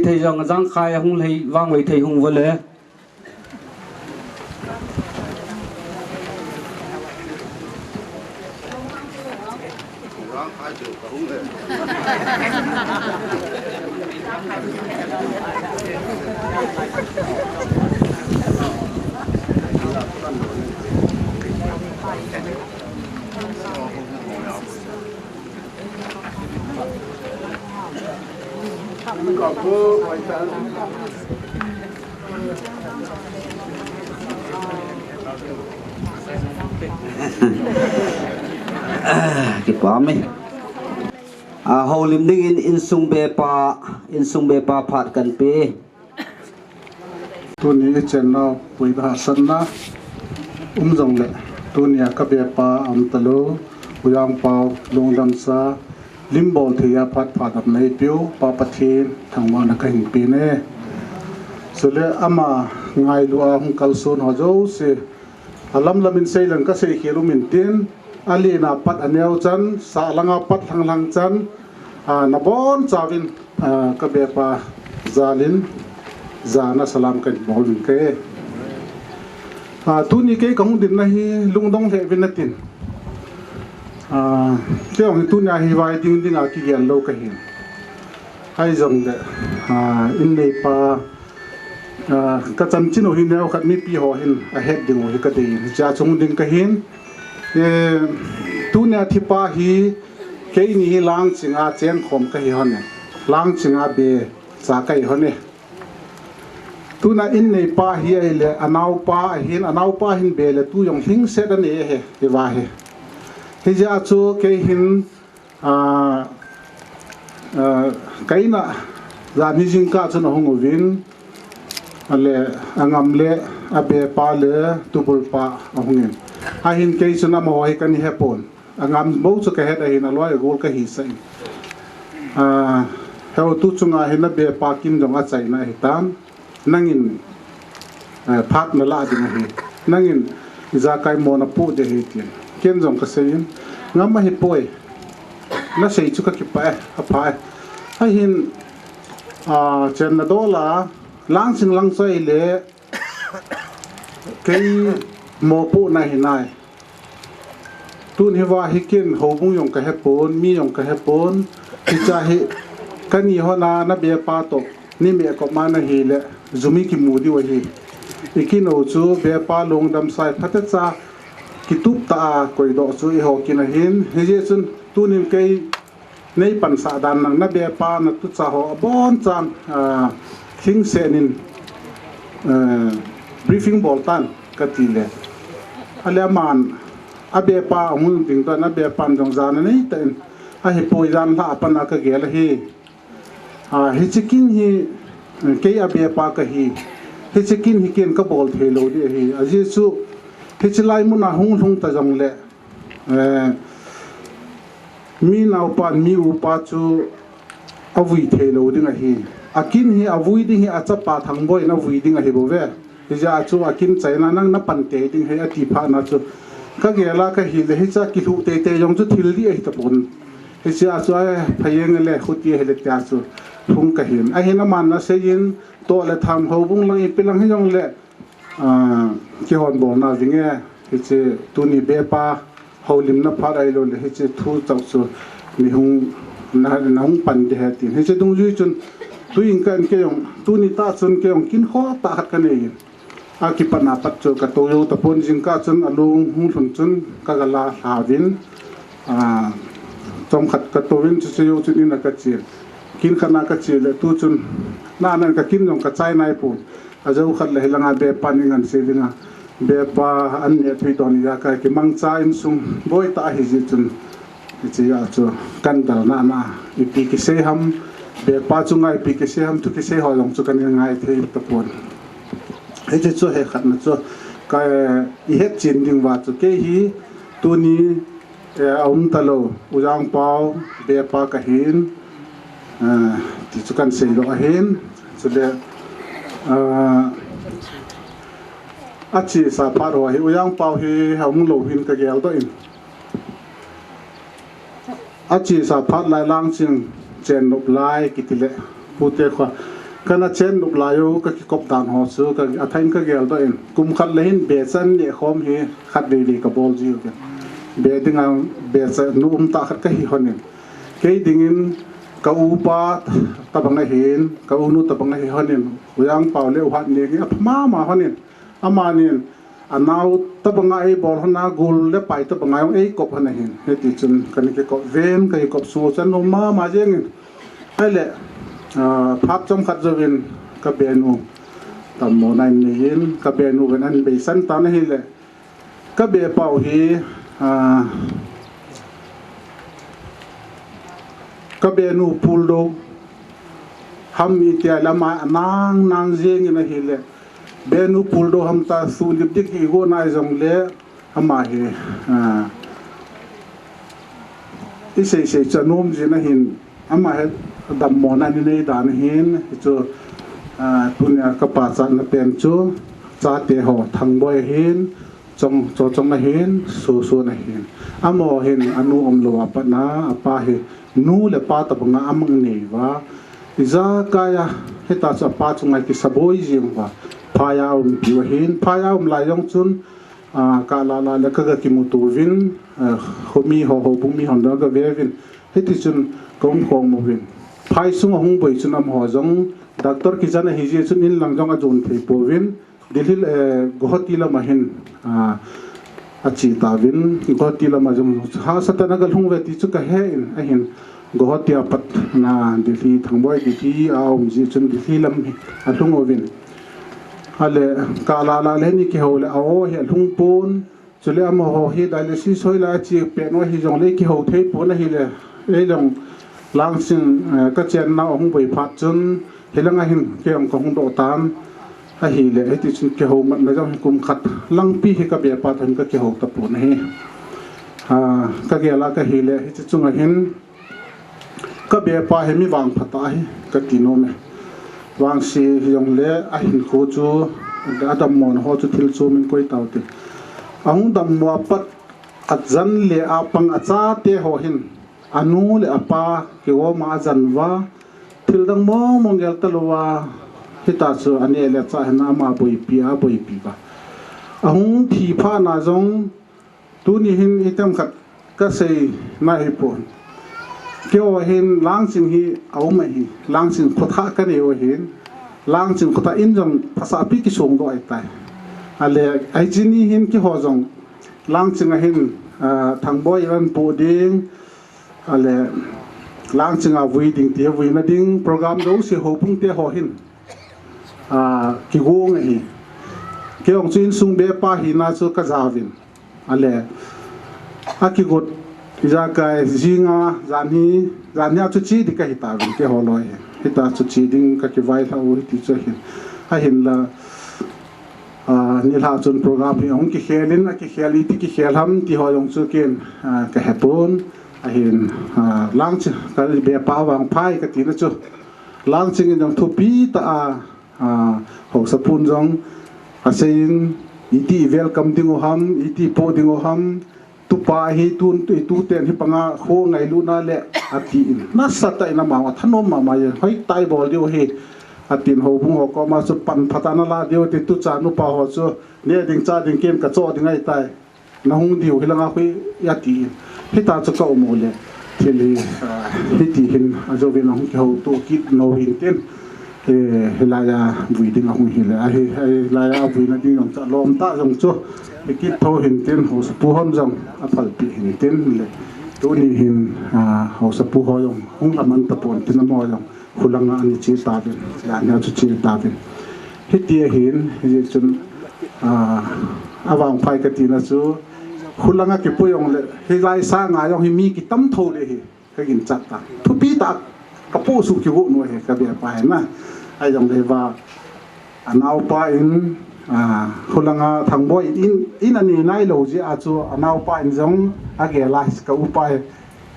จังคายหงเลยวางไว้ไทยหงวะเลยกี่ปาไหมเฮาลิมดิ้งอินซุงเบปาพัดกันเปตัวนี้เจนเราปุยบาสันนะจงเลยตัวนี้กับเบปาอัมตะโลปุยอังเปาลงดำซาลิมบอลที่ยาพัดพัดในเปียวปาปะเทนทางวันนักหินปีเน่สุดเลยอามาไงลัวหงกัลโซนหอโจเสลำมินเซลังก็เสขีลุมินตินอาลีนาปัดอันเนียวจันสาลังอาปัดลังจันนับบอนจาวินกับเบปาซาลินจานะสลามกันบอลวินเกตุนี้เกของดินนะฮีลุงดงเทวินนัตินเจ้าของตุนี้ฮีวายดิ้งอากิเกียนโลกหินให้จงเดอินเลปา ka cham chin ho hin neu khat mi pi ho hin a het ding ho hi ka de cha chung ding ka hin tu ne thipa hi ke ni hi lang chinga chen khom ka hi hon ne lang chinga be cha kai hon ne tu na in nei pa hi ai le anau pa hin be le tu yong hling se da ne he ti wa he hi ja chu ke hin kai na za mi jing ka chu na hong win ale angam le abe pa le tubul pa ahungin a hin ke chu na mo hi kan hi pon angam mo chu ka he da hin aloi gol ka hi sai heu tu chunga hin na be pa kim jong a chai na hi tam nangin phat na la ding hi nangin za kai mo na pu de hi tin ken jong ka sein ngam ma hi poi na sei chu ka ki pa a pa a hin chen na dola lang sing lang sai le kai mo pu na hi nai tun hi wa hi ken ho bung yong ka he pon mi yong ka he pon ti cha hi kani ho na be pa to ni me ko ma na hi le zumi ki mu di wa hi ikino chu be pa long dam sai phat cha ki tup ta koi do chu i ho ki na hin he je chun tunin kai nei pan sa dan nang na be pa na tu cha ho bon chan thing se nin briefing bol tan ka ti le ale man abe pa mun ding ta na be pan jong jan nei ten a hi poi jan la pan ka gel hi hi chikin hi ke abe pa ka hi chikin hi ken ka bol thelo di hi a ji chu hi chlai mun na hung ta jong le mi nau pan mi u pa chu avui thelo ding a hi akin hi avui ding hi acha pa thang boi na vui ding a hi bo ve hi ja chu akin chaina nang na pan te ding he ati pha na chu ka gela ka hi le hi cha ki lu te yong chu thil di hi ta pun hi cha chu a phayeng le khuti he le ta chu thung ka hin a hin man na se yin to le tham ho bung lang i pilang hi jong le ki hon bo na dinge hi che tu ni be pa holim na pha dai lo le hi che thu chau chu ni hung na hung pan de ha ti hi che dung ju chun tu in kan ke yong tu ni ta chun ke yong kin kho ta hat ka nei a ki pana pat chu ka to yo ta pon jing ka chun alung hung thun chun ka gala ha din chom khat ka to win chu yo chu ni na ka chi kin kana ka chi le tu chun na nan ka kin jong ka chai nai pu a jo khat le langa be paning an se dinga be pa an ne thui ton ya ka ki mang cha in sung boi ta hi ji chun chi ya chu kan dal na ipi ki se ham be pa chu ngai pi ki se ham tu ki se ho long chu kan ngai thei ta pon he che chu he khat na chu ka i het chin ding wa chu ke hi tu ni aum ta lo ujang pau be pa ka hin ti chu kan sei lo a hin chu le achi sa pa ro hi uyang pau hi haum lo hin ka gel do in achi sa phat lai lang ching chen nop lai kitile pute kha kana chen nop layo ka ki kop dan ho chu ka athain ka gel do in kum khat lehin be chan ni khom hi khat de ka bol ji ke be dinga be cha num ta khat ka hi honin ke dingin ka upa tabanga hin ka unu tabanga hi honin uyang pau le uhat ni ki ma honin amanin anau tabanga ei bol hona gul le pai tabanga ei kop hana hin he ti chun kan ke ko ven ka kop su chan no ma jeng ale phap chom khat jovin ka benu tam mo nai ni hin ka benu ben an be san ta na hi le ka be pau hi ka benu puldo ham mi tia lama nang jeng na hi le benu puldo hamta su lip dik hi go nai jong le ama hi i sei chanom ji na hin ama he dam mo na ni nei dan hin chu tunya ka pa cha na pen chu cha te ho thang boy hin chong na hin su na hin amo hin anu lo pa na apa hi nu le pa ta banga amang nei wa iza kaya heta cha pa chungai ki saboi jing wa phaya piwa hin phaya lai yong chun ka la le ka ki mutu vin khomi ho bumi hon da ga ve vin heti chun kong mo vin phai sung hung boi chun am ho jong Dr. Kizana hiji chun in langjong a jon thei povin dilhil gohati la mahin achi tavin gohati la majum ha satana gal hung veti chu ka he in a hin gohati apat na dilhi thangboi dilhi aum ji chun dilhi lam a hlung ovin ale kala la le ni ki hole aw he hlung pon chule am ho hi dialysis hoila chi pe no hi jong le ki ho thei pon hi le e jong lang sin ka chen na ong boi phat chun helanga hin ke ong kong do tam a hi le e ti chun ke ho man na jong kum khat lang pi hi ka be pa than ka ke ho ta pon he ka ge la ka hi le hi chu chung a hin ka be pa he mi wang phata hi ka ti no me wang si yong le a hin kho chu adam mon ho chu thil chu min koi taw te ang dam mo pat azan le apang acha te ho hin anu le apa ke wo ma zanwa thil dang mo mongel talwa hita chu ane le cha na ma boi pi ba ahung thi pha na jong tu ni hin itam khat ka sei na hi pon kyo hin lang sin hi au ma hi lang sin khotha ka ne o hin lang sin khotha in jong phasa pi ki song do ai tai ale ai jini hin ki ho jong lang sin a hin thang boy ran pu ding ale lang sin a vui ding te vui na ding program do se ho pung te ho hin ki go ngi ke ong chin sung be pa hi na chu ka zawin ale a ki got ja kai jinga zania chu chi di ka hita vin ke ho loi hita chu chi ding ka ki vai la u ti chu hin a hin la ni la chun program hi ong ki khelin a ki kheli ti ki khelham ti ho yong chu ken ka hepon a hin lang chu ka be pa wang phai ka ti na chu lang ching in thu pi ta ho sapun jong a sein iti welcome ding o ham iti po ding o ham tu pa hi tu ten hi panga kho ngai lu na le ati na sata ina ma thanom ma ye hoi tai bol dio he atin ho bung ho ko ma su pan phatana la dio ti tu cha nu pa ho chu ne ding cha ding kem ka cho ding ai tai na hung dio hilanga khui ya ti hi ta chu ka mo le thili hi ti hin ajo ve na hung ki ho to kit no hin ten helaya vui ding a hung hi le ai helaya vui na ding cha lom ta jong chu ki tho hin ten ho pu hom jong a phal pi hin ten le tu ni hin ho sa pu ho yong hung aman ta pon tin mo yong khulanga ani chi ta ben ya nya chu chi ta ben hi ti hin hi chun awang phai ka ti na chu khulanga ki pu yong le hi lai sa nga yong hi mi ki tam tho le hi ka gin chat ta thu pi ta ka pu su ki wo no he ka be pa na ai jong le wa anau pa in khulanga thangboi in ani nai lo ji a chu anau pa in jong age la ka upai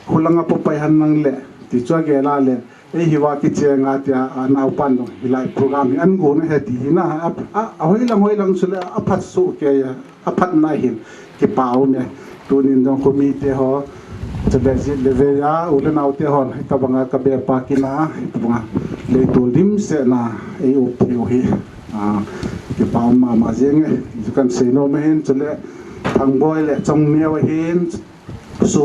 khulanga po pai han nang le ti chu age la le e hi wa ki che nga tia anau pan no hilai program an go na he ti na a hoi lang chule a phat su ke a phat na hin ki pau ne tu nin dong ko mi te ho chale ji le ve ya u le nau te hon ta banga ka be pa ki na ta banga le tu lim se na e u pi hi cái bao mà riêng ấy cần xây nó mới hen cho lẽ thằng boy lẽ trong neo hen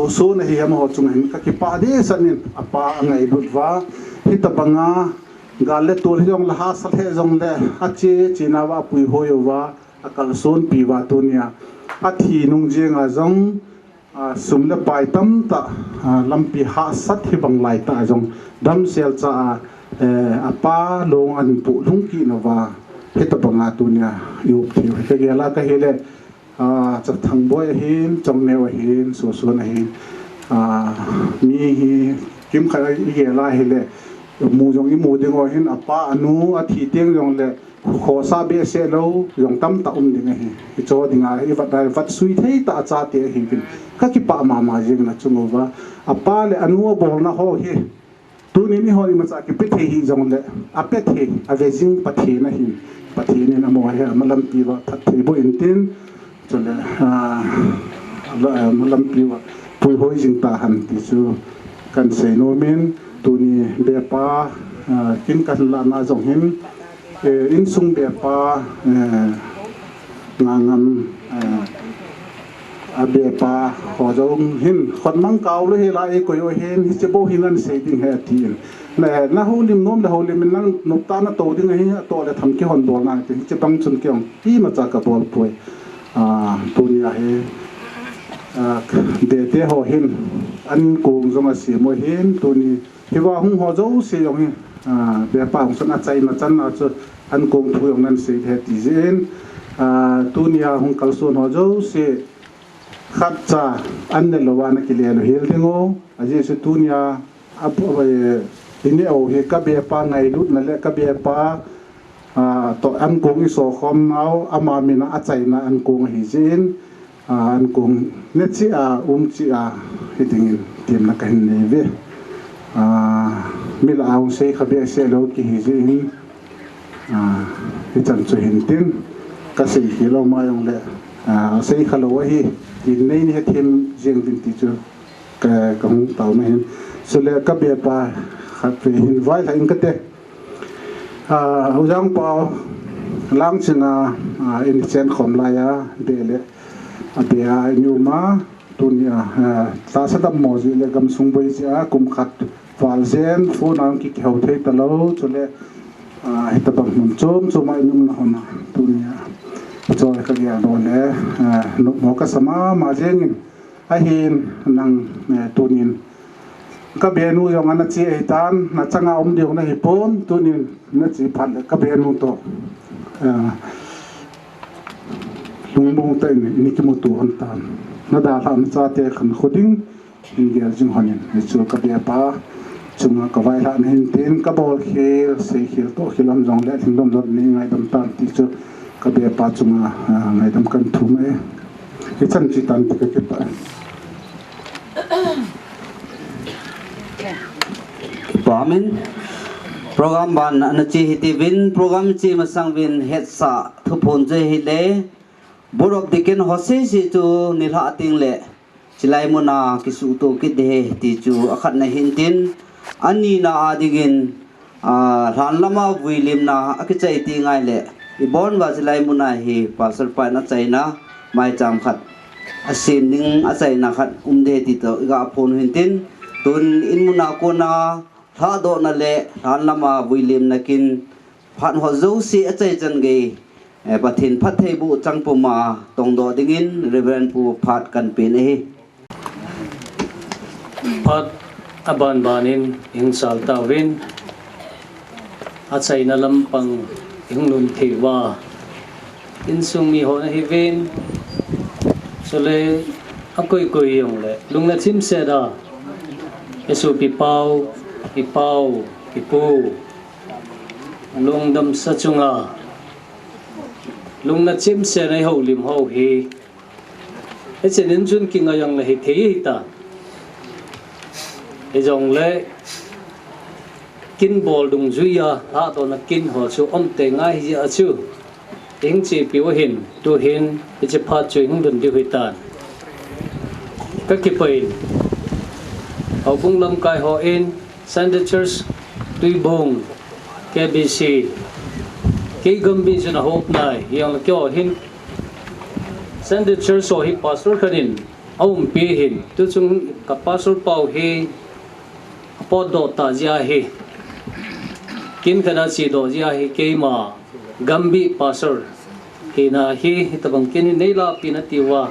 số này thì họ chung hen các cái pa đi sẵn nên pa ngày bút vá thì tập banga gal lẽ tuổi trong là hát sát hệ trong lẽ hát chế nào vá bùi hôi vá akal son pi vá tu nia thì nung riêng à trong sum lẽ bài tâm ta làm pi hát sát thì bằng lại ta trong đâm sel cha pa long an pu lung ki nó vá hita panga tunia yu thiu ka gela ka hele cha thang boy hin chong neo hin so na hin mi hi kim kha gela hele mu jong i mu ding o hin apa anu a thi teng jong le kho sa be se lo jong tam ta ding hi cho dinga i vat sui thei ta cha te hi ka ki pa ma jing na chungova apa le anu bol na ho hi tu ni mi ho i ma cha ki pe the hi jong le a pe the a ve jing pa the na hi pati ni na mo he malam piwa pati bo intin chole malam piwa pui hoi jing ta han ti chu kan se no men tu ni be pa kin kan la na jong hin in sung be pa ngam a be pa ho jong hin khon mang kaw le he la e ko yo hen hi che bo hin an se ding he ti le na ho lim nom le ho lim nang nop ta na to ding hi to le tham ki hon bol na ti che bang chun kyong hi ma cha ka bol poi tu ni a he de te ho him an kong zong a si mo him tu ni hi wa hung ho zo si yong hi be pa hung san a chai na chan na chu an kong thu yong nan se the ti zen tu ni a hung kal sun ho zo si khat cha an ne lo wa na ki le lo hil dingo a je su tu ni a ap ini au he ka be pa ngai lut na le ka be pa to an kong i so khom nau ama mina a chai na an kong hi jin an kong ne chi chi hiding tim na kan ne ve mil au se kha be se lo ki hi jin hi chan chu hin tin ka sei hi lo ma yong le sei kha lo hi in nei ni thim jeng din ti chu ka hung tau na hin so le ka be pa khat ve hin vai la in ka te hu jang pa lang china in chen khom la ya de le abia nyuma tunia ta sa dam mo ji le gam sung boi ja kum khat wal zen fu nam ki khau thei ta lo chule heta bang mun chom choma inum na hona tunia cho ka ya do le no mo ka sama ma jeng a hin nang tunin ka benu yong ana chi eitan na changa diong na hipon tunin na chi phan ka benu to lungbong ta ni ki mo tu han tan na da lam cha te khan khoding in gel jing hanin ni chu ka be pa chunga ka vai la nen ten ka bol khel se khel to khilam jong le thing dom dom ni ngai dam tan ti chu ka be pa chunga ngai dam kan thu me hi chan chi tan ka ke pa Amen. Program ban na chi hitivin program chi masang vin het sa thupon je hile board of deacon hose si tu nilha ting le chilai mona kisu to kidhe ti chu akhat na hintin ani na adigin ran lama wilim na akichai ti ngai le ibon wa chilai mona hi pasal pa na chaina mai cham khat asim ning achai na khat umde ti to ga phon hintin tun in muna ko na tha do na le ran lama wilim na kin phan ho zo si achai chan ge pathin phat thei bu changpuma tongdo dingin reverend pu phat kan pin hi phat aban banin ing sal tawin achai na lampang ing nun thewa in sung mi ho na hi ven sole akoi koi yong le lungna chim se da yesu pi pau ipu lungdam sa chunga lungna chim se nai ho lim ho hi e chenin chun kinga yang la hi thei hi ta e jong le kin bol dung zuya ha to na kin ho chu om te ngai hi a chu eng chi piu hin tu hin e che pha chu hing dun di hui ta ka ki pai au bung lam kai ho in Sunday Church tui bong KBC cái gumbi cho nó hộp này yang kyo hin Sunday Church so hi pastor khanin ông pi hin tu chung ka pastor pau hi pod do ta ja hi kin kana chi do ja hi ke ma gambi pastor hi na hi tabang kin nei la pinatiwa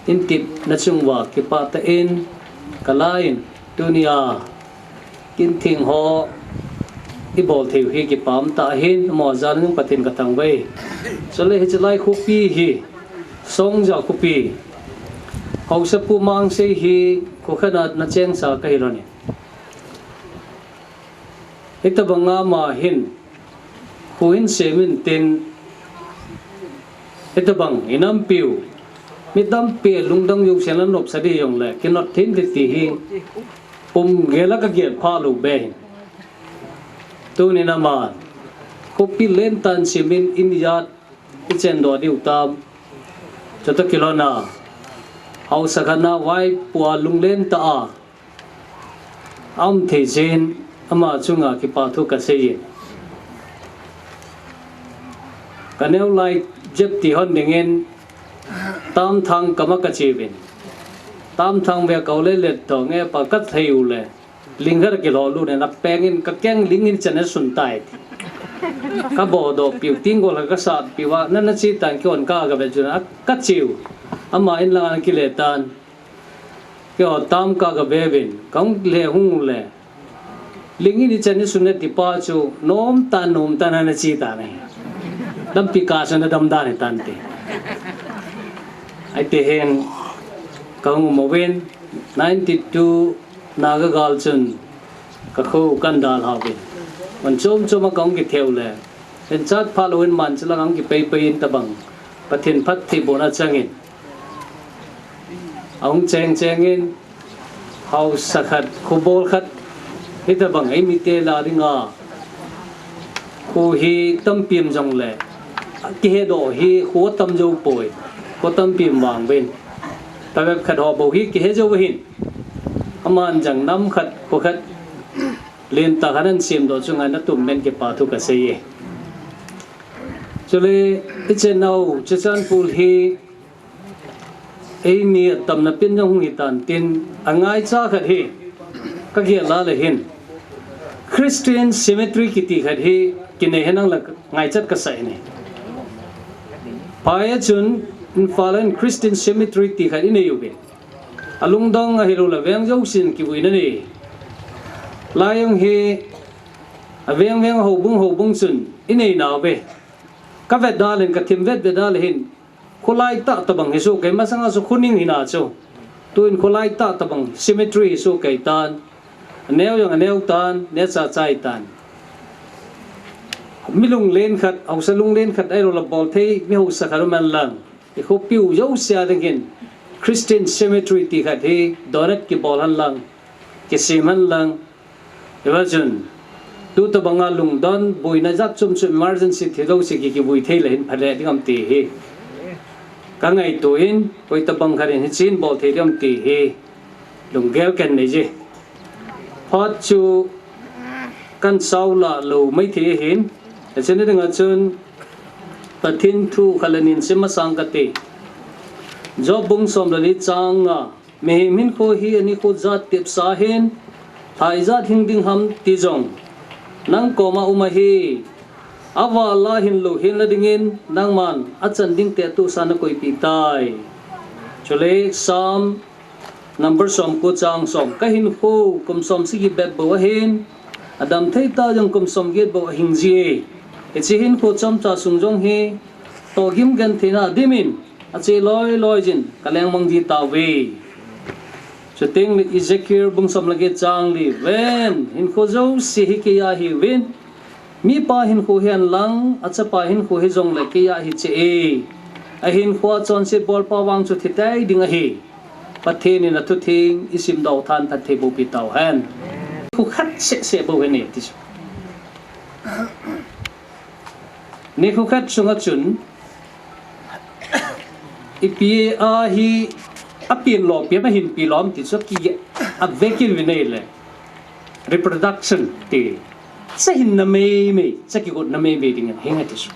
in tip na chungwa ki pa ta in kalain dunia kin thing ho i bol theu hi ki pam ta hin mo zan ng patin ka tang wei so le hi chlai khu pi hi song ja khu pi hau sa pu mang se hi ko khana na cheng sa ka hi rani ekta banga ma hin khu hin semin tin ekta bang inam piu midam pe lungdang yu selan nop sadi yong le kinot thin ti hi gela ka gel pha lu be tu ni naman kopi len tan simin iniyat ichen do diu tam chota kilona au sakana wai pua lung len ta am the jin ama chunga ki pa thu ka sei kaneu lai jep ti hon dingen tam thang kama ka chewin tam thang ve kaule le to nge pa kat theu le ลิงก็จะรอรู้เนี่ยนับแปลงอินก็แกงลิงอินจะนั่นสุนไตก็บอกดอกปิวติ้งก็แล้วก็สาดปิวว่านั่นน่ะสิตันกี่วันก้ากับเป็นจุนักกัดจิวอามาอินละอันกิเลตันก็ตามก้ากับเบบินกังเล่หุ่งเล่ลิงอินจะนั่นสุนติป้าจูโน้มตันนั่นน่ะสิตันเนี่ยดำปีกาสันดำดานเนี่ยตันเตไอเตเห็นกังโมเวน92 Nagagal chun ka kho kan dal ha be man chom chom ka ong ki theu le en chat followin man chlang ang ki pe pe in tabang pathin phat thi bona changin ong cheng in hau sakhat khubol khat hi tabang ai mi te la ringa khu hi tam pim jong le ki he do hi khu tam jo poi ko tam pim wang ben ta ga khat ho bo hi ki he jo hin aman jang nam khat ko khat len ta hanan sim do chunga na tum men ke pa thu ka sei chole iche nau chechan pul hi ei mi tam na pin jong hi tan tin angai cha khat hi ka ge la le hin Christian cemetery ki ti khat hi kine henang la ngai chat ka sai ne pa chun in fallen Christian cemetery ti khat ine yu be alung dong a hilo la veng jau sin ki buina ni layong he a veng ho bung sun inei naw be ka vet dalen ka thim vet dal hin khulai ta tabang he so kai masanga so khuning hina cho tuin khulai ta tabang cemetery so kai tan neo yang neo tan ne cha chai tan milung len khat au salung len khat ai ro la bol thei mi ho sa kharu man lang e kho piu jau sia dengin Christian cemetery ti khat he donat ki bolan lang ki siman lang evasion tu to banga lung don boina jat chum emergency thelo se ki bui thei la hin phale dingam ti he ka ngai to in koi ta bang kharin hi chin bol thei dam ti he lung gel ken nei je hot chu kan sau la lo mai the hin chen ne nga chun pathin thu khalanin sema sang ka te job bung som la ni changa me min ko hi ani ko zat tep sa hen thai zat hing ding ham ti jong nang ko ma uma hi awa la hin lo hin la dingin nang man achan ding te tu sana koi pi tai chole sam number som ko chang som ka hin ho kum som si gi beb bo hen adam thei ta jong kum som ge bo hing ji e chi hin ko chom cha sung jong he to gim gan thina dimin ache loi jin kaleng mang ji ta we chuting ni Ezekiel bung som lage chang li ven hin kho zo si hi ke ya hi ven mi pa hin kho hian lang acha pa hin kho hi jong le ke ya hi che e a hin kho chon se bol pa wang chu thitai ding a hi pathe ni na thu thing isim dau than ta the bo pi tau han khu khat se bo he ne ti ni khu khat sunga chun ipi a hi apin lo pi ma hin pi lom ti so ki a vekil vinele reproduction ti sa hin na me sa ki god na me be ding hinga ti so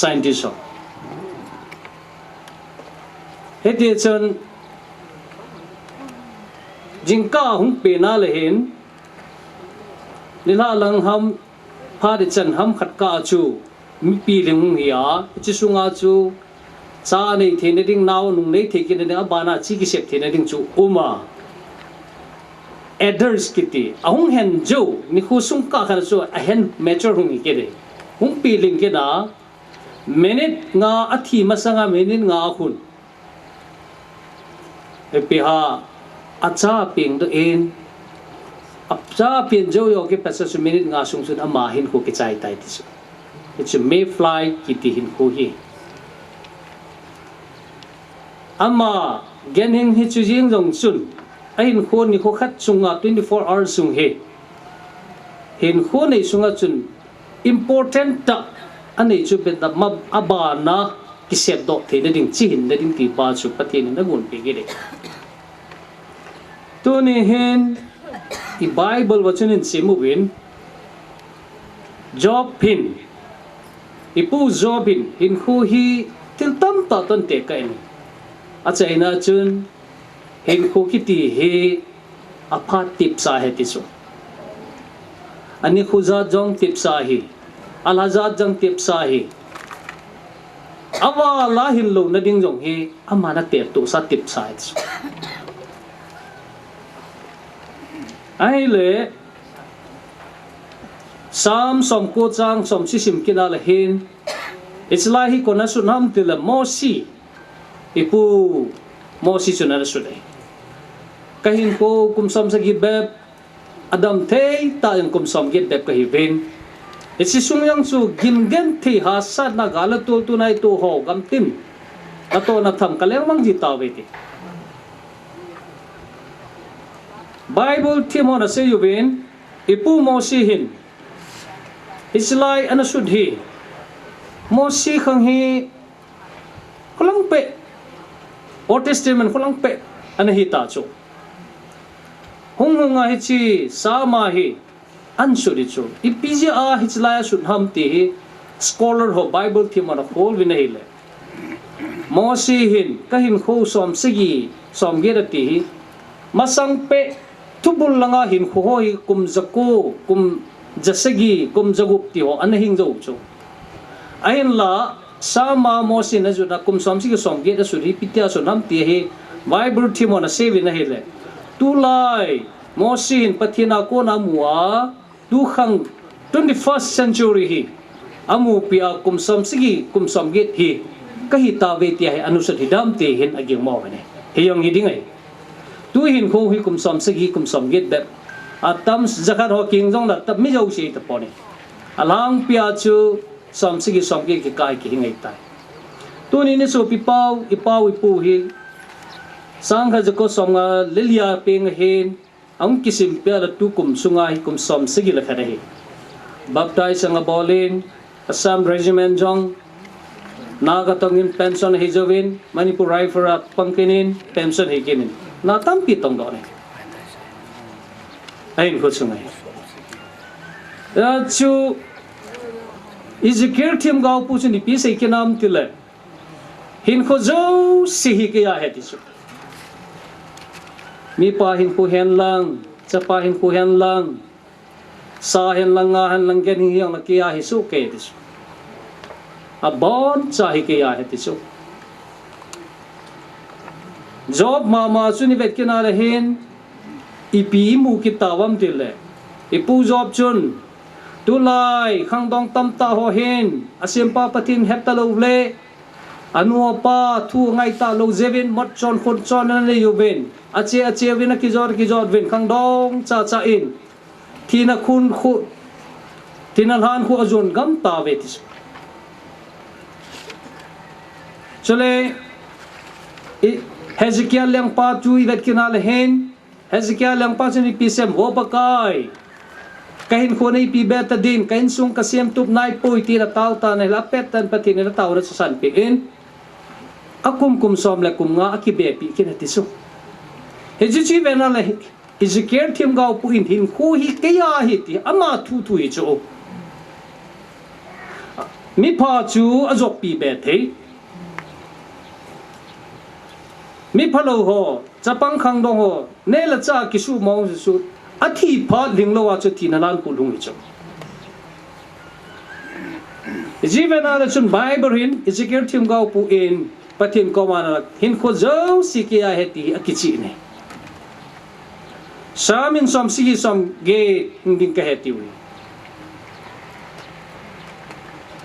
scientist heti chon jingka hung pe na le hin nila lang ham pha de chan ham khat ka chu mi pi leng hiya chi sunga chu sa nei the ne ding naw nung nei the ki ne abana chi ki sep the ne ding chu uma adders kiti ahung hen jo ni khu sung ka khar chu a hen mature hung ke de hung pi ling ke na minute nga athi masanga minute nga khun e pi ha acha ping do in apcha pin jo yo ke pasa su minute nga sung sun ama hin ko ke chai tai ti su it's a may fly kiti hin ko hi ama genhing hi chu jing jong chun a hin khon ni kho khat chunga 24 hours sung he hin khon nei sunga chun important ta ani chu bet da mab abana ki sep do the na ding chi hin na ding ti pa chu pathin na gun pe ge de tu ni hin i bible wachun in simu win job pin ipu job in khu hi til tam ta ton te ka ni achaina chun hin khu ki ti he อภาติบสาเหติสุอันนี้ขุซาจงติบสาฮีอัลฮะซาจงติบสาฮีอาวาลาหินลูนดิ่งจงฮีอามานะเตตุสาติบสาฮีไอ้เล่สามสมกูจังสมชิสิมกินาลหินอิสลาฮีคนนั้นสุดน้ำติละโมซีอีปูโมซีสุนันสุดเลยkahin ko kumsam sa gibeb adam thei ta yung kumsam gibeb kahibin isisung yang su gimgen thi hasad na galatul tunay tu ho gamtin ato na tham kaleng mang jitawiti Bible timo na sa yubin ipu mo sihin islay ana sudhi mo si khang hi kulang pe Old Testament kulang pe ana hita chu hung nga hichi sama hi ansuri chu ipiji a hichla sun hamti hi scholar ho Bible thima na hol vinahile mosi hin kahin kho som sigi som gerati hi masang pe tubul langa hin kho hi kum zako kum jasagi kum jagup ti ho anahing jo chu ain la sama mosi na ju na kum som sigi som gera suri pitya sun hamti hi Bible thima na se vinahile tulai mosin pathina ko na mua du khang 21st century hi amu pia kumsam sigi kumsam get hi kahi ta ve ti hai anusat hidam te hin aging mo ne heyong hidingai tu hin kho hi kumsam sigi kumsam get be atam zakat ho king jong da tab mi jau se ta pone alang pia chu sam sigi som get ki kai ki hingai tai tu ni ne so pi pau ipau ipu hi sang kha jko songa lilia peng hin ang kisim pia la tu kum sunga hi kum som sigi la khare hi baptize sang bolin Assam regiment jong naga tongin pension hi jovin Manipur rifle pangkinin pension hi kinin na tampi tong do ne ain ko sunga ya chu Ezekiel thim gau pu chuni pi sei kinam tile hin kho zo si hi ke ya heti chu mi pa hin pu hen lang cha pa hin pu hen lang sa hen lang nga hen lang gen hi yang la kia hi su ke dis a bon cha hi ke ya he ti su job mama su ni vet kina le hen ipi mu ki tawam tile ipu job chun tu lai khang dong tam ta ho hen asim pa patin hep ta lo le anu pa thu ngai ta lo zevin mot chon khon chon na le yuben ache vin ki jor vin khang dong cha cha in thina khun khu thina han khu azon gam ta vetis chole Hezekiah lang pa tu ivet kinal hen Hezekiah lang pa chini pisem ho bakai kahin ko nei pi beta din kahin sung kasem tup nai poi ti na taw ta na lapet tan patin na taw sa san pin akum kum som le kum nga akibe pi kinatisu Heji vena le Ezekiel thim gau pu in hin khu hi ke ya hi ti ama thu thu hi chu mi pha chu azok pi be the mi phalo ho chapang khang dong ho ne la cha ki su mong su athi pha ling lo wa chu ti na lan pu lung hi chu Heji vena le chun Bible hin Ezekiel thim gau pu in pathin ko mana hin kho zo si ke ya he ti akichi ne Samin som sigi som ge ngin ka hetiwi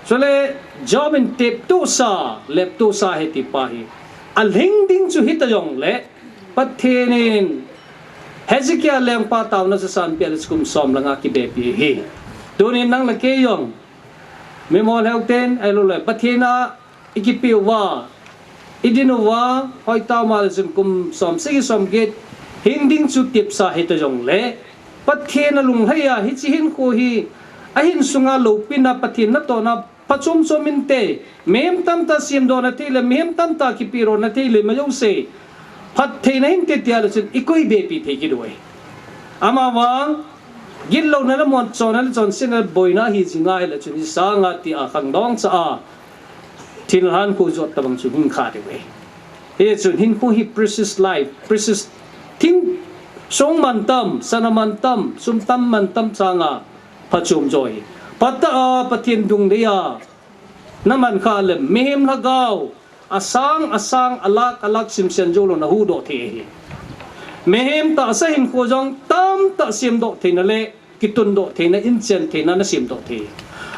Sole job in tip tu sa lep tu sa heti pahi alhing ding chu hitayong le pathenin Hezekiah leng pa taw na sa san pialis kum som langa ki bepi hi tunin nang la keyong memol helten ay lo le pathina ikipiwa idinowa hoy taw malsin kum som sigi som get hinding chu tip sa hita jong le pathen na lung haya hi chi hin ko hi ahin sunga lo pina pathin na to na pachum sominte mem tam ta sim do na tile mem tam ta ki piro na tile ma yong se pathen hin te tial sin ikoi be pi the ki doi ama wang gillo na mon chonal chon sinal boina hi jinga hele chuni sa nga ti a khang dong cha a thinhan ko jot tabang chu hin kha de we he chun hin ko hi precious life precious thing สงมันตัมสนมันตัมสุมตัมมันตัมจางาพัชุมจอยปัตตาปฏินดุงเดียน้ำมันคาเลมเมมละกาวอาสังอลักซิมเซนโจโลนะฮูโดเทเมมตาสะหินโคจงตัมตาซิมโดเทนะเลกิตุนโดเทนะอินเซนเทนะนะซิมโดเท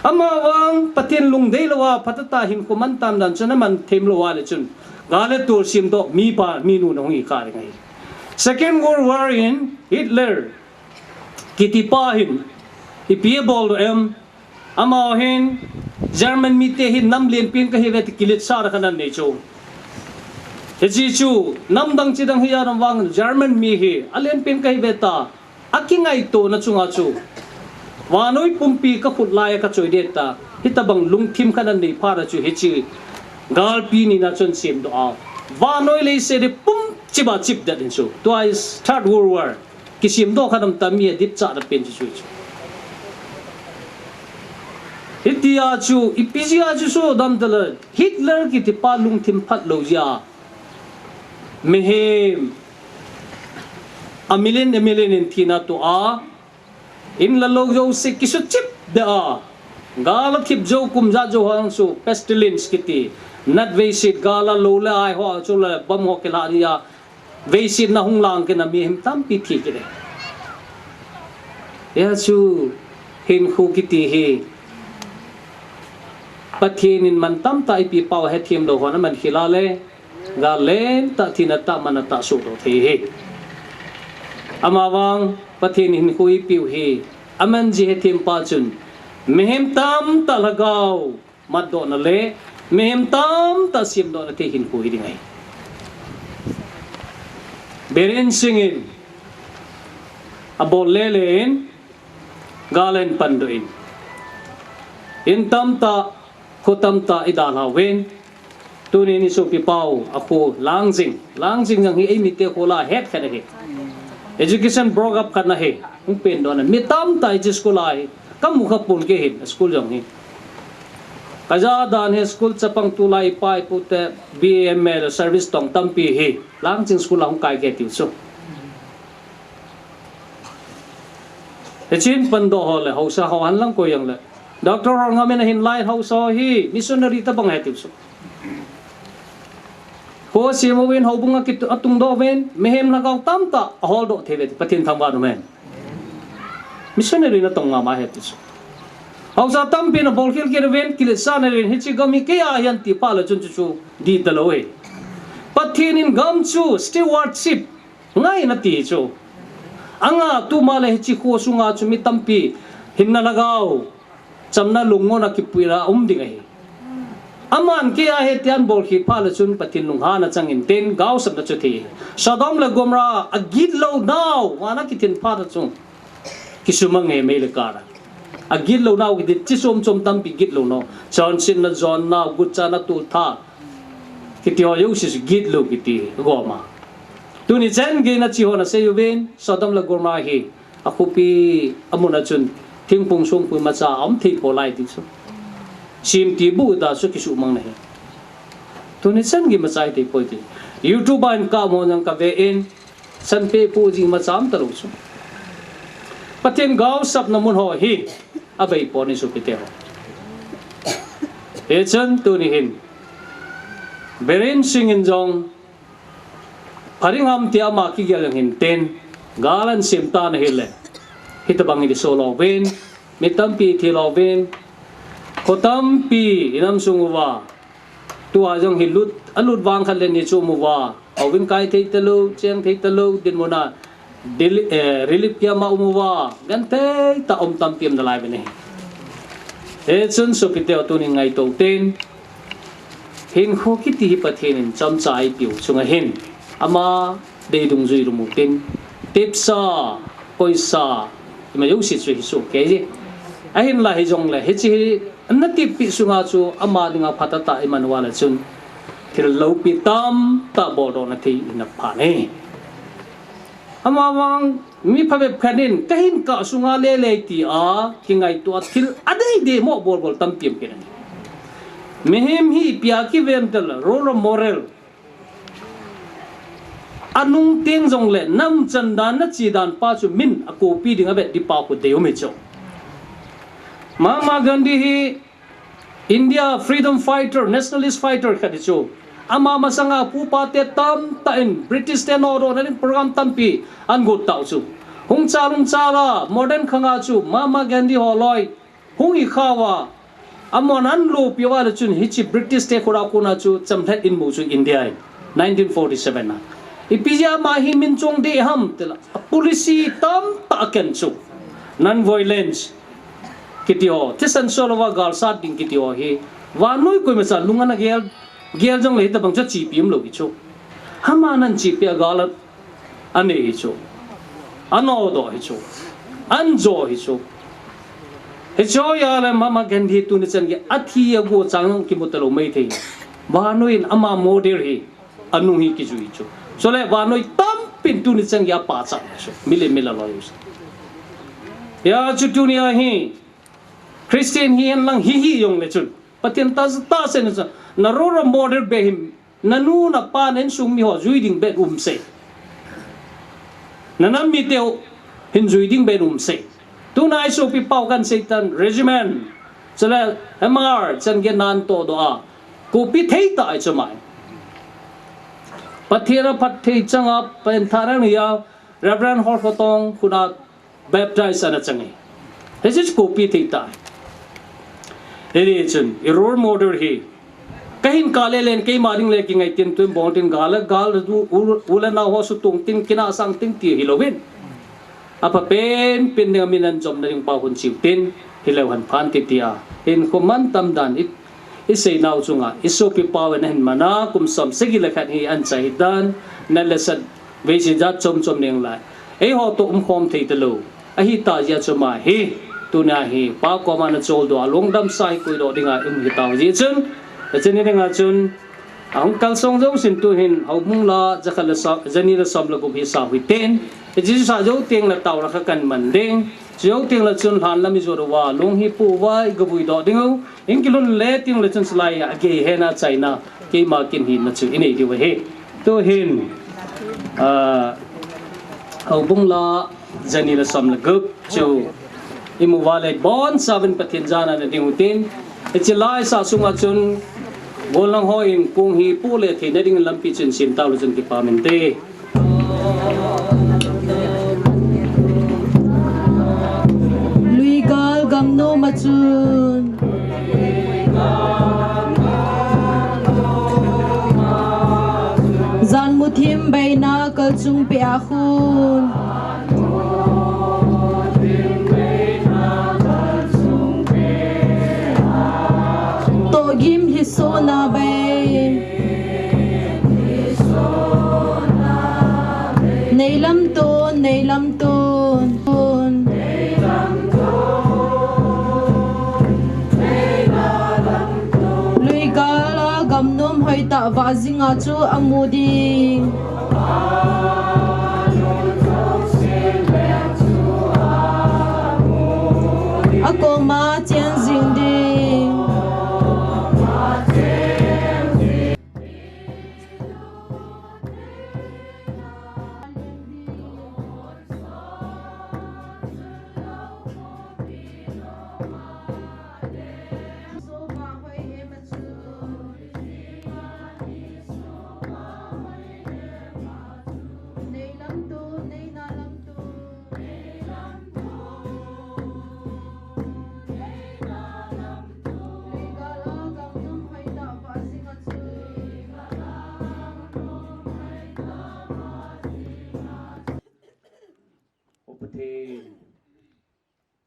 อามาวังปฏินลุงเดียลว่าพัตตาหินโคมันตามดันฉะนั้นมันเทมลวาเลจุนกาเลตัวซิมโดมีนูนงอีกาไง Second World War in Hitler kitipahin ipiebol em amahin German mitehin namlin pin kahivet kilit sar kanan necho hejichu namdang chidang hiyaram wang German mihi alen pin kahiveta akingai to na chunga chu wanoi pumpi ka khutlaya ka choideta hitabang lungthim kanan nei phara chu hechi galpi ni na chon sim do a wanoi le se de pum chiba chip that in so twice third world war kisim do khanam tammi dip cha da pen chu itia chu ipizia chu so dam dal Hitler ki ti palung thim phat lo ja mehem amilin in thina to a in la lo jo se kisu chip da gal khip jo kum ja jo hang su pestilence kiti nat veisit gala lo la ai ho chu la bam ho ke la ria veisit na hung lang ke na mi hem tam pi thi ke ya chu hin khu kiti he pathinin man tam ta ipi pau he thim lo hona man khilale ga len ta thinata manata su do the he amawang pathinin khu ipi he aman ji he thim pa chun mehem tam ta lagaw mat do na le mehem tam ta sim do na the hin khu hi dingai berin singin abol lelen galen pandoin in tam ta khotam ta idala wen tuni ni so pi pau aku langjing jang hi mi te kola het khana he education broke up kana he ung pen don mi tam ta ji school ai kam mukha pun ke hin school jang hi kaja dan he school chapang tulai pai pute BML service tong tampi he langjing school hong kai ke tiu so echin pando hole hausa hawan lang ko yang le doctor hor ngamen hin line hausa hi missionary ta bang hetiu so ko simowin hobunga kit atung do wen mehem lagaw tamta hol do theve patin thangwa no men missionary na tong nga ma hetiu so hausa tampi na bolkhil ke wen kilesa na ren hichi gami ke ayan ti pala chun chu di daloe patinin gam chu stewardship ngai na ti chu anga tu male hichi ko sunga chu mi tampi hinna lagaw chamna lungo na kipira dingai aman ke a he tian bol khi phala chun patin lung ha na changin ten gaw sab na chu thi sadom la gomra agid lo now wana kitin phala chu kisumang he mele kara agid lo now gid chisom chom tampi gid lo no johnson na john na gutcha na tu tha kiti ho yu sis gid lo kiti goma tuni chen ge na chi ho na se yuben sadom la gomra hi akupi amuna chun thing pung sung pu ma cha am thi polai ti so sim ti bu da so kisu mang nahi to ne san gi ma chai ti poi ti youtube an ka mo nang ka ve in san pe pu jing ma cham ta lo so patien gaw sap na mun ho hi abai po ni so pite ho e chan tu ni hin berin sing in jong paringam ti ama ki gel hin ten galan sim ta na hile hitabang di solo wen mitampi thilo wen kotampi inam sungwa tu ajong hilut alut wang khan le ni chumuwa awin kai thei talo cheng thei talo din mona relief kya ma umuwa gante ta om tampim dalai bene e chun so pite tu ni ngai to ten hin kho ki ti pathin cham chai piu chunga hin ama de dung zui ru mu tin tipsa poisa ma yu si chu hisu ke ji ahin la hi jong le hi chi anati pi sunga chu ama dinga phatata iman wala chun thil lo pi tam ta bo do na thi na pha ne ama wang mi phabe khanin kahin ka sunga le le ti a kingai to thil adai de mo bol bol tam pim ke ni mehem hi pia ki vem dal role moral anung ting jong le nam chan dan na chi dan pa chu min a ko pi ding a bet di pa ko deu me cho Mahatma Gandhi hi India freedom fighter nationalist fighter ka di cho ama masanga pu pa te tam ta in British te no ro na program tampi an go tau chu hung chala modern khanga chu Mahatma Gandhi holoi hung I khawa amon an lo piwa la chun hichi British te khora ko na chu chamthat in mu chu India 1947 na ipija ma hi min chong de ham tela policy tam ta ken chu non violence kitio tisan solova galsat ding kitio he wanoi koi masa lunga na gel jong le ta bang cha chi pim lo gi chu hamanan chi pya galat ane hi chu ano do hi chu anjo hi chu he cho ya la Mama Gandhi tu ni chan ge athi ya go chang ki motalo mai thei wanoi ama model hi anu hi ki chu hi chu so le wanoi tam pin tu ni chang ya pa cha chu mila lo yu ya chu tu ni hi Christian hi lang hi yong le chun patien ta se na ro model be him nanu na pa nen sung mi ho juiding be se nanam mi teo hin juiding be se tu nai so pi pau kan satan regiment sala mr chan ge nan to do a ko pi thei ta ai chamai pathiera pathei changa pen tharang ya reverend hor photong khuna baptize ana changi this is ko pi thei ta religion role model hi kahin kale len kai maring le ki ngai tin tu bontin gal du ula na ho su tung tin kina sang tin ti hilovin apa pen ne minan jom na ring pa hun chiu tin hilaw han phan ti tia in ko man tam dan I say now chunga iso pi pawen hen mana kum som segi lekhat hi an chai dan na lesat ve si jat chom neng lai e ho to khom thei telo a hi ta ya chuma hi tuna hi pa ko man chol do long dam sai koi do dinga hi taw ji chun chen ni dinga chun ang kal song jong sin tu hin au mung la jakhala sa jani la som la ko hi sa hui ten ji sa jo teng la taw la kha kan man ding jo teng la chun han la mi zo wa long hi pu wa ga bui do dingo in kilon le ting la chun slai age he na china ke ma kin hi na chu inei di wa he to hin au bung la jani la som la gup chu imu wale bon seven pathin jana na ding utin ichilai sa sunga chun golang ho in kung hi pu le the na ding lampi chin sim taw chun ki pamente lui gal gam no machun zan muthim baina kal chung pe khun gim hi sona bay nei lam ton lui gala gam nom hoi ta wa zinga chu amudi akoma chen jing ding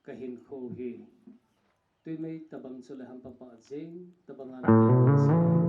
kahin kho hi tui mai tabang chule ham pa pa jing tabangan